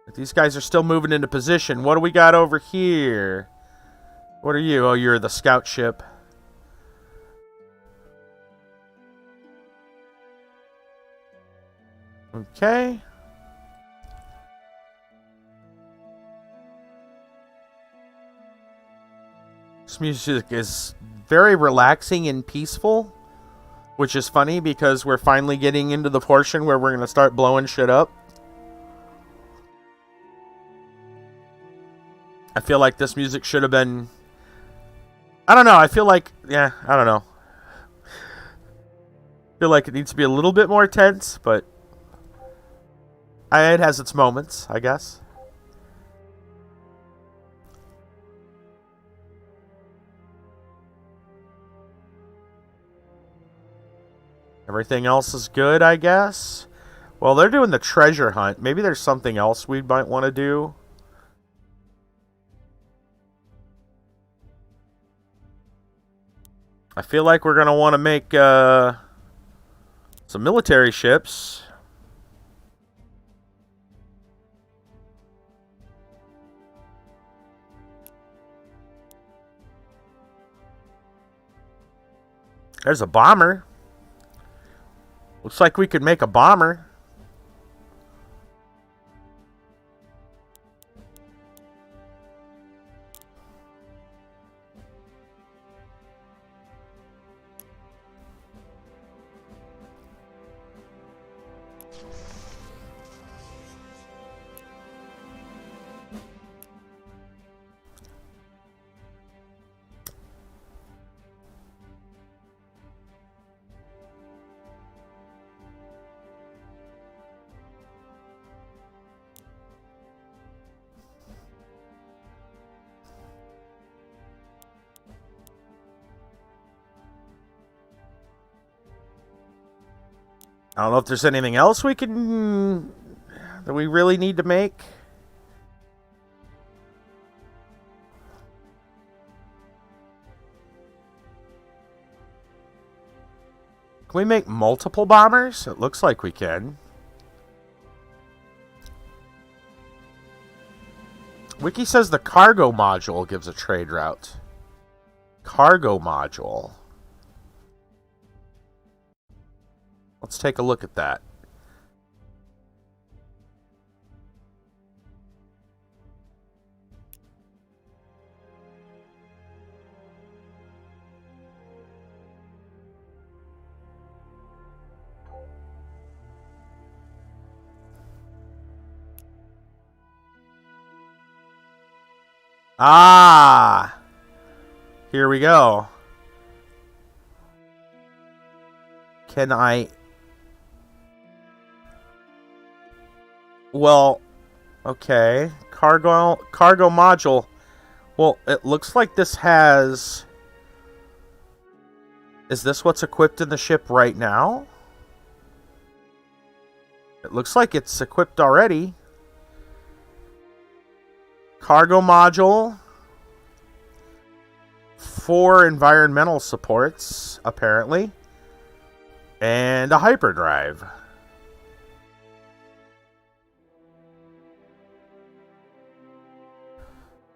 But these guys are still moving into position. What do we got over here? What are you? Oh, you're the scout ship. Okay. This music is very relaxing and peaceful, which is funny because we're finally getting into the portion where we're going to start blowing shit up. I feel like this music should have been... I don't know. I feel like... Yeah, I don't know. I feel like it needs to be a little bit more tense, but... it has its moments, I guess. Everything else is good, I guess. Well, they're doing the treasure hunt. Maybe there's something else we might want to do. I feel like we're going to want to make some military ships. There's a bomber. Looks like we could make a bomber. I don't know if there's anything else we can... that we really need to make. Can we make multiple bombers? It looks like we can. Wiki says the cargo module gives a trade route. Cargo module. Let's take a look at that. Ah! Here we go. Can I... Well, okay. Cargo module. Well, it looks like this has... Is this what's equipped in the ship right now? It looks like it's equipped already. Cargo module. 4 environmental supports, apparently. And a hyperdrive.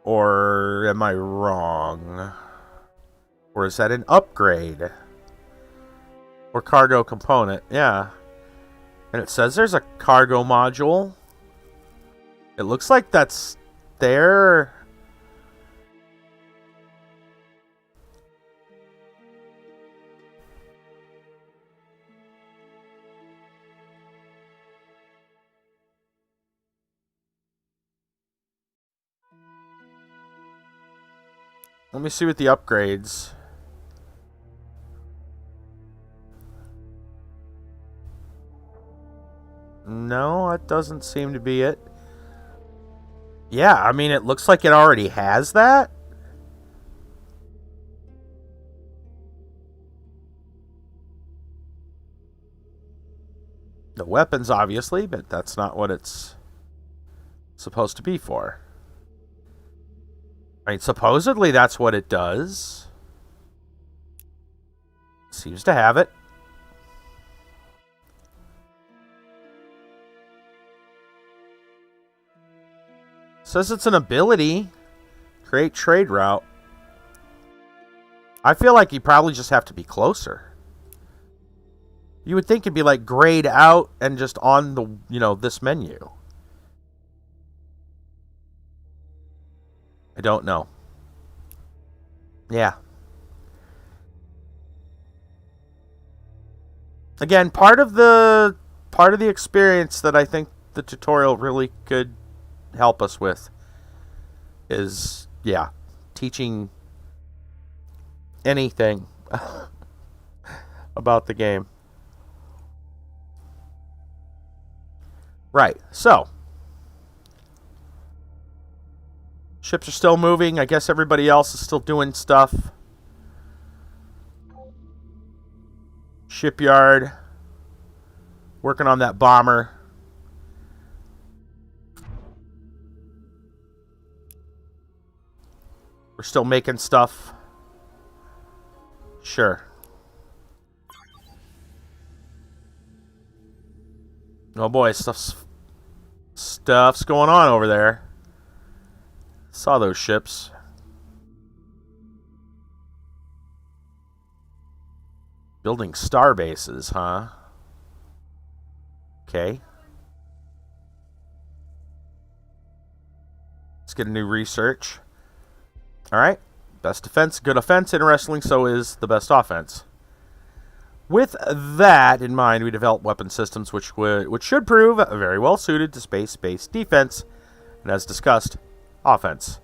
Or am I wrong? Or is that an upgrade? Or cargo component? Yeah. And it says there's a cargo module. It looks like that's there. Let me see what the upgrades. No, that doesn't seem to be it. Yeah, I mean, it looks like it already has that. The weapons, obviously, but that's not what it's supposed to be for. I mean, supposedly that's what it does. Seems to have it. Says it's an ability. Create trade route. I feel like you probably just have to be closer. You would think it'd be like grayed out and just on the, this menu. I don't know. Yeah. Again, part of the experience that I think the tutorial really could help us with is, yeah, teaching anything about the game. Right, so ships are still moving. I guess everybody else is still doing stuff. Shipyard. Working on that bomber. We're still making stuff. Sure. Oh boy, stuff's going on over there. Saw those ships. Building star bases, huh? Okay. Let's get a new research. Alright. Best defense, good offense in wrestling, so is the best offense. With that in mind, we developed weapon systems which should prove very well suited to space-based defense, and as discussed, offense.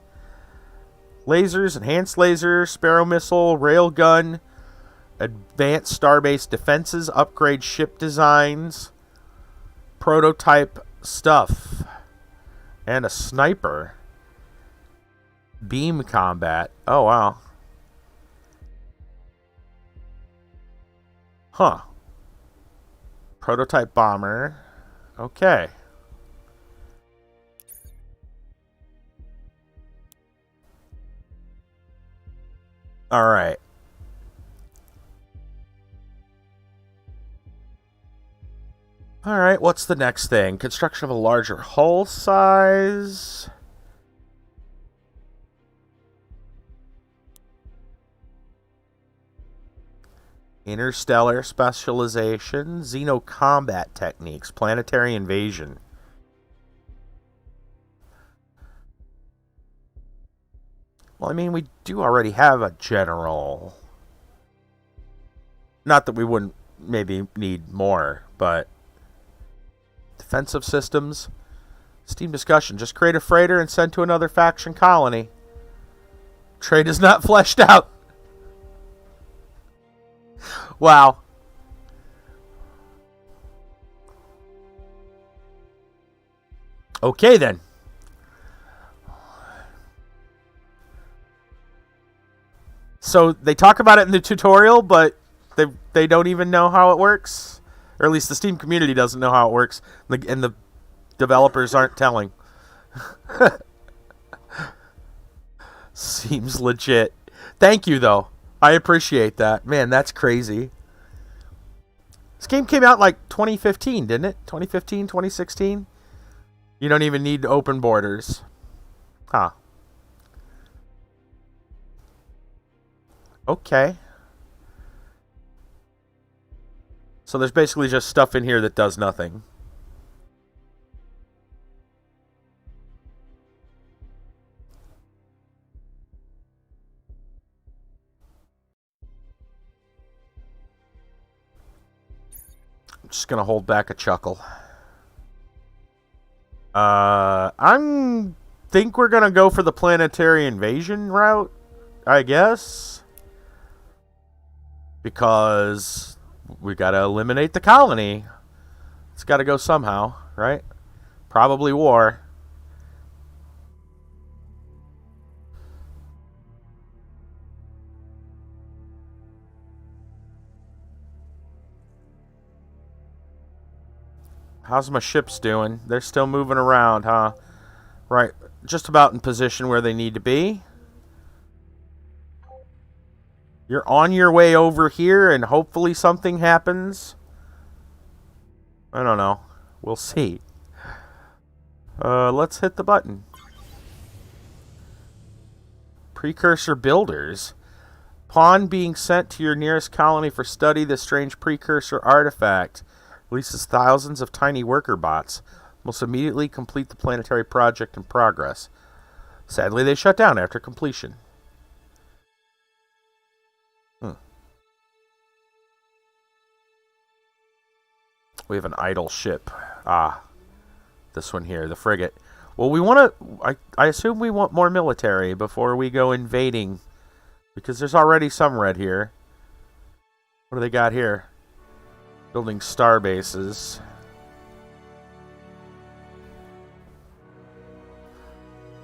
Lasers, enhanced laser, Sparrow missile, railgun, advanced star-based defenses, upgrade ship designs, prototype stuff, and a sniper. Beam combat. Oh, wow. Huh. Prototype bomber. Okay. All right. All right, what's the next thing? Construction of a larger hull size. Interstellar specialization, xenocombat techniques, planetary invasion. Well, I mean, we do already have a general. Not that we wouldn't maybe need more, but defensive systems. Steam discussion. Just create a freighter and send to another faction colony. Trade is not fleshed out. Wow. Okay, then. So they talk about it in the tutorial, but they don't even know how it works. Or at least the Steam community doesn't know how it works. And the developers aren't telling. Seems legit. Thank you, though. I appreciate that. Man, that's crazy. This game came out like 2015, didn't it? 2015, 2016? You don't even need open borders. Huh. Okay. So there's basically just stuff in here that does nothing. I'm just gonna hold back a chuckle. I'm think we're gonna go for the planetary invasion route, I guess. Because we gotta eliminate the colony. It's gotta go somehow, right? Probably war. How's my ships doing? They're still moving around, huh? Right, just about in position where they need to be. You're on your way over here, and hopefully something happens. I don't know. We'll see. Let's hit the button. Precursor builders. Pawn being sent to your nearest colony for study. The strange precursor artifact releases thousands of tiny worker bots. Must immediately complete the planetary project in progress. Sadly, they shut down after completion. We have an idle ship. Ah, this one here, the frigate. Well, we want to... I assume we want more military before we go invading. Because there's already some red here. What do they got here? Building star bases.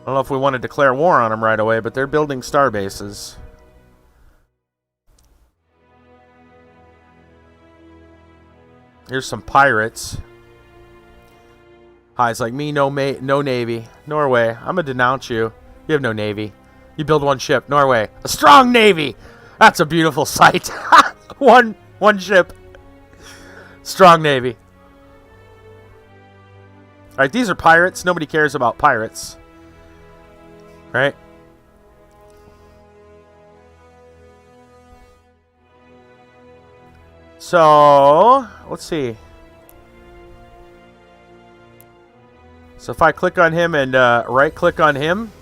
I don't know if we want to declare war on them right away, but they're building star bases. Here's some pirates. Hi's like, me, no navy. Norway, I'm gonna denounce you. You have no navy. You build one ship. Norway, a strong navy. That's a beautiful sight. one ship. Strong navy. Alright, these are pirates. Nobody cares about pirates. Right? So, let's see. So if I click on him and right click on him,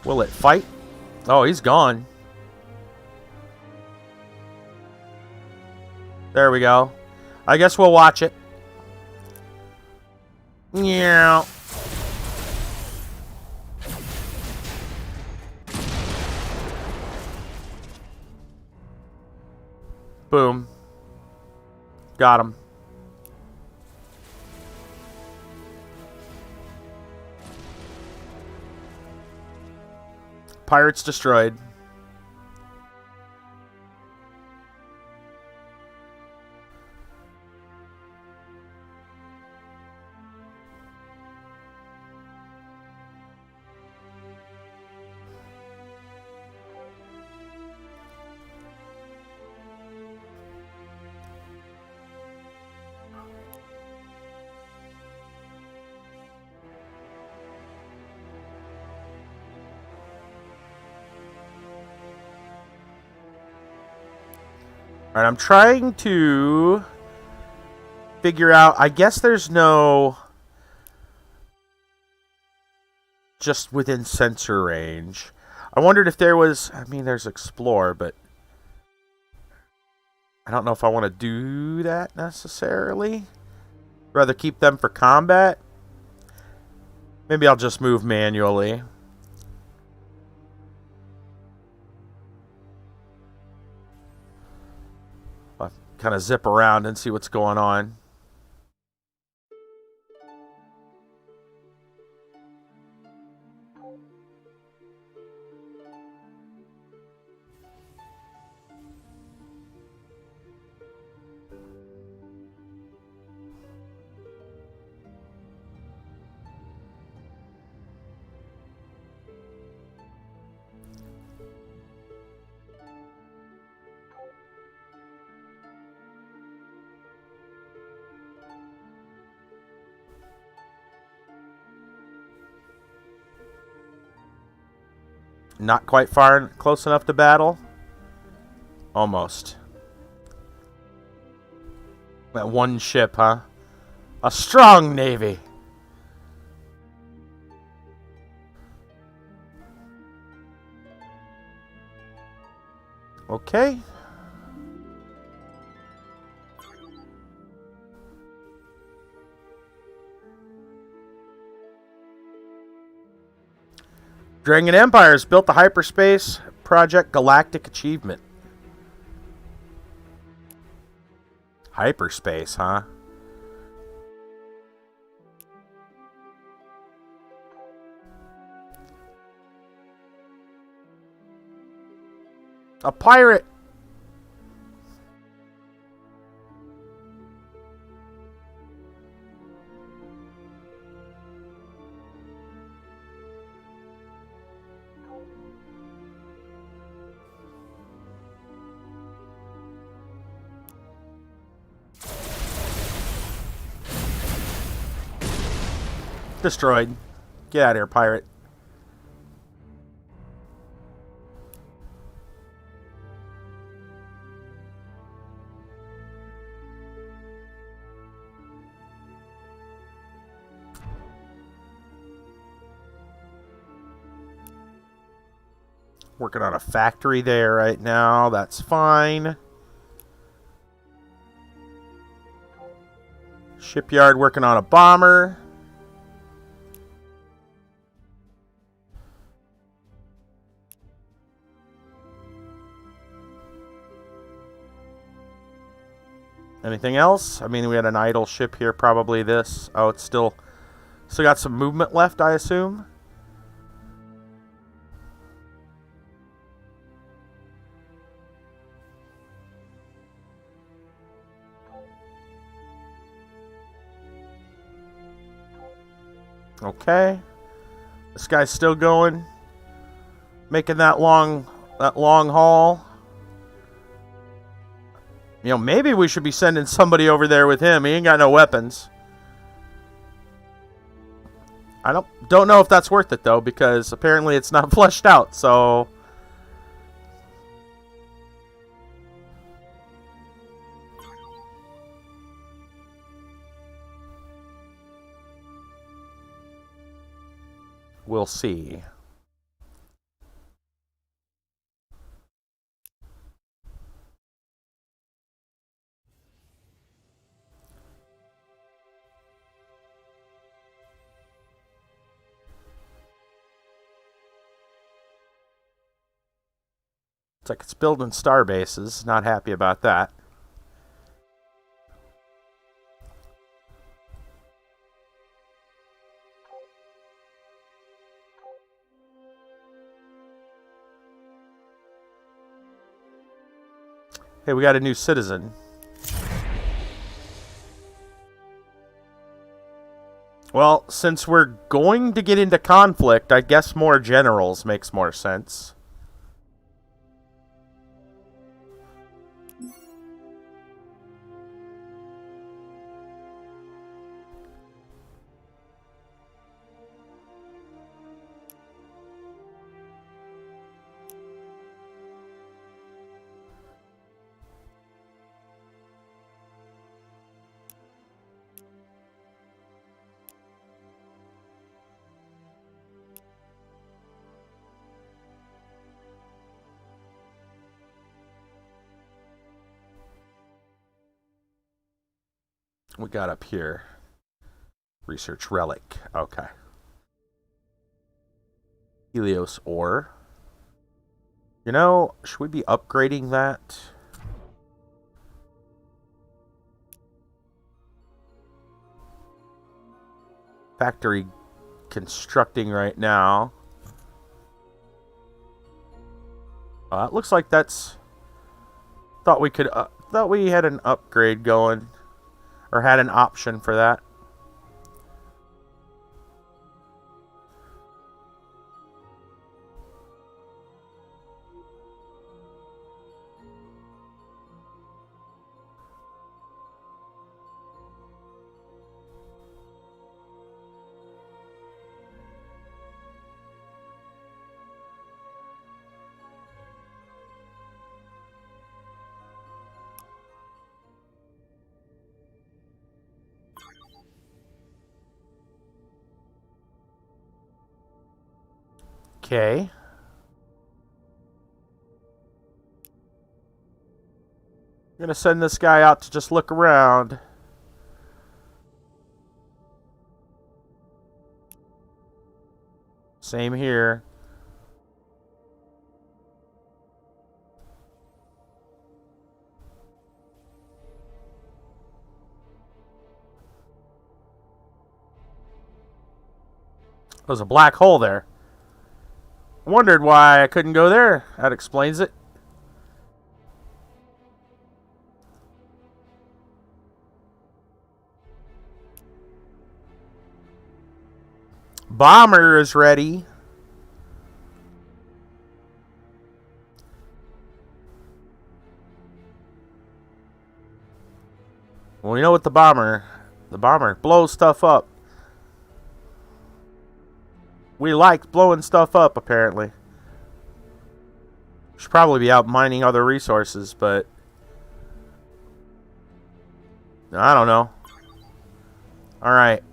will it fight? Oh, he's gone. There we go. I guess we'll watch it. Yeah. Boom. Got him. Pirates destroyed. Alright, I'm trying to figure out... I guess there's no... just within sensor range. I wondered if there was... I mean, there's Explore, but... I don't know if I want to do that necessarily. Rather keep them for combat. Maybe I'll just move manually. Kind of zip around and see what's going on. Not quite close enough to battle. Almost. That one ship, huh? A strong navy. Okay. Dragon Empires built the hyperspace project Galactic achievement. Hyperspace, huh? A pirate. Destroyed. Get out of here, pirate. Working on a factory there right now. That's fine. Shipyard working on a bomber. Anything else? I mean, we had an idle ship here, probably this. Oh, it's still got some movement left, I assume. Okay. This guy's still going. Making that long haul. You know, maybe we should be sending somebody over there with him. He ain't got no weapons. I don't know if that's worth it though, because apparently it's not fleshed out, so we'll see. It's like it's building star bases. Not happy about that. Hey, we got a new citizen. Well, since we're going to get into conflict, I guess more generals makes more sense. We got up here. Research relic. Okay. Helios ore. You know, should we be upgrading that? Factory constructing right now. It looks like that's... Thought we had an upgrade going. Or had an option for that. Okay. I'm gonna send this guy out to just look around. Same here. There's a black hole there. I wondered why I couldn't go there. That explains it. Bomber is ready. Well, you know what the bomber blows stuff up. We like blowing stuff up, apparently. Should probably be out mining other resources, but I don't know. All right.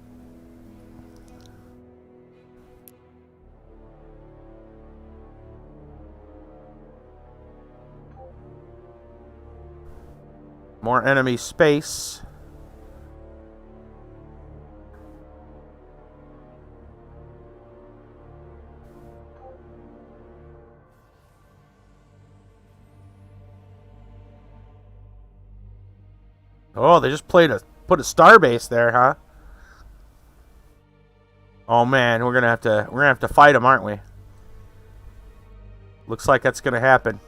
More enemy space. Oh, they just put a starbase there, huh? Oh man, we're gonna have to fight them, aren't we? Looks like that's gonna happen.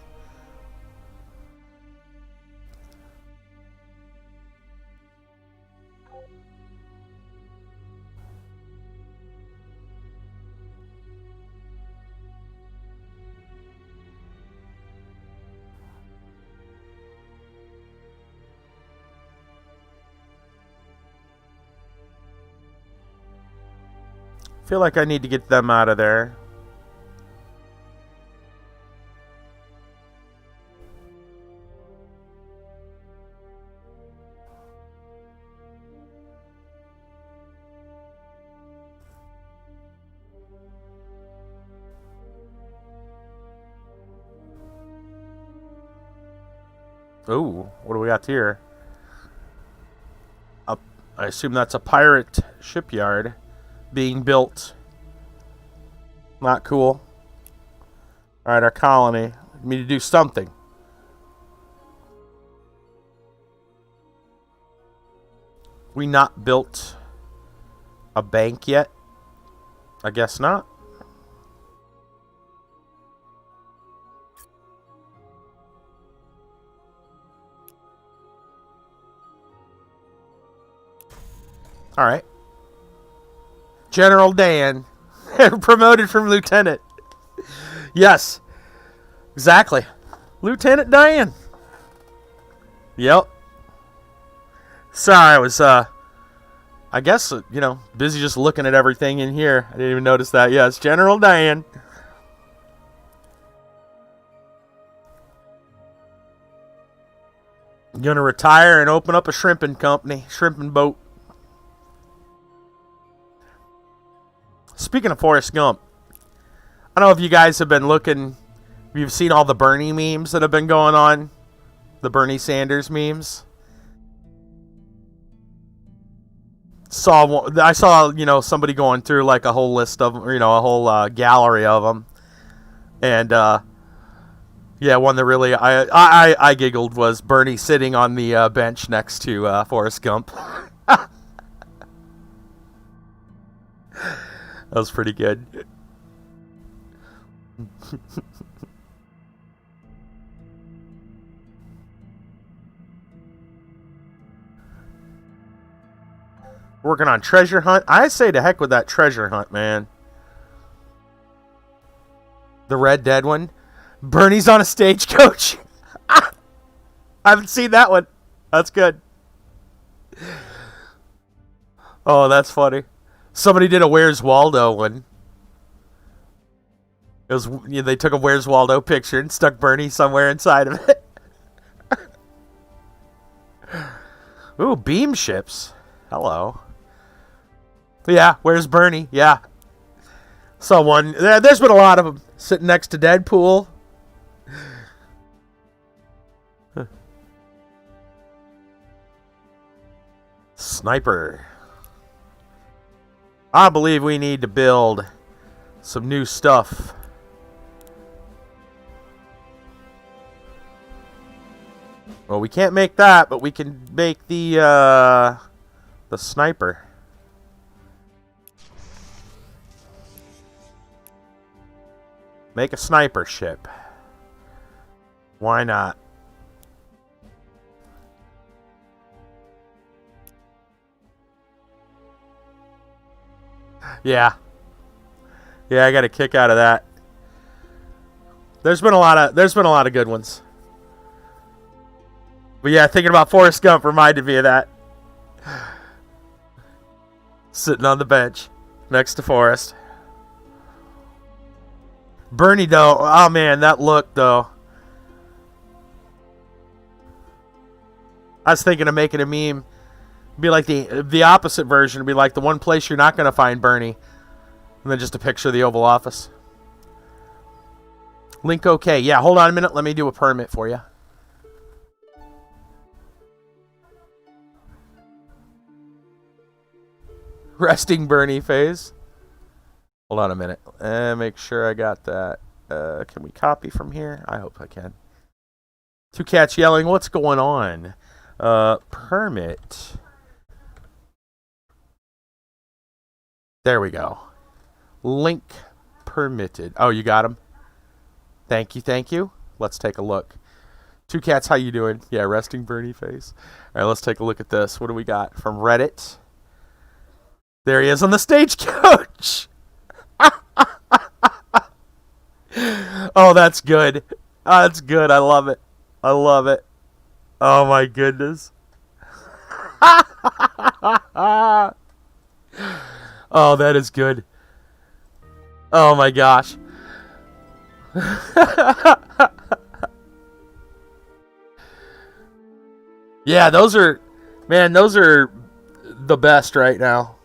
Feel like I need to get them out of there. Ooh, what do we got here? I assume that's a pirate shipyard being built. Not cool. Alright, our colony. We need to do something. We not built a bank yet? I guess not. Alright. General Dan. Promoted from lieutenant. Yes. Exactly. Lieutenant Dan. Yep. Sorry, I was, I guess, busy just looking at everything in here. I didn't even notice that. Yes, General Dan. Gonna retire and open up a shrimping company. Shrimping boat. Speaking of Forrest Gump, I don't know if you guys have been looking, if you've seen all the Bernie memes that have been going on. The Bernie Sanders memes. I saw, somebody going through like a whole list of them, a whole gallery of them. And, yeah, one that really I giggled was Bernie sitting on the bench next to Forrest Gump. That was pretty good. Working on treasure hunt. I say to heck with that treasure hunt, man. The Red Dead one. Bernie's on a stagecoach. I haven't seen that one. That's good. Oh, that's funny. Somebody did a Where's Waldo one. It was, they took a Where's Waldo picture and stuck Bernie somewhere inside of it. Ooh, beam ships. Hello. Yeah, where's Bernie? Yeah. Someone. There's been a lot of them sitting next to Deadpool. Sniper. I believe we need to build some new stuff. Well, we can't make that, but we can make the sniper. Make a sniper ship. Why not? Yeah. Yeah, I got a kick out of that. There's been a lot of good ones. But yeah, thinking about Forrest Gump reminded me of that. Sitting on the bench next to Forrest. Bernie though, oh man, that look though. I was thinking of making a meme. Be like the opposite version. Be like the one place you're not going to find Bernie. And then just a picture of the Oval Office. Link okay. Yeah, hold on a minute. Let me do a permit for you. Resting Bernie phase. Hold on a minute. Make sure I got that. Can we copy from here? I hope I can. Two cats yelling. What's going on? Permit. There we go. Link permitted. Oh, you got him? Thank you, thank you. Let's take a look. Two cats, how you doing? Yeah, resting Bernie face. All right, let's take a look at this. What do we got from Reddit? There he is on the stagecoach. Oh, that's good. Oh, that's good. I love it. I love it. Oh, my goodness. Oh, that is good. Oh, my gosh. Yeah, those are... Man, those are the best right now.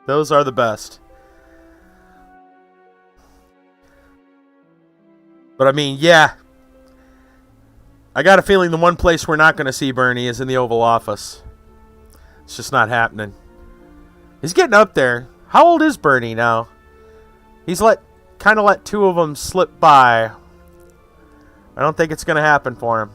Those are the best. But I mean, yeah. I got a feeling the one place we're not going to see Bernie is in the Oval Office. It's just not happening. He's getting up there. How old is Bernie now? He's kind of let two of them slip by. I don't think it's going to happen for him.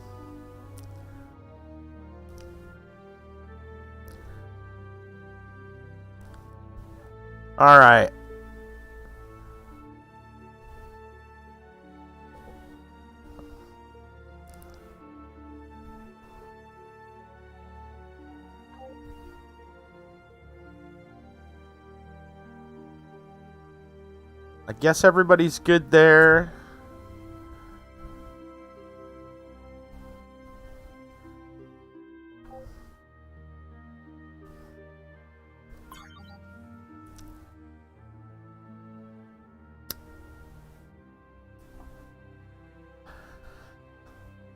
All right. I guess everybody's good there.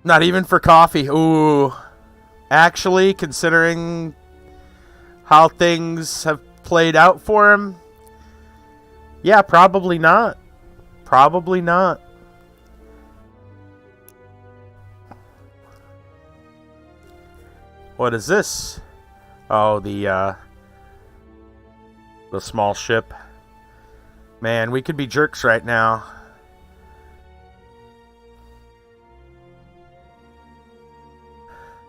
Not even for coffee. Ooh. Actually, considering how things have played out for him, yeah, probably not. Probably not. What is this? Oh, the small ship. Man, we could be jerks right now.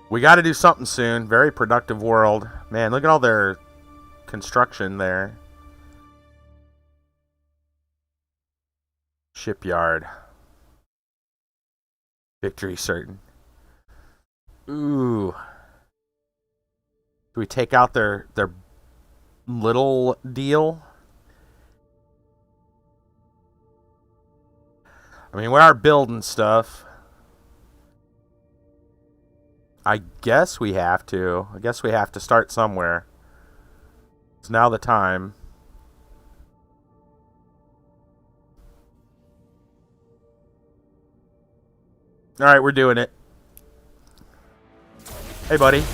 We got to do something soon. Very productive world. Man, look at all their construction there. Shipyard. Victory certain. Ooh. Do we take out their little deal? I mean, we are building stuff. I guess we have to. I guess we have to start somewhere. It's now the time. All right, we're doing it. Hey, buddy.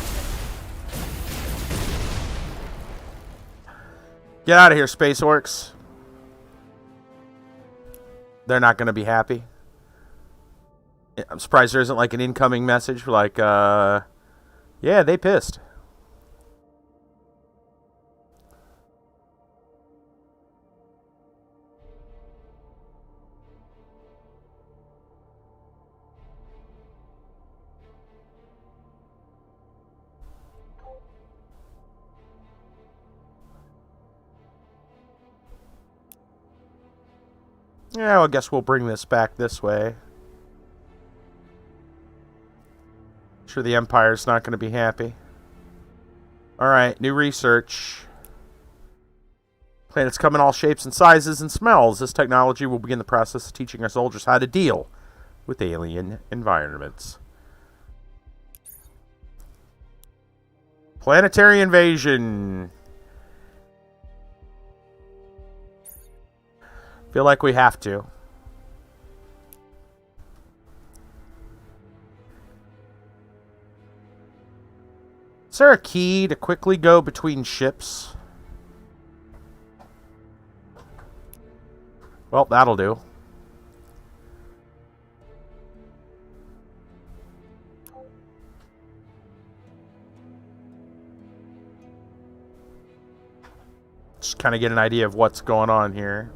Get out of here, space orcs. They're not going to be happy. I'm surprised there isn't like an incoming message like, yeah, they pissed. Yeah, well, I guess we'll bring this back this way. Sure, the Empire's not going to be happy. Alright, new research. Planets come in all shapes and sizes and smells. This technology will begin the process of teaching our soldiers how to deal with alien environments. Planetary invasion. Feel like we have to. Is there a key to quickly go between ships? Well, that'll do. Just kind of get an idea of what's going on here.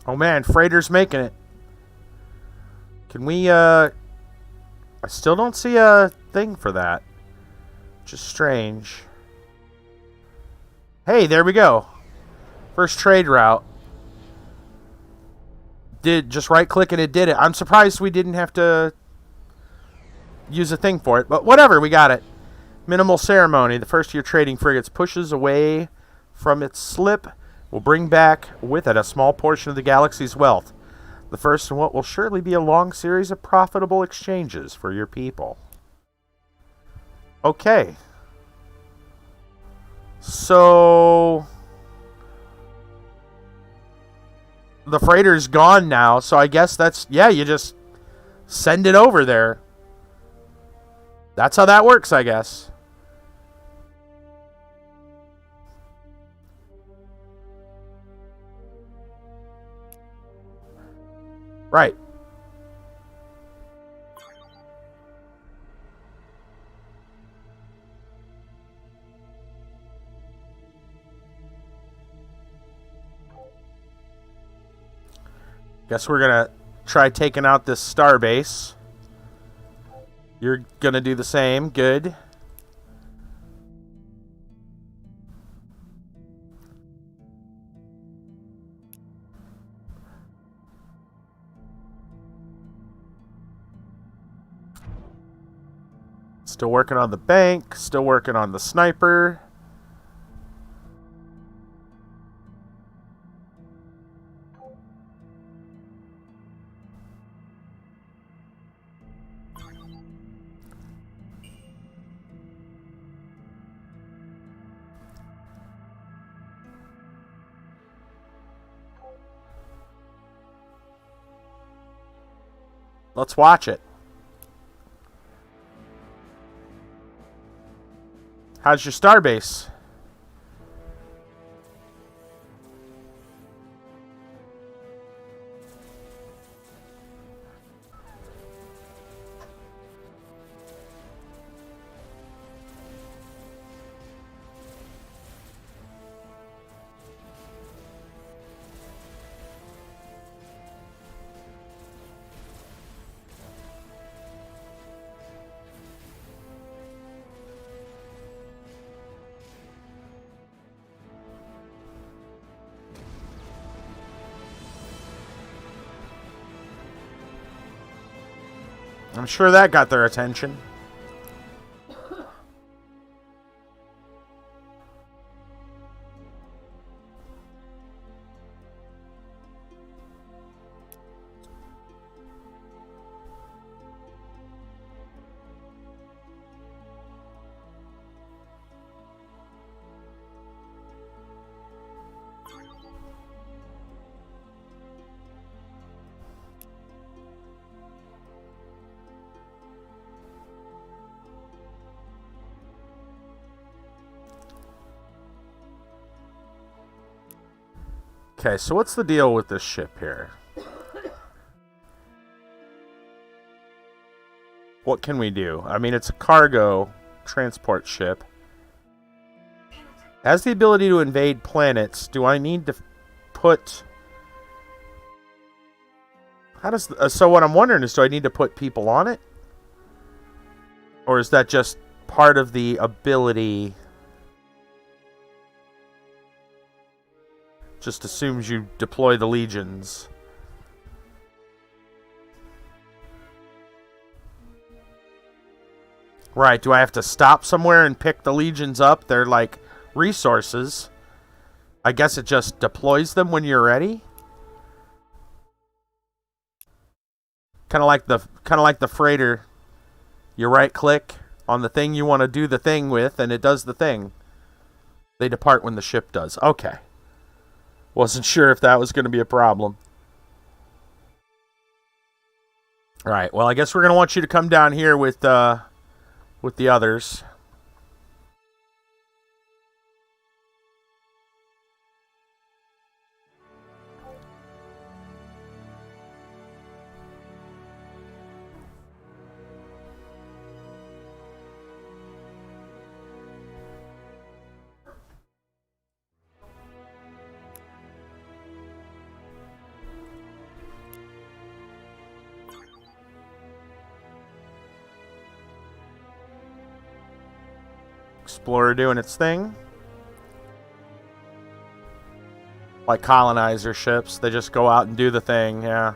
Oh man, freighter's making it. Can we, I still don't see a thing for that. Which is strange. Hey, there we go. First trade route. Did just right click and it did it. I'm surprised we didn't have to use a thing for it, but whatever, we got it. Minimal ceremony. The first of your trading frigates pushes away from its slip. Will bring back with it a small portion of the galaxy's wealth. The first in what will surely be a long series of profitable exchanges for your people. Okay. So the freighter's gone now, so I guess that's, yeah, you just send it over there. That's how that works, I guess. Right. Guess we're gonna try taking out this starbase. You're gonna do the same. Good. Still working on the bank. Still working on the sniper. Let's watch it. How's your starbase? I'm sure that got their attention. Okay, so what's the deal with this ship here? What can we do? I mean, it's a cargo transport ship. Has the ability to invade planets. Do I need to put... How does... so what I'm wondering is, do I need to put people on it? Or is that just part of the ability... Just assumes you deploy the legions. Right, do I have to stop somewhere and pick the legions up? They're like resources. I guess it just deploys them when you're ready. Kind of like the freighter. You right click on the thing you want to do the thing with and it does the thing. They depart when the ship does. Okay. Wasn't sure if that was going to be a problem. All right. Well, I guess we're going to want you to come down here with the others. Explorer doing its thing. Like colonizer ships, they just go out and do the thing, yeah.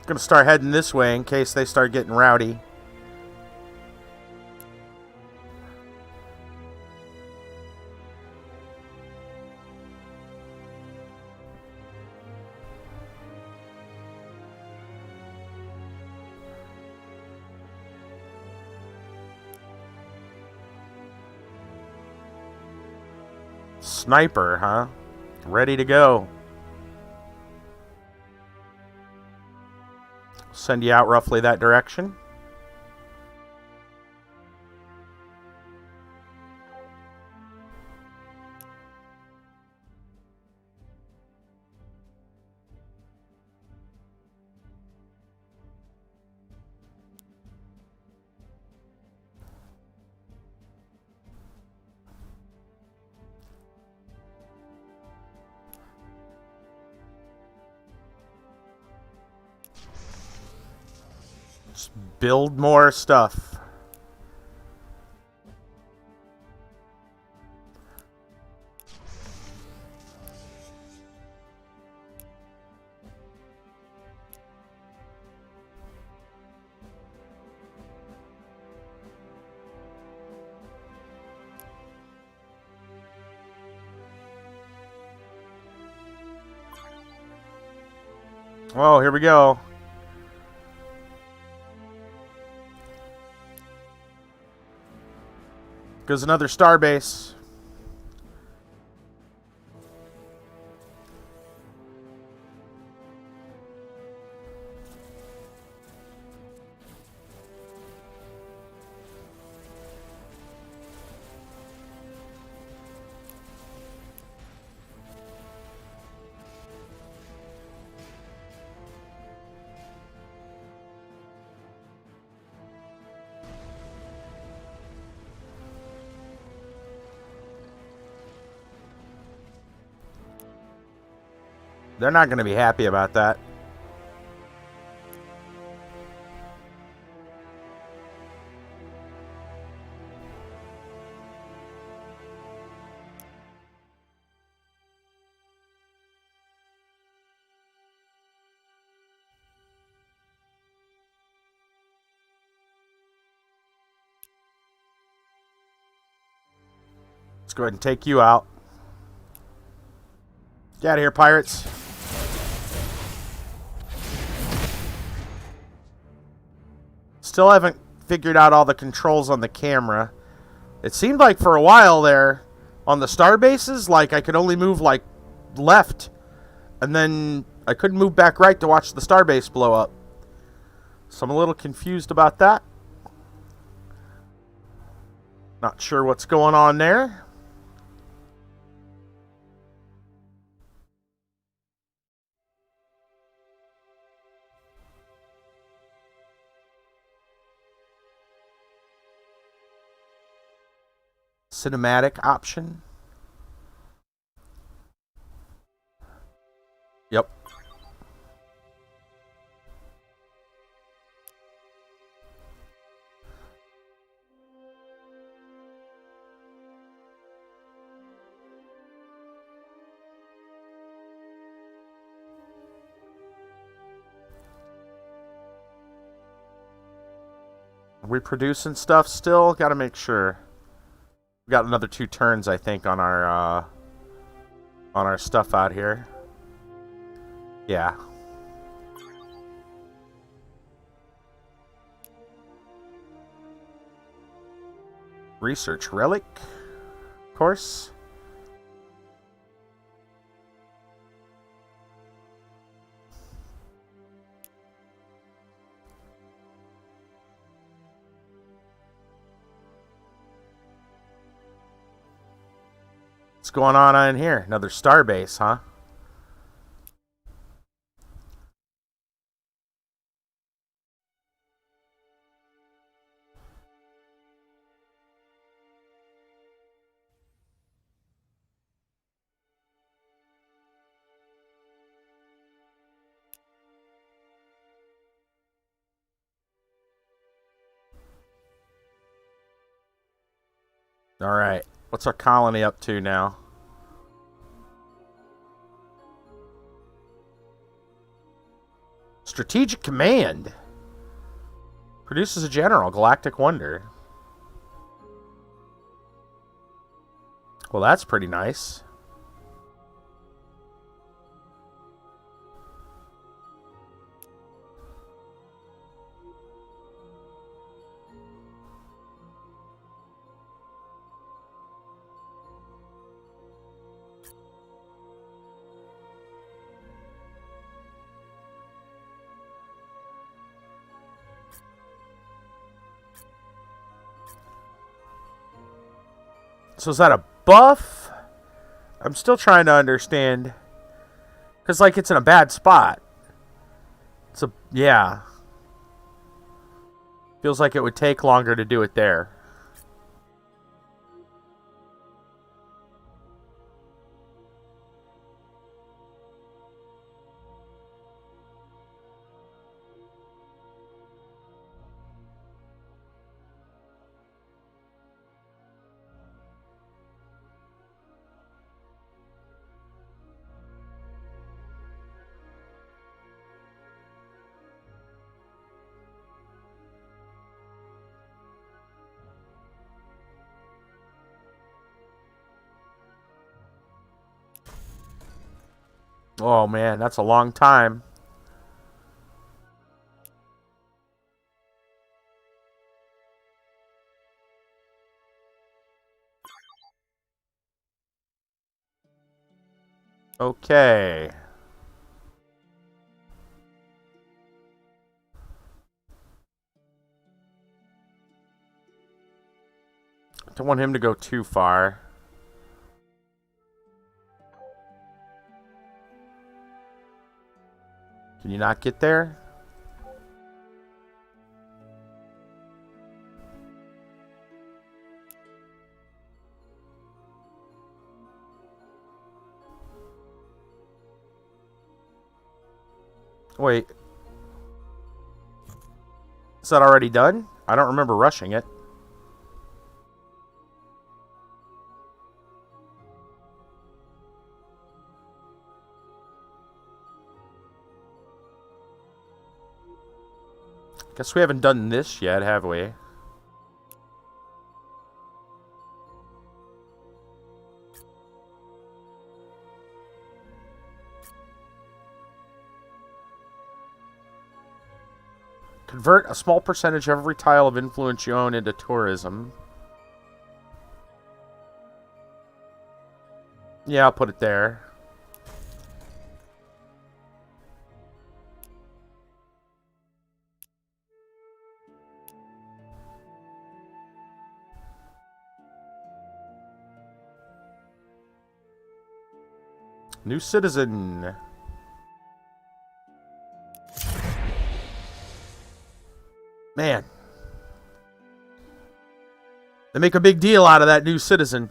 Gonna start heading this way in case they start getting rowdy. Sniper, huh? Ready to go. Send you out roughly that direction. Just build more stuff. Oh, here we go. Goes another starbase. They're not going to be happy about that. go ahead and take you out. Get out of here, pirates. Still haven't figured out all the controls on the camera. It seemed like for a while there, on the star bases, like I could only move like left, and then I couldn't move back right to watch the star base blow up. So I'm a little confused about that. Not sure what's going on there. Cinematic option. Yep. Are we producing stuff still? Got to make sure. We got another 2 turns, I think, on our stuff out here. Yeah. Research relic, of course. What's going on in here? Another star base, huh? All right. What's our colony up to now? Strategic Command. Produces a general. Galactic Wonder. Well, that's pretty nice. So is that a buff? I'm still trying to understand. Because, like, it's in a bad spot. It's a... yeah. Feels like it would take longer to do it there. Oh, man, that's a long time. Okay. Don't want him to go too far. Can you not get there? Wait. Is that already done? I don't remember rushing it. Guess we haven't done this yet, have we? Convert a small percentage of every tile of influence you own into tourism. Yeah, I'll put it there. New citizen. Man. They make a big deal out of that new citizen.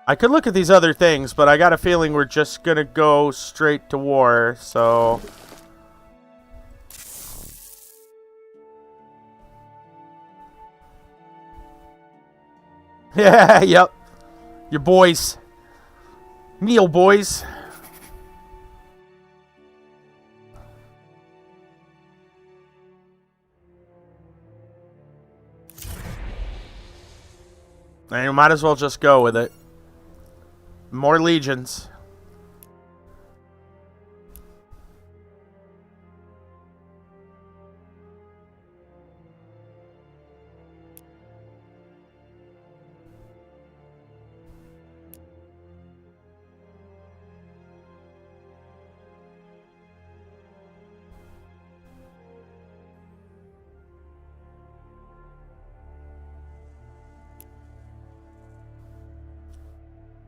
I could look at these other things, but I got a feeling we're just gonna go straight to war, so... Yeah, yep. Your boys. Meal boys. And you might as well just go with it. More legions.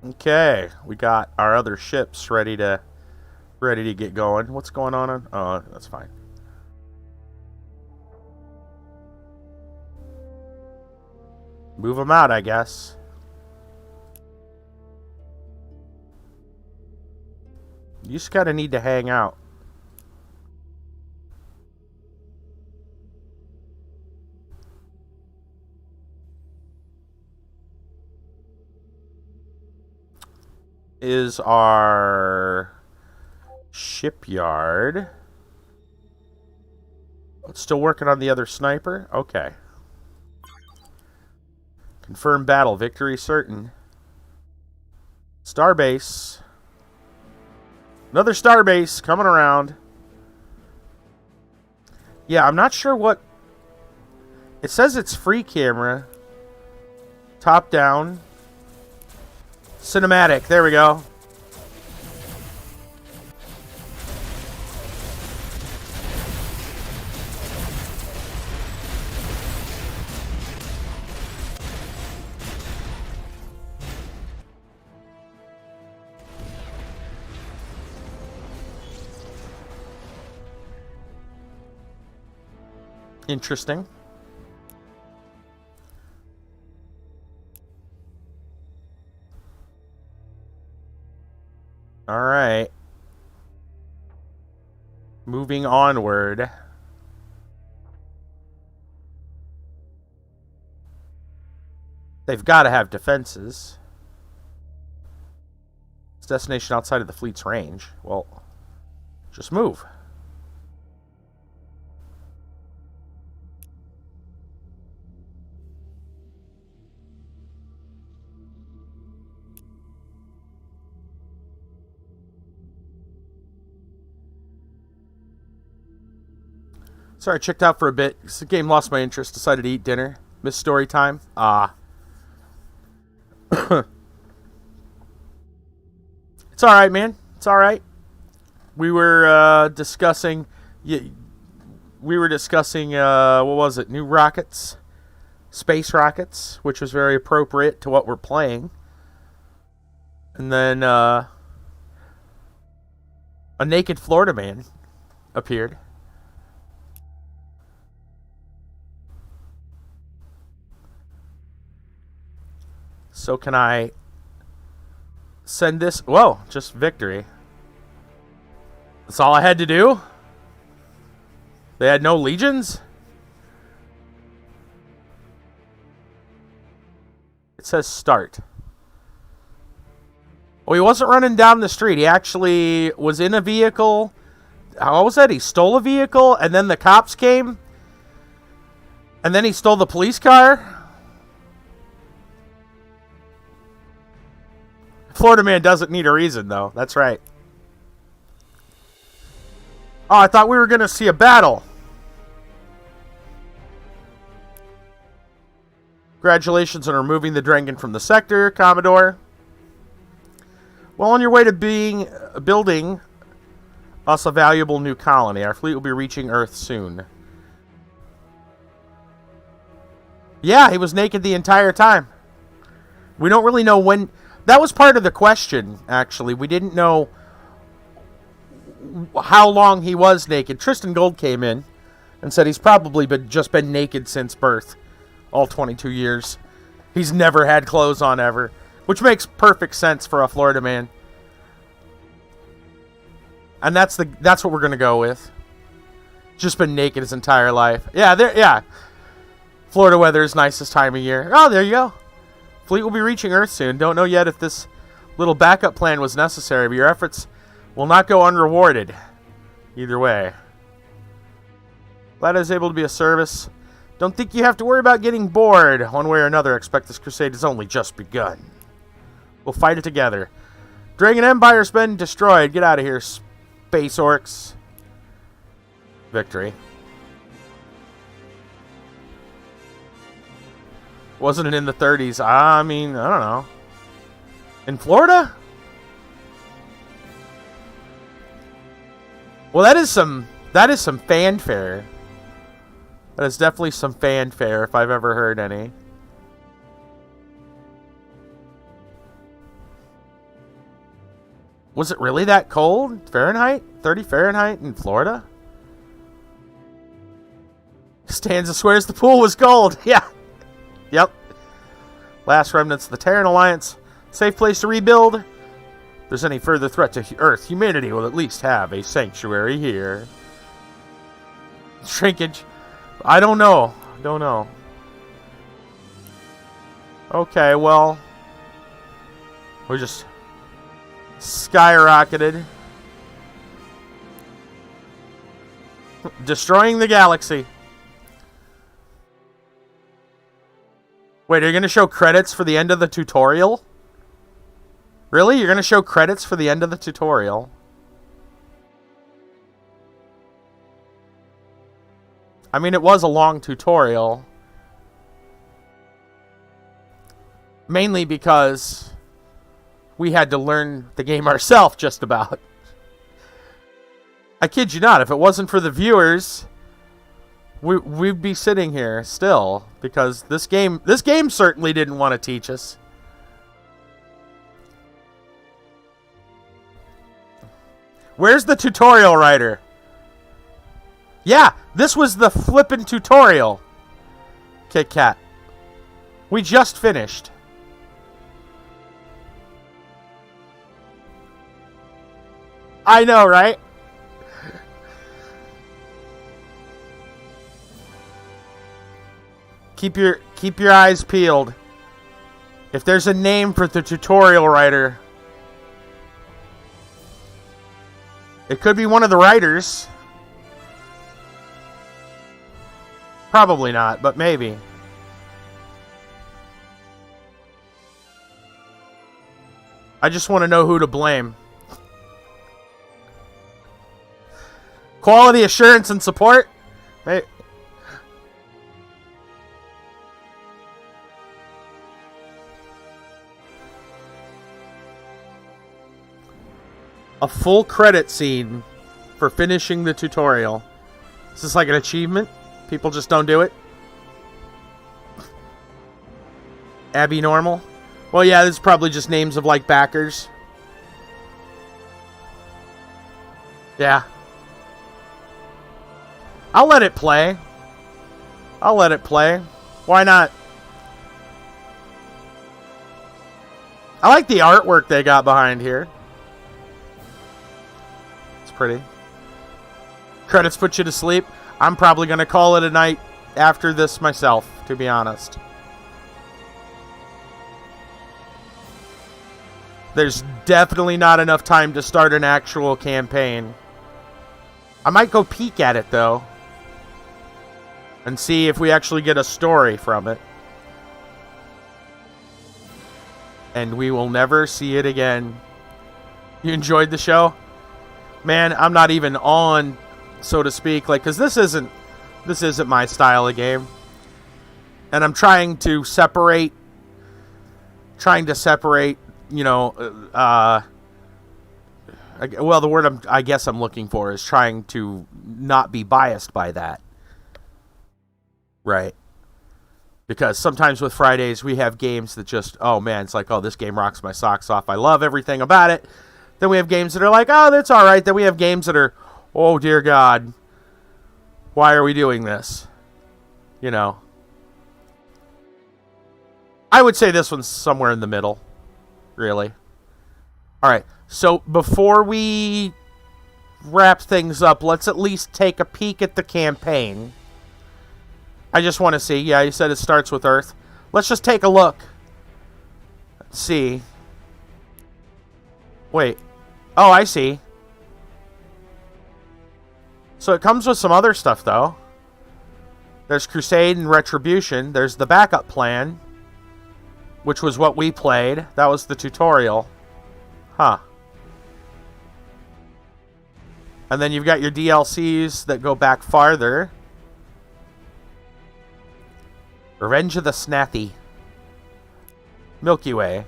Okay, we got our other ships ready to get going. What's going on? Oh, that's fine. Move them out, I guess. You just gotta need to hang out. Is our shipyard. Still working on the other sniper? Okay. Confirm battle. Victory certain. Starbase. Another starbase coming around. Yeah, I'm not sure what... It says it's free camera. Top down. Cinematic. There we go. Interesting. All right. Moving onward. They've got to have defenses. It's a destination outside of the fleet's range. Well, just move. Sorry, I checked out for a bit. This game lost my interest. Decided to eat dinner. Missed story time. Ah. It's alright, man. It's alright. We were discussing... what was it? New rockets. Space rockets, which was very appropriate to what we're playing. And then, a naked Florida man appeared. So can I send this? Whoa, just victory. That's all I had to do? They had no legions? It says start. Oh, he wasn't running down the street. He actually was in a vehicle. How was that? He stole a vehicle, and then the cops came? And then he stole the police car? Florida man doesn't need a reason, though. That's right. Oh, I thought we were going to see a battle. Congratulations on removing the Drengen from the sector, Commodore. Well, on your way to building us a valuable new colony. Our fleet will be reaching Earth soon. Yeah, he was naked the entire time. We don't really know when... That was part of the question, actually. We didn't know how long he was naked. Tristan Gold came in and said he's probably just been naked since birth. All 22 years. He's never had clothes on ever. Which makes perfect sense for a Florida man. And that's what we're going to go with. Just been naked his entire life. Yeah. Florida weather is nice this time of year. Oh, there you go. Fleet will be reaching Earth soon. Don't know yet if this little backup plan was necessary, but your efforts will not go unrewarded. Either way. Glad I was able to be of service. Don't think you have to worry about getting bored. One way or another, expect this crusade has only just begun. We'll fight it together. Dragon Empire's been destroyed. Get out of here, space orcs. Victory. Wasn't it in the 30s? I mean, I don't know. In Florida? Well, that is some fanfare. That is definitely some fanfare if I've ever heard any. Was it really that cold? Fahrenheit? 30 Fahrenheit in Florida? Stanza swears the pool was cold. Yeah. Yep. Last remnants of the Terran Alliance. Safe place to rebuild. If there's any further threat to Earth, humanity will at least have a sanctuary here. Shrinkage. I don't know. Okay, well. We're just skyrocketed. Destroying the galaxy. Wait, are you going to show credits for the end of the tutorial? Really? You're going to show credits for the end of the tutorial? I mean, it was a long tutorial. Mainly because we had to learn the game ourselves, just about. I kid you not, if it wasn't for the viewers, we'd be sitting here still, because this game certainly didn't want to teach us. Where's the tutorial writer? Yeah, this was the flippin' tutorial. Kit Kat. We just finished. I know, right? Keep your eyes peeled. If there's a name for the tutorial writer, it could be one of the writers. Probably not, but maybe. I just want to know who to blame. Quality assurance and support? Hey. A full credit scene for finishing the tutorial. Is this like an achievement? People just don't do it? Abby Normal? Well, yeah, this is probably just names of, like, backers. Yeah. I'll let it play. Why not? I like the artwork they got behind here. It's pretty. Credits put you to sleep. I'm probably going to call it a night after this myself, to be honest. There's definitely not enough time to start an actual campaign. I might go peek at it, though, and see if we actually get a story from it. And we will never see it again. You enjoyed the show? Man, I'm not even on, so to speak, like, because this isn't my style of game. And I'm trying to separate, you know, well, the word I guess I'm looking for is trying to not be biased by that. Right. Because sometimes with Fridays, we have games that just, oh man, it's like, oh, this game rocks my socks off. I love everything about it. Then we have games that are like, oh, that's all right. Then we have games that are, oh, dear God, why are we doing this? You know. I would say this one's somewhere in the middle, really. All right, so before we wrap things up, let's at least take a peek at the campaign. I just want to see. Yeah, you said it starts with Earth. Let's just take a look. Let's see. Wait. Oh, I see. So it comes with some other stuff, though. There's Crusade and Retribution. There's the backup plan, which was what we played. That was the tutorial. Huh. And then you've got your DLCs that go back farther. Revenge of the Snathi. Milky Way.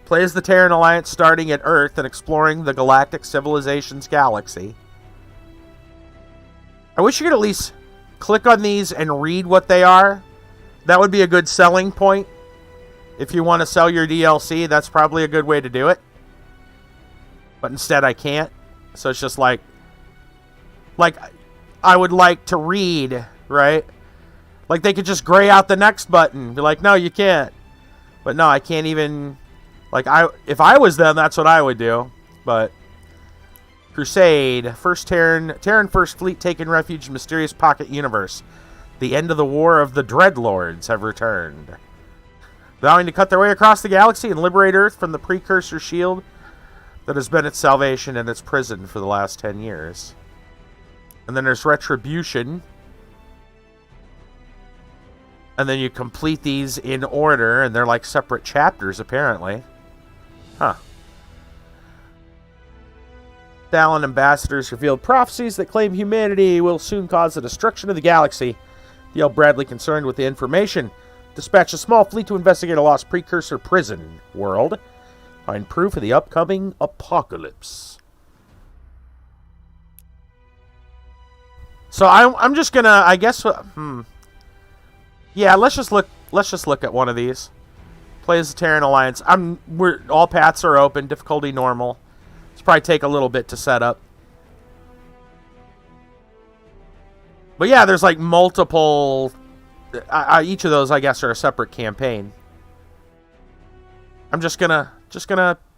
Play as the Terran Alliance starting at Earth and exploring the Galactic Civilization's galaxy. I wish you could at least click on these and read what they are. That would be a good selling point. If you want to sell your DLC, that's probably a good way to do it. But instead I can't. So it's just like I would like to read, right? Like they could just gray out the next button. Be like, no, you can't. But no, I can't even. Like if I was them, that's what I would do. But Crusade, Terran First Fleet taking refuge in mysterious pocket universe. The end of the War of the Dreadlords have returned, vowing to cut their way across the galaxy and liberate Earth from the precursor shield that has been its salvation and its prison for the last 10 years. And then there's Retribution. And then you complete these in order, and they're like separate chapters, apparently. Huh. Dallin ambassadors revealed prophecies that claim humanity will soon cause the destruction of the galaxy. D.L. Bradley, concerned with the information, dispatched a small fleet to investigate a lost precursor prison world. Find proof of the upcoming apocalypse. So I'm just gonna, I guess, yeah, let's just look at one of these. Play as the Terran Alliance. All paths are open. Difficulty normal. It's probably take a little bit to set up. But yeah, there's like multiple. Each of those, I guess, are a separate campaign. I'm just gonna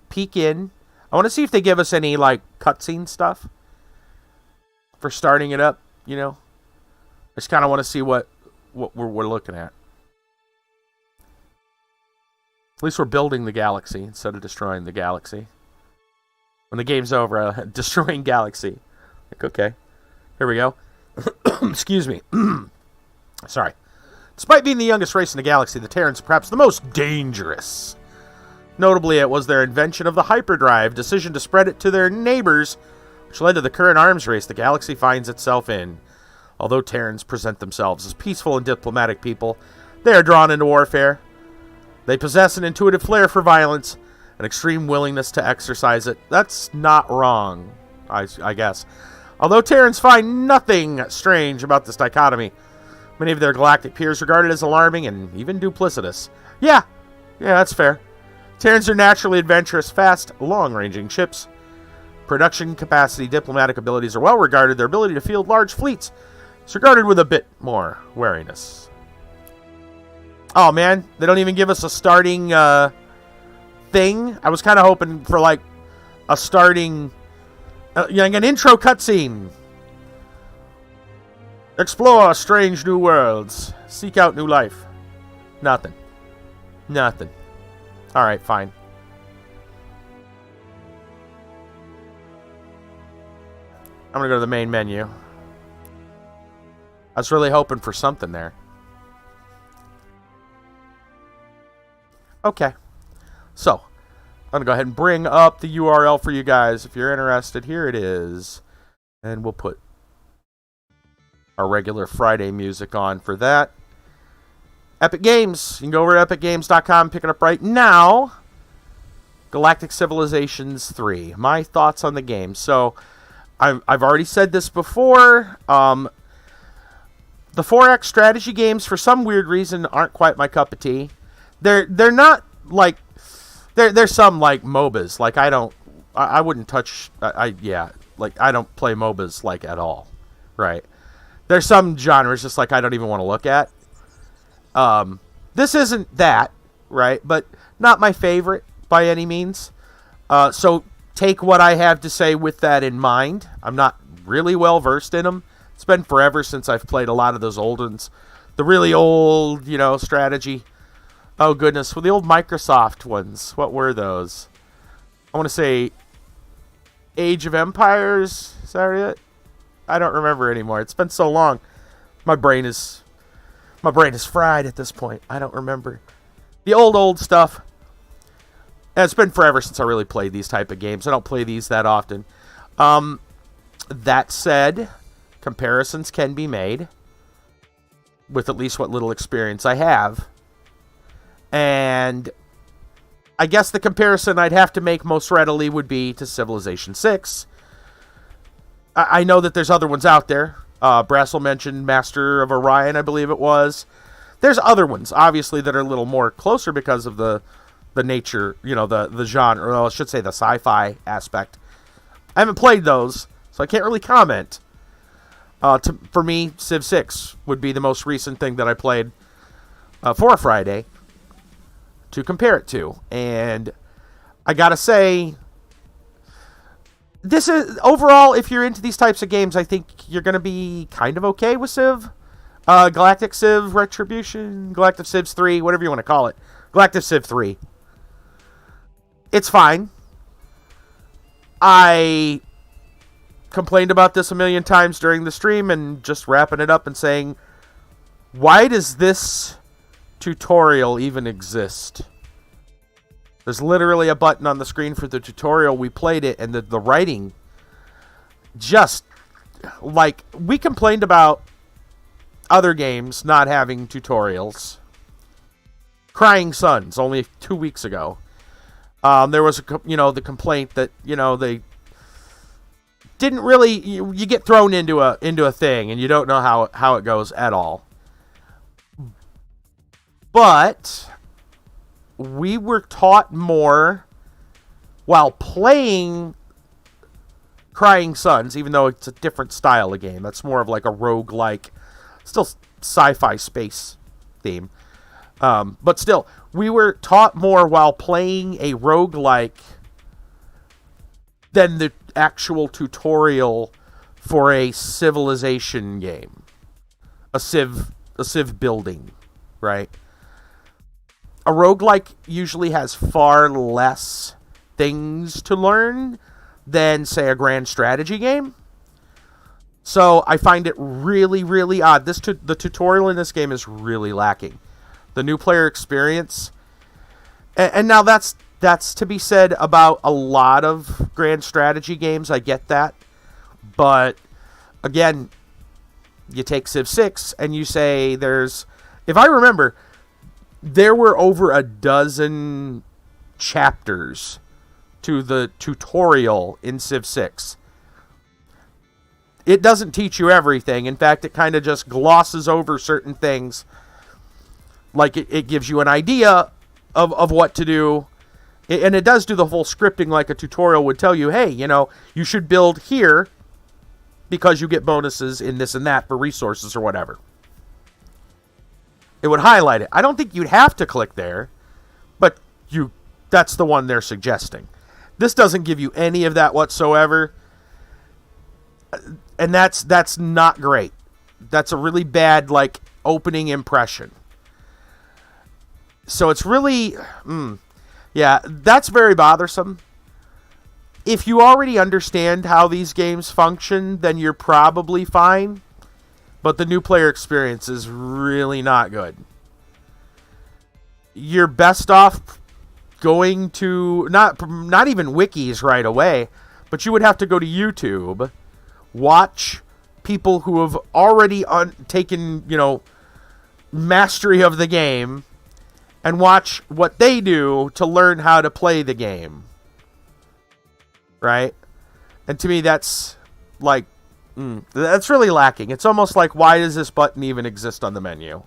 peek in. I want to see if they give us any like cutscene stuff for starting it up. You know, I just kind of want to see what we're looking at. At least we're building the galaxy instead of destroying the galaxy. When the game's over, destroying galaxy. Like, okay, here we go. Excuse me. Sorry. Despite being the youngest race in the galaxy, the Terrans are perhaps the most dangerous. Notably, it was their invention of the hyperdrive, decision to spread it to their neighbors, which led to the current arms race the galaxy finds itself in. Although Terrans present themselves as peaceful and diplomatic people, they are drawn into warfare. They possess an intuitive flair for violence, an extreme willingness to exercise it. That's not wrong, I guess. Although Terrans find nothing strange about this dichotomy, many of their galactic peers regard it as alarming and even duplicitous. Yeah, that's fair. Terrans are naturally adventurous, fast, long-ranging ships. Production capacity, diplomatic abilities are well regarded. Their ability to field large fleets is regarded with a bit more wariness. Oh man, they don't even give us a starting thing. I was kind of hoping for like a starting, an intro cutscene. Explore strange new worlds. Seek out new life. Nothing. Alright, fine. I'm going to go to the main menu. I was really hoping for something there. Okay. So, I'm going to go ahead and bring up the URL for you guys. If you're interested, here it is. And we'll put our regular Friday music on for that. Epic Games. You can go over to epicgames.com, pick it up right now. Galactic Civilizations 3. My thoughts on the game. So, I've already said this before. The 4X strategy games, for some weird reason, aren't quite my cup of tea. They're not like... There's some, like, MOBAs. Like, I wouldn't touch... I don't play MOBAs, like, at all. Right? There's some genres just, like, I don't even want to look at. This isn't that, right? But not my favorite by any means. So take what I have to say with that in mind. I'm not really well versed in them. It's been forever since I've played a lot of those old ones. The really old, strategy. Oh, goodness. Well, the old Microsoft ones. What were those? I want to say Age of Empires. Is that it? I don't remember anymore. It's been so long. My brain is fried at this point. I don't remember. The old stuff. And it's been forever since I really played these type of games. I don't play these that often. That said, comparisons can be made with at least what little experience I have. And I guess the comparison I'd have to make most readily would be to Civilization 6. I know that there's other ones out there. Brassel mentioned Master of Orion, I believe it was. There's other ones, obviously, that are a little more closer because of the nature, the genre, or I should say the sci-fi aspect. I haven't played those, so I can't really comment. For me, Civ 6 would be the most recent thing that I played for a Friday to compare it to. And I gotta say, this is, overall, if you're into these types of games, I think you're going to be kind of okay with Civ. Galactic Civ Retribution, Galactic Civ 3, whatever you want to call it. Galactic Civ 3. It's fine. I complained about this a million times during the stream and just wrapping it up and saying, why does this tutorial even exist? There's literally a button on the screen for the tutorial. We played it, and the writing just, like, we complained about other games not having tutorials. Crying Sons, only 2 weeks ago. There was, the complaint that, they didn't really, you get thrown into a thing, and you don't know how it goes at all. But we were taught more while playing Crying Sons, even though it's a different style of game. That's more of like a roguelike, still sci-fi space theme. But still, we were taught more while playing a roguelike than the actual tutorial for a civilization game. A civ building, right? A roguelike usually has far less things to learn than, say, a grand strategy game. So I find it really, really odd. The tutorial in this game is really lacking. The new player experience, and now that's to be said about a lot of grand strategy games. I get that, but again, you take Civ 6 and you say if I remember, there were over a dozen chapters to the tutorial in Civ 6. It doesn't teach you everything. In fact, it kind of just glosses over certain things. Like, it gives you an idea of what to do. And it does do the whole scripting like a tutorial would tell you, hey, you should build here because you get bonuses in this and that for resources or whatever. It would highlight it. I don't think you'd have to click there, but that's the one they're suggesting. This doesn't give you any of that whatsoever. And that's not great. That's a really bad, opening impression. So it's really, that's very bothersome. If you already understand how these games function, then you're probably fine. But the new player experience is really not good. You're best off going to, not even wikis right away, but you would have to go to YouTube, watch people who have already taken, mastery of the game and watch what they do to learn how to play the game. Right? And to me, that's like, that's really lacking. It's almost like, why does this button even exist on the menu?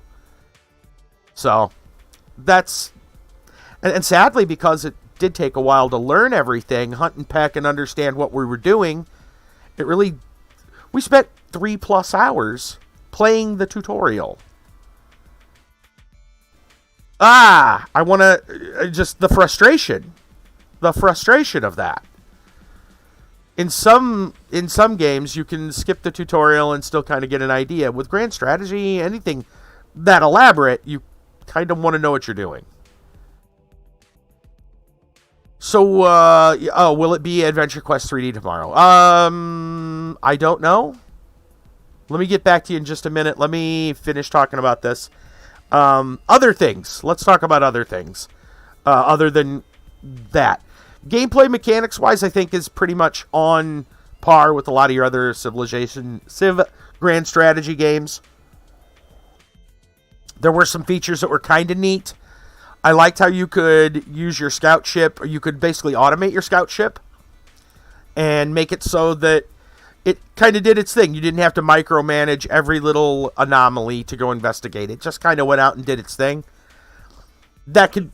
So, that's, and sadly, because it did take a while to learn everything, hunt and peck, and understand what we were doing, we spent 3+ hours playing the tutorial. I want to, just the frustration of that. In some games, you can skip the tutorial and still kind of get an idea. With Grand Strategy, anything that elaborate, you kind of want to know what you're doing. So, will it be Adventure Quest 3D tomorrow? I don't know. Let me get back to you in just a minute. Let me finish talking about this. Other things. Let's talk about other things. Other than that. Gameplay mechanics-wise, I think, is pretty much on par with a lot of your other Civ Grand Strategy games. There were some features that were kind of neat. I liked how you could use your scout ship, or you could basically automate your scout ship and make it so that it kind of did its thing. You didn't have to micromanage every little anomaly to go investigate. It just kind of went out and did its thing. That could,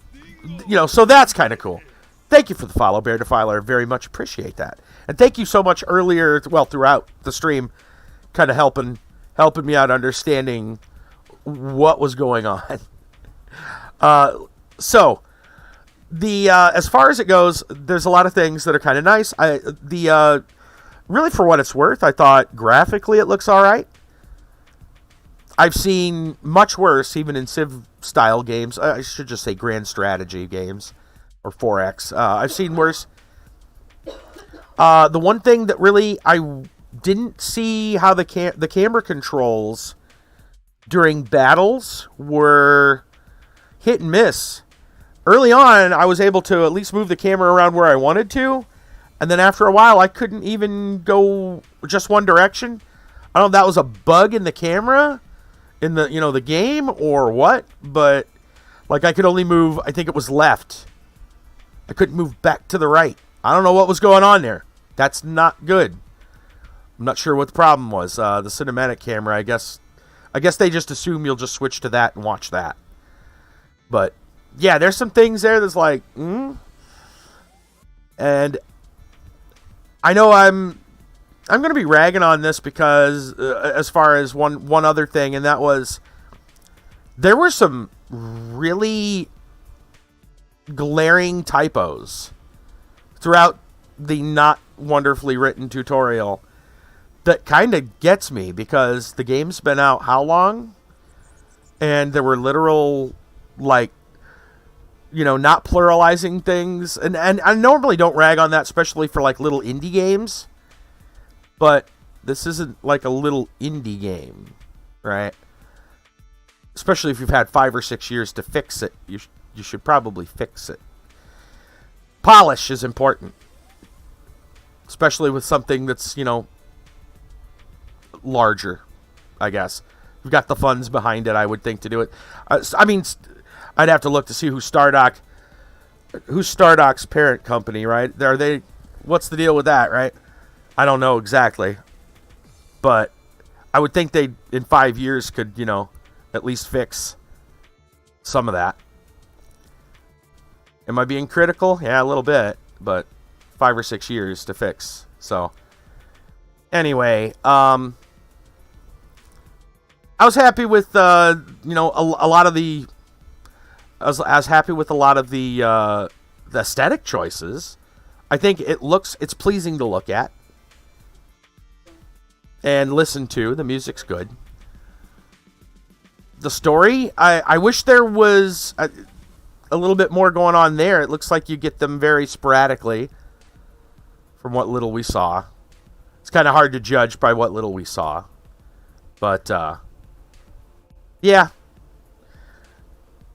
so that's kind of cool. Thank you for the follow, Bear Defiler. Very much appreciate that. And thank you so much earlier, throughout the stream, kind of helping me out understanding what was going on. So, as far as it goes, there's a lot of things that are kind of nice. Really, for what it's worth, I thought graphically it looks all right. I've seen much worse, even in Civ-style games. I should just say Grand Strategy games. Or 4X. I've seen worse. The one thing that really I didn't see how the camera controls during battles were hit and miss. Early on, I was able to at least move the camera around where I wanted to, and then after a while, I couldn't even go just one direction. I don't know if that was a bug in the camera, in the game, or what, but like I could only move, I think it was left. I couldn't move back to the right. I don't know what was going on there. That's not good. I'm not sure what the problem was. The cinematic camera, I guess they just assume you'll just switch to that and watch that. But yeah, there's some things there that's like, And I know I'm going to be ragging on this because as far as one other thing, and that was there were some really glaring typos throughout the not wonderfully written tutorial that kind of gets me, because the game's been out how long? And there were literal, not pluralizing things. And I normally don't rag on that, especially for little indie games. But this isn't like a little indie game, right? Especially if you've had 5 or 6 years to fix it. You should probably fix it. Polish is important. Especially with something that's, larger, I guess. We've got the funds behind it, I would think, to do it. I'd have to look to see who's Stardoc's parent company, right? What's the deal with that, right? I don't know exactly. But I would think they, in 5 years, could, at least fix some of that. Am I being critical? Yeah, a little bit, but 5 or 6 years to fix. So, anyway, I was happy with a lot of the. I was happy with a lot of the aesthetic choices. I think it's pleasing to look at and listen to. The music's good. The story, I wish there was a little bit more going on there. It looks like you get them very sporadically from what little we saw. It's kind of hard to judge by what little we saw. But, yeah.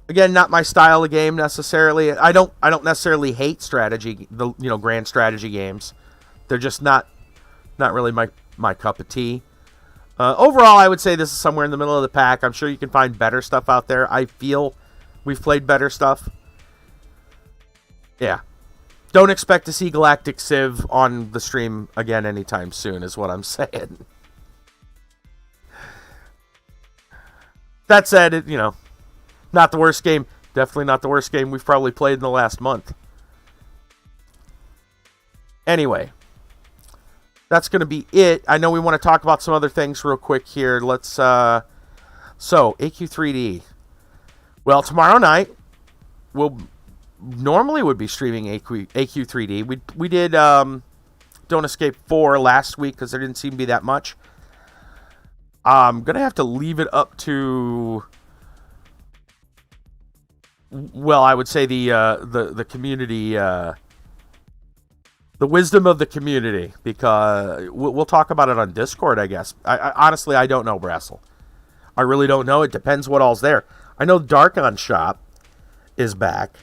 Again, not my style of game necessarily. I don't necessarily hate strategy, grand strategy games. They're just not really my cup of tea. Overall, I would say this is somewhere in the middle of the pack. I'm sure you can find better stuff out there. I feel we've played better stuff. Yeah. Don't expect to see Galactic Civ on the stream again anytime soon, is what I'm saying. That said, not the worst game. Definitely not the worst game we've probably played in the last month. Anyway, that's going to be it. I know we want to talk about some other things real quick here. Let's, so, AQ3D. Well, tomorrow night, we'll normally would be streaming AQ3D. We did Don't Escape 4 last week because there didn't seem to be that much. I'm going to have to leave it up to, well, I would say the community, the wisdom of the community, because we'll talk about it on Discord, I guess. I honestly, I don't know, Brassel. I really don't know. It depends what all's there. I know Darkon Shop is back.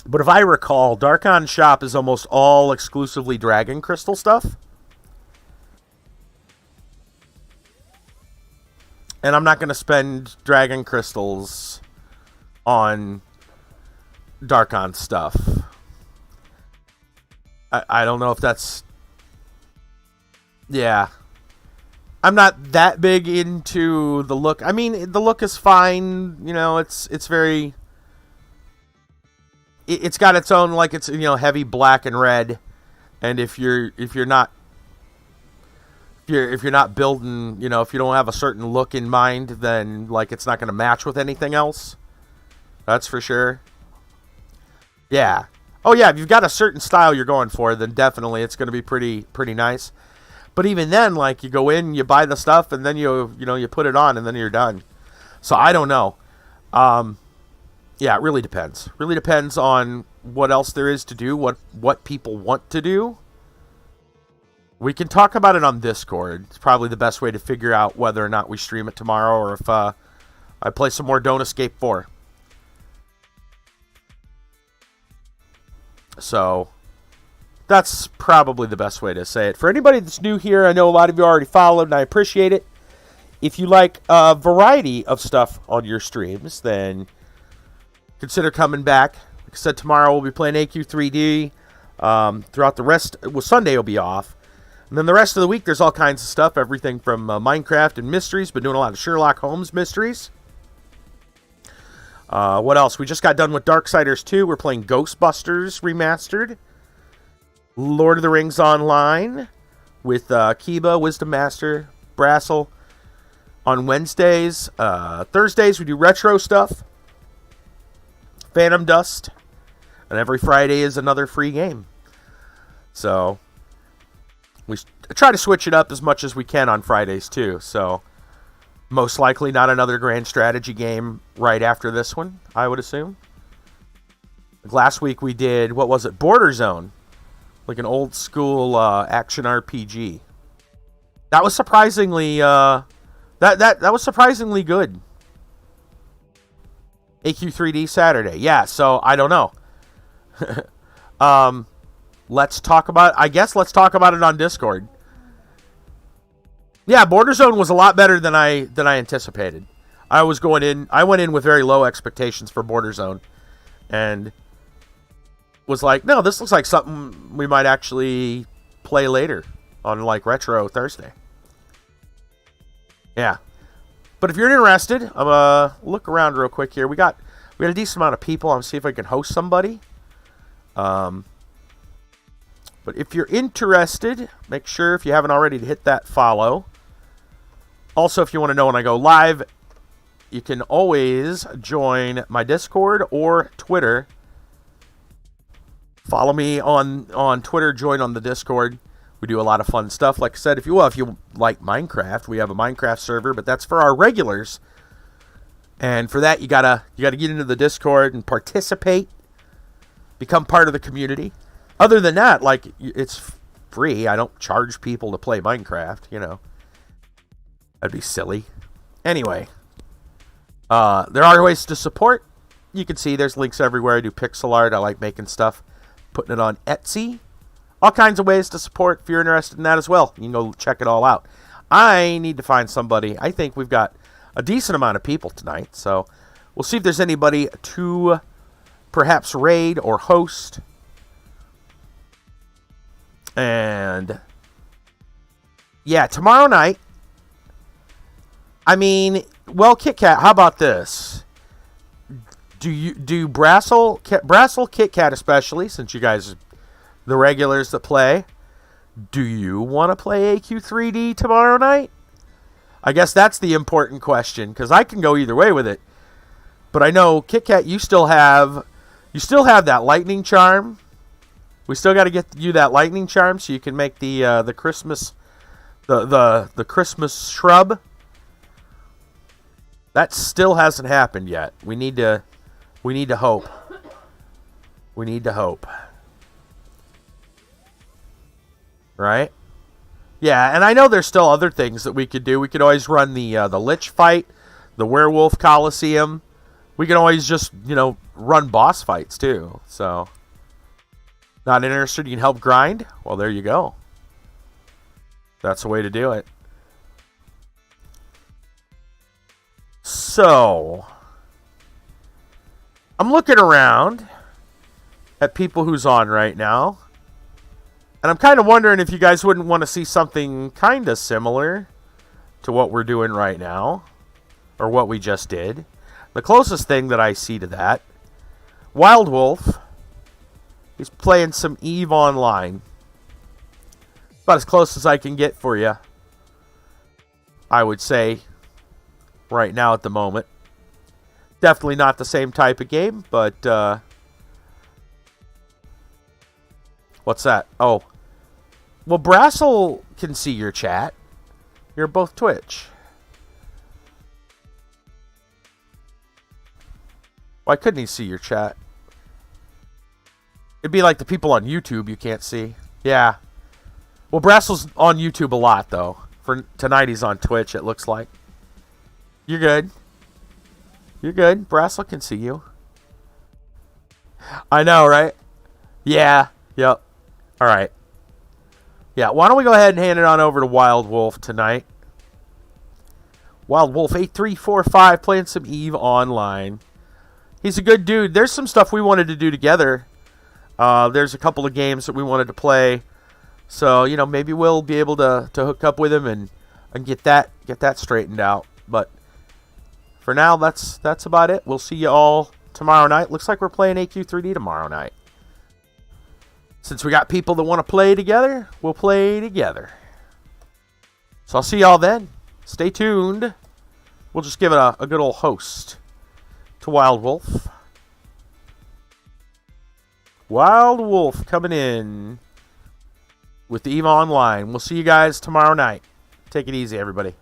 But if I recall, Darkon Shop is almost all exclusively Dragon Crystal stuff. And I'm not going to spend Dragon Crystals on Darkon stuff. I don't know if that's... Yeah. I'm not that big into the look. I mean, the look is fine. It's very... It's got its own, like, it's, heavy black and red. And if you're not building, if you don't have a certain look in mind, then, like, it's not going to match with anything else. That's for sure. Yeah. Oh, yeah, if you've got a certain style you're going for, then definitely it's going to be pretty nice. But even then, like, you go in, you buy the stuff, and then you put it on, and then you're done. So I don't know. Yeah, it really depends. Really depends on what else there is to do, what people want to do. We can talk about it on Discord. It's probably the best way to figure out whether or not we stream it tomorrow, or if I play some more Don't Escape 4. So, that's probably the best way to say it. For anybody that's new here, I know a lot of you already followed, and I appreciate it. If you like a variety of stuff on your streams, then consider coming back. Like I said, tomorrow we'll be playing AQ3D. Throughout the rest, Sunday will be off. And then the rest of the week, there's all kinds of stuff. Everything from Minecraft and mysteries. Been doing a lot of Sherlock Holmes mysteries. What else? We just got done with Darksiders II. We're playing Ghostbusters Remastered. Lord of the Rings Online with Kiba, Wisdom Master, Brassel. On Wednesdays. Thursdays, we do retro stuff. Phantom Dust. And every Friday is another free game. So, we try to switch it up as much as we can on Fridays, too. So, most likely not another grand strategy game right after this one, I would assume. Last week we did, what was it? Border Zone. Like an old school action RPG. That was surprisingly that was surprisingly good. AQ3D Saturday. Yeah, so I don't know. Let's talk about it on Discord. Yeah, Border Zone was a lot better than I anticipated. I went in with very low expectations for Border Zone, and was like, no, this looks like something we might actually play later on, like, Retro Thursday. Yeah. But if you're interested, look around real quick here. We got a decent amount of people. I'm see if I can host somebody. But if you're interested, make sure, if you haven't already, to hit that follow. Also, if you want to know when I go live, you can always join my Discord or Twitter. Follow me on Twitter, join on the Discord. We do a lot of fun stuff. Like I said, if you like Minecraft, we have a Minecraft server, but that's for our regulars. And for that, you gotta get into the Discord and participate, become part of the community. Other than that, like, it's free. I don't charge people to play Minecraft, That'd be silly. Anyway, there are ways to support. You can see there's links everywhere. I do pixel art. I like making stuff, putting it on Etsy. all kinds of ways to support if you're interested in that as well. You can go check it all out. I need to find somebody. I think we've got a decent amount of people tonight, so we'll see if there's anybody to perhaps raid or host. And yeah, tomorrow night. I mean, well, Kit Kat, how about this? Do Brassel, Kit Kat especially, since you guys are the regulars that play, do you want to play AQ3D tomorrow night? I guess that's the important question, because I can go either way with it. But I know, Kit Kat, you still have that lightning charm. We still got to get you that lightning charm so you can make the Christmas the Christmas shrub. That still hasn't happened yet. We need to hope. We need to hope. Right? Yeah, and I know there's still other things that we could do. We could always run the Lich fight, the Werewolf Coliseum. We can always just, run boss fights too. So, not interested? You can help grind? Well, there you go. That's the way to do it. So, I'm looking around at people who's on right now. And I'm kind of wondering if you guys wouldn't want to see something kind of similar to what we're doing right now. Or what we just did. The closest thing that I see to that, Wild Wolf, he's playing some EVE Online. About as close as I can get for you, I would say, right now at the moment. Definitely not the same type of game, but, what's that? Oh. Well, Brassel can see your chat. You're both Twitch. Why couldn't he see your chat? It'd be like the people on YouTube you can't see. Yeah. Well, Brassel's on YouTube a lot, though. For tonight, he's on Twitch, it looks like. You're good. You're good. Brassel can see you. I know, right? Yeah. Yep. All right. Yeah, why don't we go ahead and hand it on over to Wild Wolf tonight. Wild Wolf 8345 playing some EVE Online. He's a good dude. There's some stuff we wanted to do together. There's a couple of games that we wanted to play. So, maybe we'll be able to hook up with him and get that straightened out. But for now, that's about it. We'll see you all tomorrow night. Looks like we're playing AQ3D tomorrow night. Since we got people that want to play together, we'll play together. So I'll see y'all then. Stay tuned. We'll just give it a good old host to Wild Wolf. Wild Wolf coming in with the EVE Online. We'll see you guys tomorrow night. Take it easy, everybody.